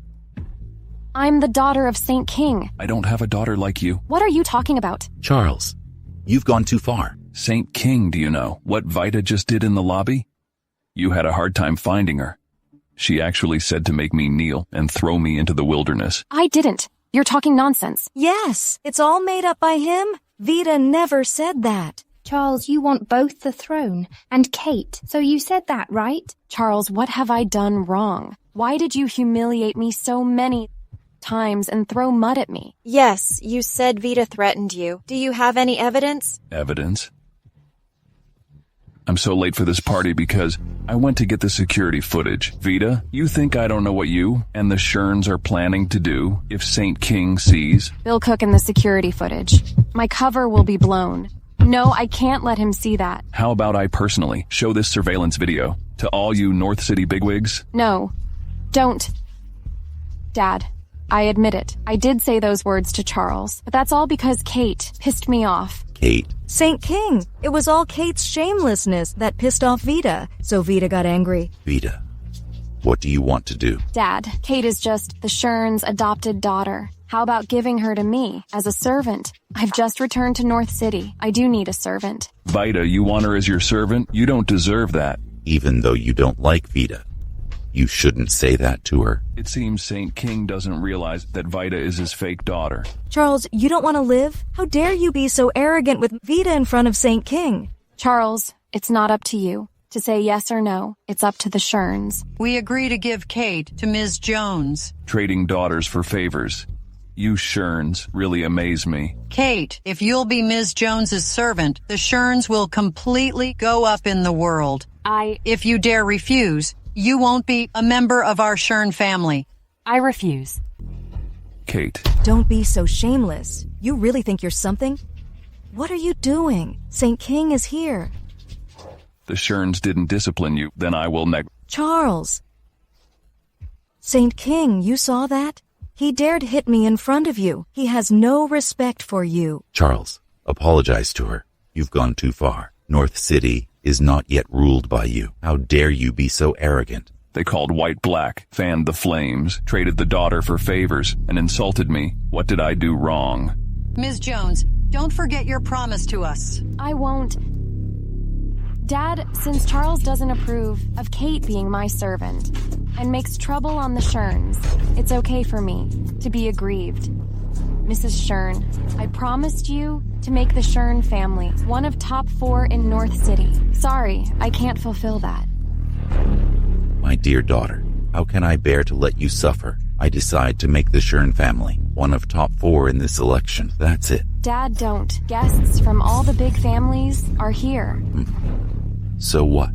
Speaker 12: I'm the daughter of St. King.
Speaker 2: I don't have a daughter like you.
Speaker 12: What are you talking about?
Speaker 15: Charles, you've gone too far.
Speaker 2: St. King, do you know what Vita just did in the lobby? You had a hard time finding her. She actually said to make me kneel and throw me into the wilderness.
Speaker 12: I didn't. You're talking nonsense.
Speaker 4: Yes, it's all made up by him. Vita never said that.
Speaker 16: Charles, you want both the throne and Kate, so you said that, right?
Speaker 12: Charles, what have I done wrong? Why did you humiliate me so many times and throw mud at me?
Speaker 17: Yes, you said Vita threatened you. Do you have any evidence?
Speaker 2: Evidence? I'm so late for this party because I went to get the security footage. Vita, you think I don't know what you and the Sherns are planning to do if St. King sees?
Speaker 12: Bill Cook and the security footage. My cover will be blown. No, I can't let him see that.
Speaker 2: How about I personally show this surveillance video to all you North City bigwigs?
Speaker 12: No, don't. Dad, I admit it. I did say those words to Charles, but that's all because Kate pissed me off.
Speaker 15: Kate.
Speaker 4: Saint King, it was all Kate's shamelessness that pissed off Vita, so Vita got angry.
Speaker 15: Vita, what do you want to do?
Speaker 12: Dad, Kate is just the Shern's adopted daughter. How about giving her to me as a servant? I've just returned to North City. I do need a servant.
Speaker 2: Vita, you want her as your servant? You don't deserve that.
Speaker 15: Even though you don't like Vita, you shouldn't say that to her.
Speaker 2: It seems Saint King doesn't realize that Vita is his fake daughter.
Speaker 4: Charles, you don't want to live? How dare you be so arrogant with Vita in front of Saint King?
Speaker 12: Charles, it's not up to you to say yes or no. It's up to the Sherns.
Speaker 3: We agree to give Kate to Ms. Jones.
Speaker 2: Trading daughters for favors. You Sherns really amaze me.
Speaker 3: Kate, if you'll be Ms. Jones's servant, the Sherns will completely go up in the world. If you dare refuse, you won't be a member of our Shern family.
Speaker 5: I refuse.
Speaker 2: Kate.
Speaker 4: Don't be so shameless. You really think you're something? What are you doing? Saint King is here.
Speaker 2: The Sherns didn't discipline you, then I will
Speaker 4: Charles. Saint King, you saw that? He dared hit me in front of you. He has no respect for you.
Speaker 15: Charles, apologize to her. You've gone too far. North City is not yet ruled by you. How dare you be so arrogant?
Speaker 2: They called white black, fanned the flames, traded the daughter for favors, and insulted me. What did I do wrong?
Speaker 3: Ms. Jones, don't forget your promise to us.
Speaker 12: I won't. Dad, since Charles doesn't approve of Kate being my servant and makes trouble on the Sherns, it's okay for me to be aggrieved. Mrs. Shern, I promised you to make the Shern family one of top 4 in North City. Sorry, I can't fulfill that.
Speaker 15: My dear daughter, how can I bear to let you suffer? I decide to make the Shern family one of top 4 in this election. That's it.
Speaker 12: Dad, don't. Guests from all the big families are here.
Speaker 15: So what?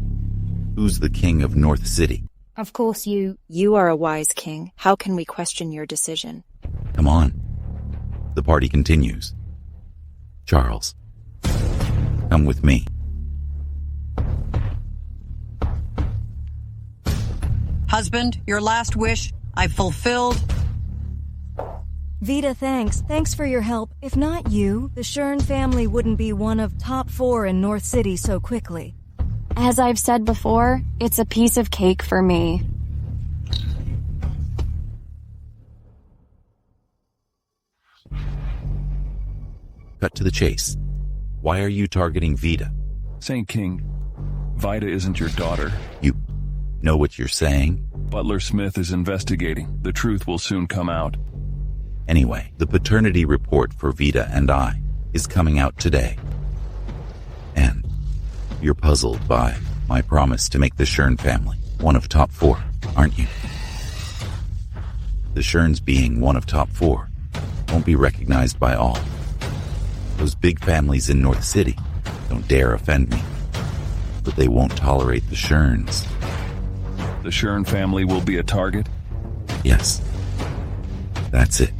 Speaker 15: Who's the king of North City?
Speaker 17: Of course you are a wise king. How can we question your decision?
Speaker 15: Come on. The party continues. Charles, come with me.
Speaker 3: Husband, your last wish, I've fulfilled.
Speaker 4: Vita, thanks. Thanks for your help. If not you, the Shern family wouldn't be one of top 4 in North City so quickly.
Speaker 12: As I've said before, it's a piece of cake for me.
Speaker 15: Cut to the chase. Why are you targeting Vita?
Speaker 2: Saint King, Vita isn't your daughter.
Speaker 15: You know what you're saying?
Speaker 2: Butler Smith is investigating. The truth will soon come out.
Speaker 15: Anyway, the paternity report for Vita and I is coming out today. And you're puzzled by my promise to make the Shern family one of top 4, aren't you? The Sherns being one of top 4 won't be recognized by all. Those big families in North City don't dare offend me, but they won't tolerate the Sherns.
Speaker 2: The Shern family will be a target?
Speaker 15: Yes. That's it.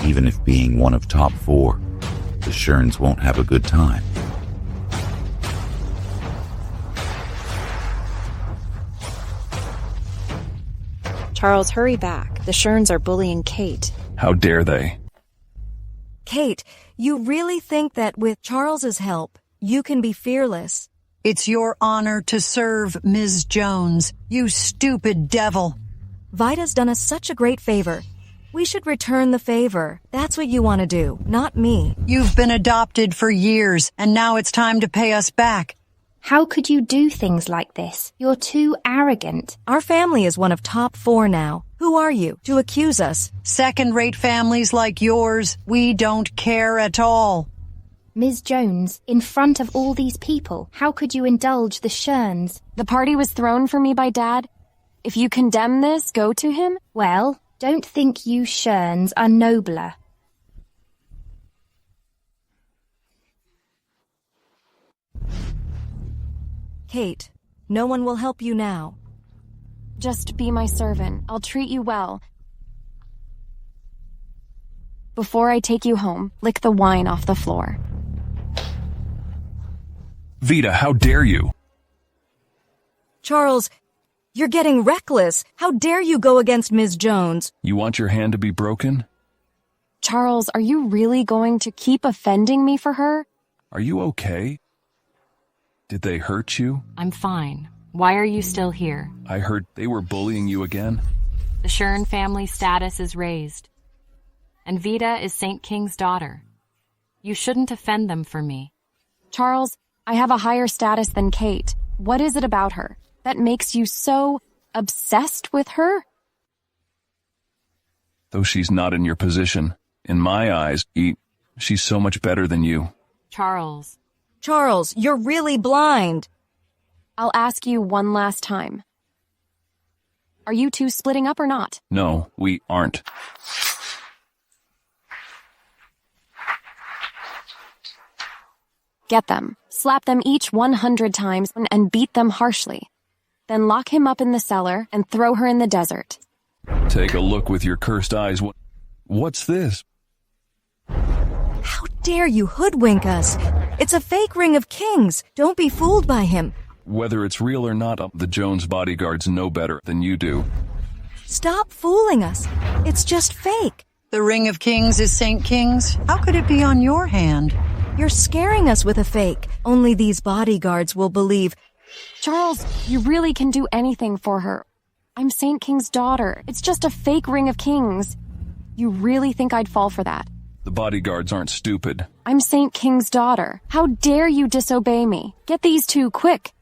Speaker 15: Even if being one of top 4, the Sherns won't have a good time.
Speaker 17: Charles, hurry back. The Sherns are bullying Kate.
Speaker 2: How dare they?
Speaker 4: Kate, you really think that with Charles's help, you can be fearless?
Speaker 3: It's your honor to serve Ms. Jones, you stupid devil.
Speaker 4: Vita's done us such a great favor. We should return the favor. That's what you want to do, not me.
Speaker 3: You've been adopted for years, and now it's time to pay us back.
Speaker 16: How could you do things like this? You're too arrogant.
Speaker 4: Our family is one of top 4 now. Who are you to accuse us?
Speaker 3: Second-rate families like yours, we don't care at all.
Speaker 16: Ms. Jones, in front of all these people, how could you indulge the Sherns?
Speaker 12: The party was thrown for me by Dad. If you condemn this, go to him?
Speaker 16: Well, don't think you Sherns are nobler.
Speaker 4: Kate, no one will help you now.
Speaker 12: Just be my servant. I'll treat you well. Before I take you home, lick the wine off the floor.
Speaker 2: Vita, how dare you?
Speaker 4: Charles, You're getting reckless. How dare you go against Ms. Jones?
Speaker 2: You want your hand to be broken?
Speaker 12: Charles, are you really going to keep offending me for her?
Speaker 2: Are you okay? Did they hurt you?
Speaker 5: I'm fine. Why are you still here?
Speaker 2: I heard they were bullying you again.
Speaker 5: The Shern family status is raised. And Vita is St. King's daughter. You shouldn't offend them for me.
Speaker 12: Charles, I have a higher status than Kate. What is it about her that makes you so obsessed with her?
Speaker 2: Though she's not in your position, in my eyes, she's so much better than you.
Speaker 5: Charles.
Speaker 4: Charles, you're really blind.
Speaker 12: I'll ask you one last time. Are you two splitting up or not?
Speaker 2: No, we aren't.
Speaker 12: Get them, slap them each 100 times, and beat them harshly. Then lock him up in the cellar and throw her in the desert.
Speaker 2: Take a look with your cursed eyes. What's this?
Speaker 4: How dare you hoodwink us? It's a fake ring of kings. Don't be fooled by him.
Speaker 2: Whether it's real or not, the Jones bodyguards know better than you do.
Speaker 4: Stop fooling us. It's just fake.
Speaker 3: The ring of kings is St. King's. How could it be on your hand?
Speaker 4: You're scaring us with a fake. Only these bodyguards will believe.
Speaker 12: Charles, you really can do anything for her. I'm St. King's daughter. It's just a fake ring of kings. You really think I'd fall for that?
Speaker 2: The bodyguards aren't stupid.
Speaker 12: I'm St. King's daughter. How dare you disobey me? Get these two, quick.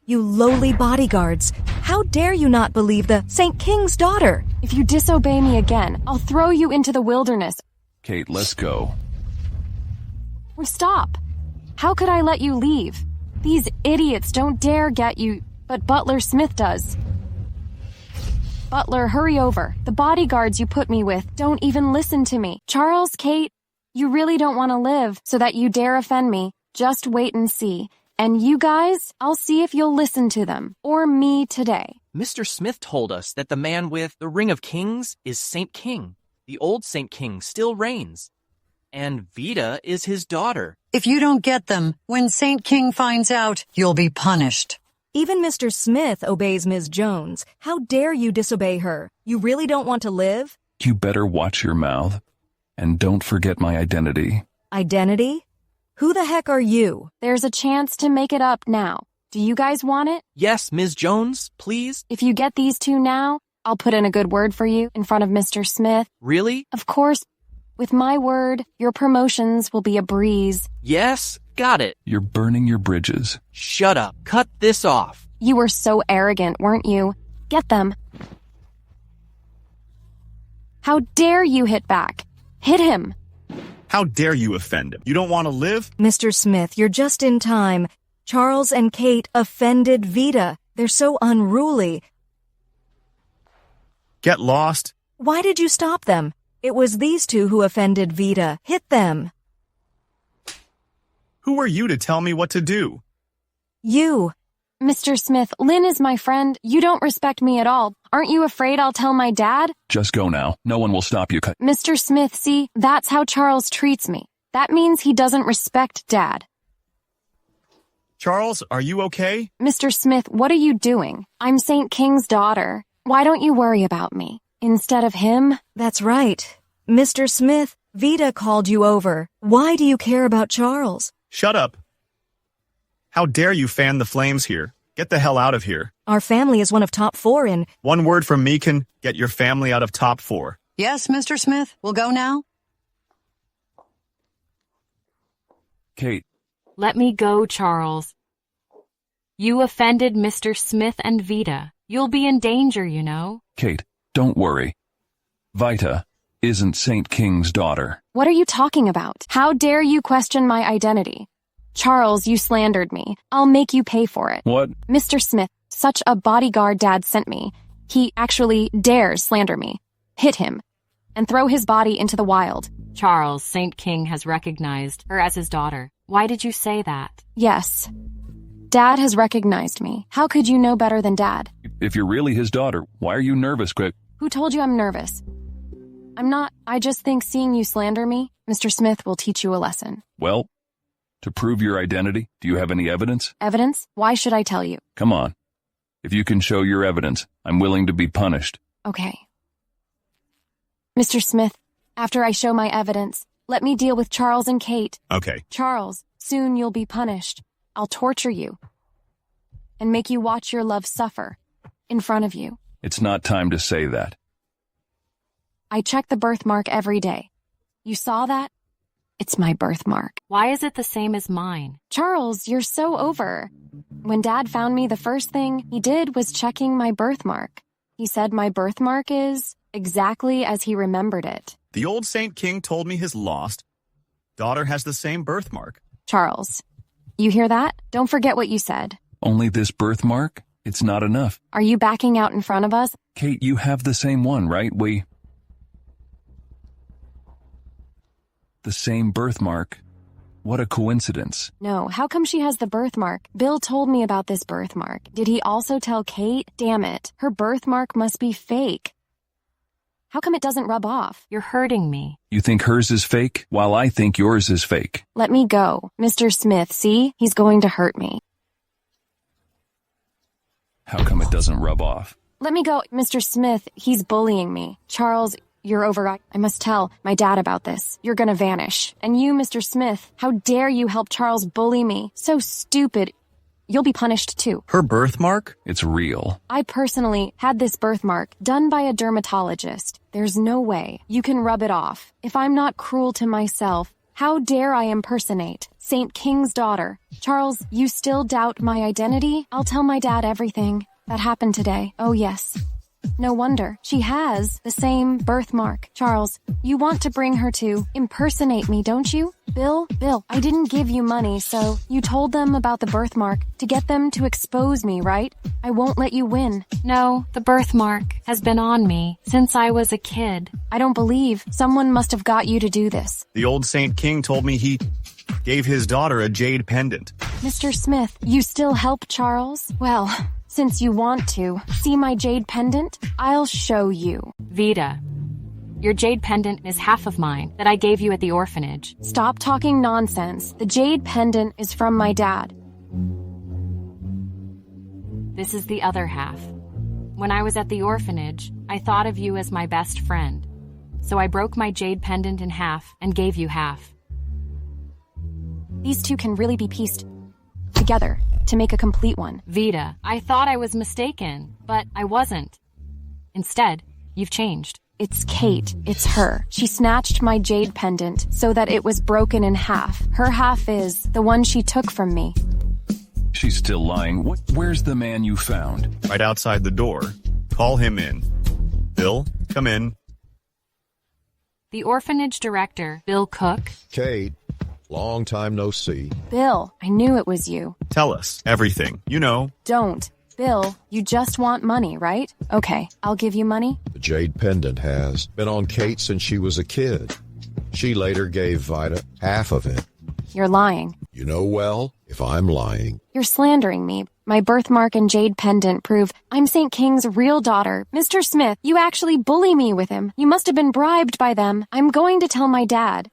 Speaker 4: You lowly bodyguards. How dare you not believe the St. King's daughter?
Speaker 12: If you disobey me again, I'll throw you into the wilderness.
Speaker 2: Kate, let's go.
Speaker 12: Stop. How could I let you leave? These idiots don't dare get you, but Butler Smith does. Butler, hurry over. The bodyguards you put me with don't even listen to me. Charles, Kate, you really don't want to live so that you dare offend me. Just wait and see. And you guys, I'll see if you'll listen to them, or me today.
Speaker 18: Mr. Smith told us that the man with the Ring of Kings is St. King. The old St. King still reigns. And Vita is his daughter.
Speaker 3: If you don't get them, when St. King finds out, you'll be punished.
Speaker 4: Even Mr. Smith obeys Ms. Jones. How dare you disobey her? You really don't want to live?
Speaker 2: You better watch your mouth. And don't forget my identity.
Speaker 4: Identity? Who the heck are you?
Speaker 12: There's a chance to make it up now. Do you guys want it?
Speaker 18: Yes, Ms. Jones, please.
Speaker 12: If you get these two now, I'll put in a good word for you in front of Mr. Smith.
Speaker 18: Really?
Speaker 12: Of course. With my word, your promotions will be a breeze.
Speaker 18: Yes, got it.
Speaker 2: You're burning your bridges.
Speaker 18: Shut up. Cut this off.
Speaker 12: You were so arrogant, weren't you? Get them. How dare you hit back? Hit him.
Speaker 1: How dare you offend him? You don't want to live?
Speaker 4: Mr. Smith, you're just in time. Charles and Kate offended Vita. They're so unruly.
Speaker 1: Get lost.
Speaker 4: Why did you stop them? It was these two who offended Vita. Hit them.
Speaker 1: Who are you to tell me what to do?
Speaker 4: You.
Speaker 12: Mr. Smith, Lynn is my friend. You don't respect me at all. Aren't you afraid I'll tell my dad?
Speaker 2: Just go now. No one will stop you.
Speaker 12: Mr. Smith, see, that's how Charles treats me. That means he doesn't respect Dad.
Speaker 1: Charles, are you okay?
Speaker 12: Mr. Smith, what are you doing? I'm St. King's daughter. Why don't you worry about me? Instead of him?
Speaker 4: That's right. Mr. Smith, Vita called you over. Why do you care about Charles?
Speaker 1: Shut up. How dare you fan the flames here? Get the hell out of here.
Speaker 4: Our family is one of top 4 in...
Speaker 1: One word from me can get your family out of top 4.
Speaker 3: Yes, Mr. Smith, we'll go now.
Speaker 2: Kate.
Speaker 5: Let me go, Charles. You offended Mr. Smith and Vita. You'll be in danger, you know.
Speaker 2: Kate, don't worry. Vita isn't St. King's daughter.
Speaker 12: What are you talking about? How dare you question my identity? Charles, you slandered me. I'll make you pay for it.
Speaker 2: What?
Speaker 12: Mr. Smith, such a bodyguard Dad sent me. He actually dares slander me. Hit him. And throw his body into the wild.
Speaker 5: Charles, St. King has recognized her as his daughter. Why did you say that?
Speaker 12: Yes. Dad has recognized me. How could you know better than Dad?
Speaker 2: If you're really his daughter, why are you nervous, Quick?
Speaker 12: Who told you I'm nervous? I'm not. I just think seeing you slander me, Mr. Smith will teach you a lesson.
Speaker 2: Well, to prove your identity, do you have any evidence?
Speaker 12: Evidence? Why should I tell you?
Speaker 2: Come on. If you can show your evidence, I'm willing to be punished.
Speaker 12: Okay. Mr. Smith, after I show my evidence, let me deal with Charles and Kate.
Speaker 1: Okay.
Speaker 12: Charles, soon you'll be punished. I'll torture you and make you watch your love suffer in front of you.
Speaker 2: It's not time to say that.
Speaker 12: I check the birthmark every day. You saw that? It's my birthmark.
Speaker 5: Why is it the same as mine?
Speaker 12: Charles, you're so over. When Dad found me, the first thing he did was checking my birthmark. He said my birthmark is exactly as he remembered it.
Speaker 1: The old Saint King told me his lost daughter has the same birthmark.
Speaker 12: Charles, you hear that? Don't forget what you said.
Speaker 2: Only this birthmark? It's not enough.
Speaker 12: Are you backing out in front of us?
Speaker 2: Kate, you have the same one, right? The same birthmark. What a coincidence.
Speaker 12: No, how come she has the birthmark? Bill told me about this birthmark. Did he also tell Kate? Damn it, her birthmark must be fake. How come it doesn't rub off?
Speaker 5: You're hurting me.
Speaker 2: You think hers is fake, while I think yours is fake.
Speaker 12: Let me go. Mr. Smith, see? He's going to hurt me.
Speaker 2: How come it doesn't rub off?
Speaker 12: Let me go. Mr. Smith, he's bullying me. Charles, you're over. I must tell my dad about this. You're gonna vanish. And you, Mr. Smith, how dare you help Charles bully me? So stupid. You'll be punished too.
Speaker 1: Her birthmark?
Speaker 2: It's real.
Speaker 12: I personally had this birthmark done by a dermatologist. There's no way you can rub it off. If I'm not cruel to myself, how dare I impersonate Saint King's daughter? Charles, you still doubt my identity? I'll tell my dad everything that happened today. Oh yes. No wonder. She has the same birthmark. Charles, you want to bring her to impersonate me, don't you? Bill, I didn't give you money, so you told them about the birthmark to get them to expose me, right? I won't let you win.
Speaker 5: No, the birthmark has been on me since I was a kid.
Speaker 12: I don't believe. Someone must have got you to do this.
Speaker 1: The old Saint King told me he gave his daughter a jade pendant.
Speaker 12: Mr. Smith, you still help Charles? Well, since you want to see my jade pendant, I'll show you.
Speaker 5: Vita, your jade pendant is half of mine that I gave you at the orphanage.
Speaker 12: Stop talking nonsense. The jade pendant is from my dad.
Speaker 5: This is the other half. When I was at the orphanage, I thought of you as my best friend. So I broke my jade pendant in half and gave you half.
Speaker 12: These two can really be pieced together to make a complete one.
Speaker 5: Vita, I thought I was mistaken, but I wasn't. Instead, you've changed.
Speaker 12: It's Kate. It's her. She snatched my jade pendant so that it was broken in half. Her half is the one she took from me.
Speaker 2: She's still lying. Where's the man you found?
Speaker 1: Right outside the door. Call him in. Bill, come in.
Speaker 5: The orphanage director, Bill Cook.
Speaker 14: Kate, long time no see.
Speaker 12: Bill, I knew it was you.
Speaker 1: Tell us everything. You know.
Speaker 12: Don't. Bill, you just want money, right? Okay, I'll give you money.
Speaker 14: The jade pendant has been on Kate since she was a kid. She later gave Vida half of it.
Speaker 12: You're lying.
Speaker 14: You know well if I'm lying.
Speaker 12: You're slandering me. My birthmark and jade pendant prove I'm Saint King's real daughter. Mr. Smith, you actually bully me with him. You must have been bribed by them. I'm going to tell my dad.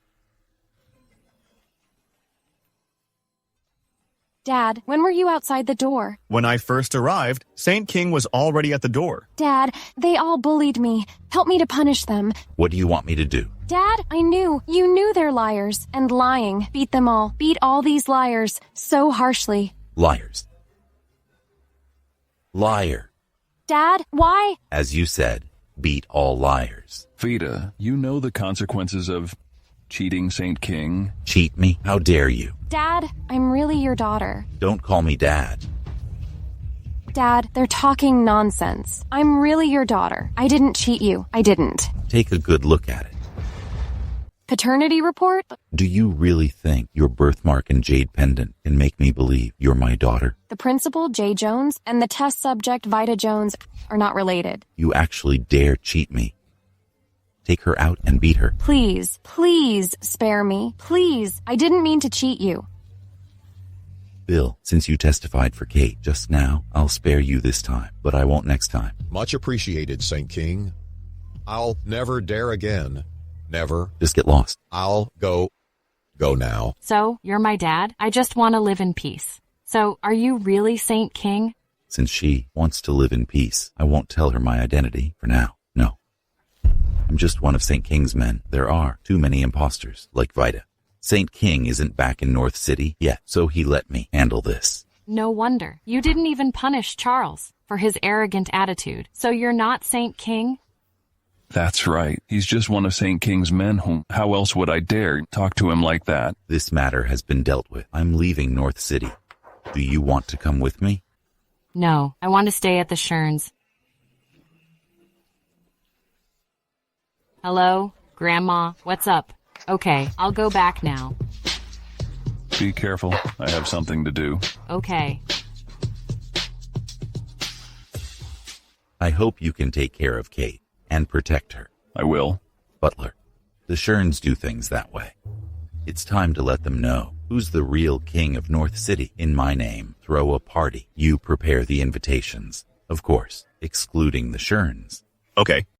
Speaker 12: Dad, when were you outside the door?
Speaker 1: When I first arrived, Saint King was already at the door.
Speaker 12: Dad, they all bullied me. Help me to punish them.
Speaker 15: What do you want me to do?
Speaker 12: Dad, I knew. You knew they're liars. And lying. Beat them all. Beat all these liars so harshly.
Speaker 15: Liars. Liar.
Speaker 12: Dad, why?
Speaker 15: As you said, beat all liars.
Speaker 2: Vita, you know the consequences of cheating Saint King.
Speaker 15: Cheat me? How dare you?
Speaker 12: Dad, I'm really your daughter.
Speaker 15: Don't call me Dad.
Speaker 12: Dad, they're talking nonsense. I'm really your daughter. I didn't cheat you. I didn't.
Speaker 15: Take a good look at it.
Speaker 12: Paternity report?
Speaker 15: Do you really think your birthmark and jade pendant can make me believe you're my daughter?
Speaker 12: The principal, Jay Jones, and the test subject, Vida Jones, are not related.
Speaker 15: You actually dare cheat me. Take her out and beat her.
Speaker 12: Please, please spare me. Please. I didn't mean to cheat you.
Speaker 15: Bill, since you testified for Kate just now, I'll spare you this time, but I won't next time.
Speaker 14: Much appreciated, Saint King. I'll never dare again. Never.
Speaker 15: Just get lost.
Speaker 14: I'll go now.
Speaker 5: So, you're my dad? I just want to live in peace. So, are you really Saint King?
Speaker 15: Since she wants to live in peace, I won't tell her my identity for now. No. I'm just one of St. King's men. There are too many imposters, like Vida. St. King isn't back in North City yet, so he let me handle this.
Speaker 5: No wonder. You didn't even punish Charles for his arrogant attitude. So you're not St. King?
Speaker 2: That's right. He's just one of St. King's men. How else would I dare talk to him like that?
Speaker 15: This matter has been dealt with. I'm leaving North City. Do you want to come with me?
Speaker 5: No, I want to stay at the Sherns. Hello? Grandma, what's up? Okay, I'll go back now.
Speaker 2: Be careful. I have something to do.
Speaker 5: Okay.
Speaker 15: I hope you can take care of Kate and protect her.
Speaker 2: I will.
Speaker 15: Butler, the Sherns do things that way. It's time to let them know who's the real king of North City. In my name, throw a party. You prepare the invitations. Of course, excluding the Sherns.
Speaker 1: Okay,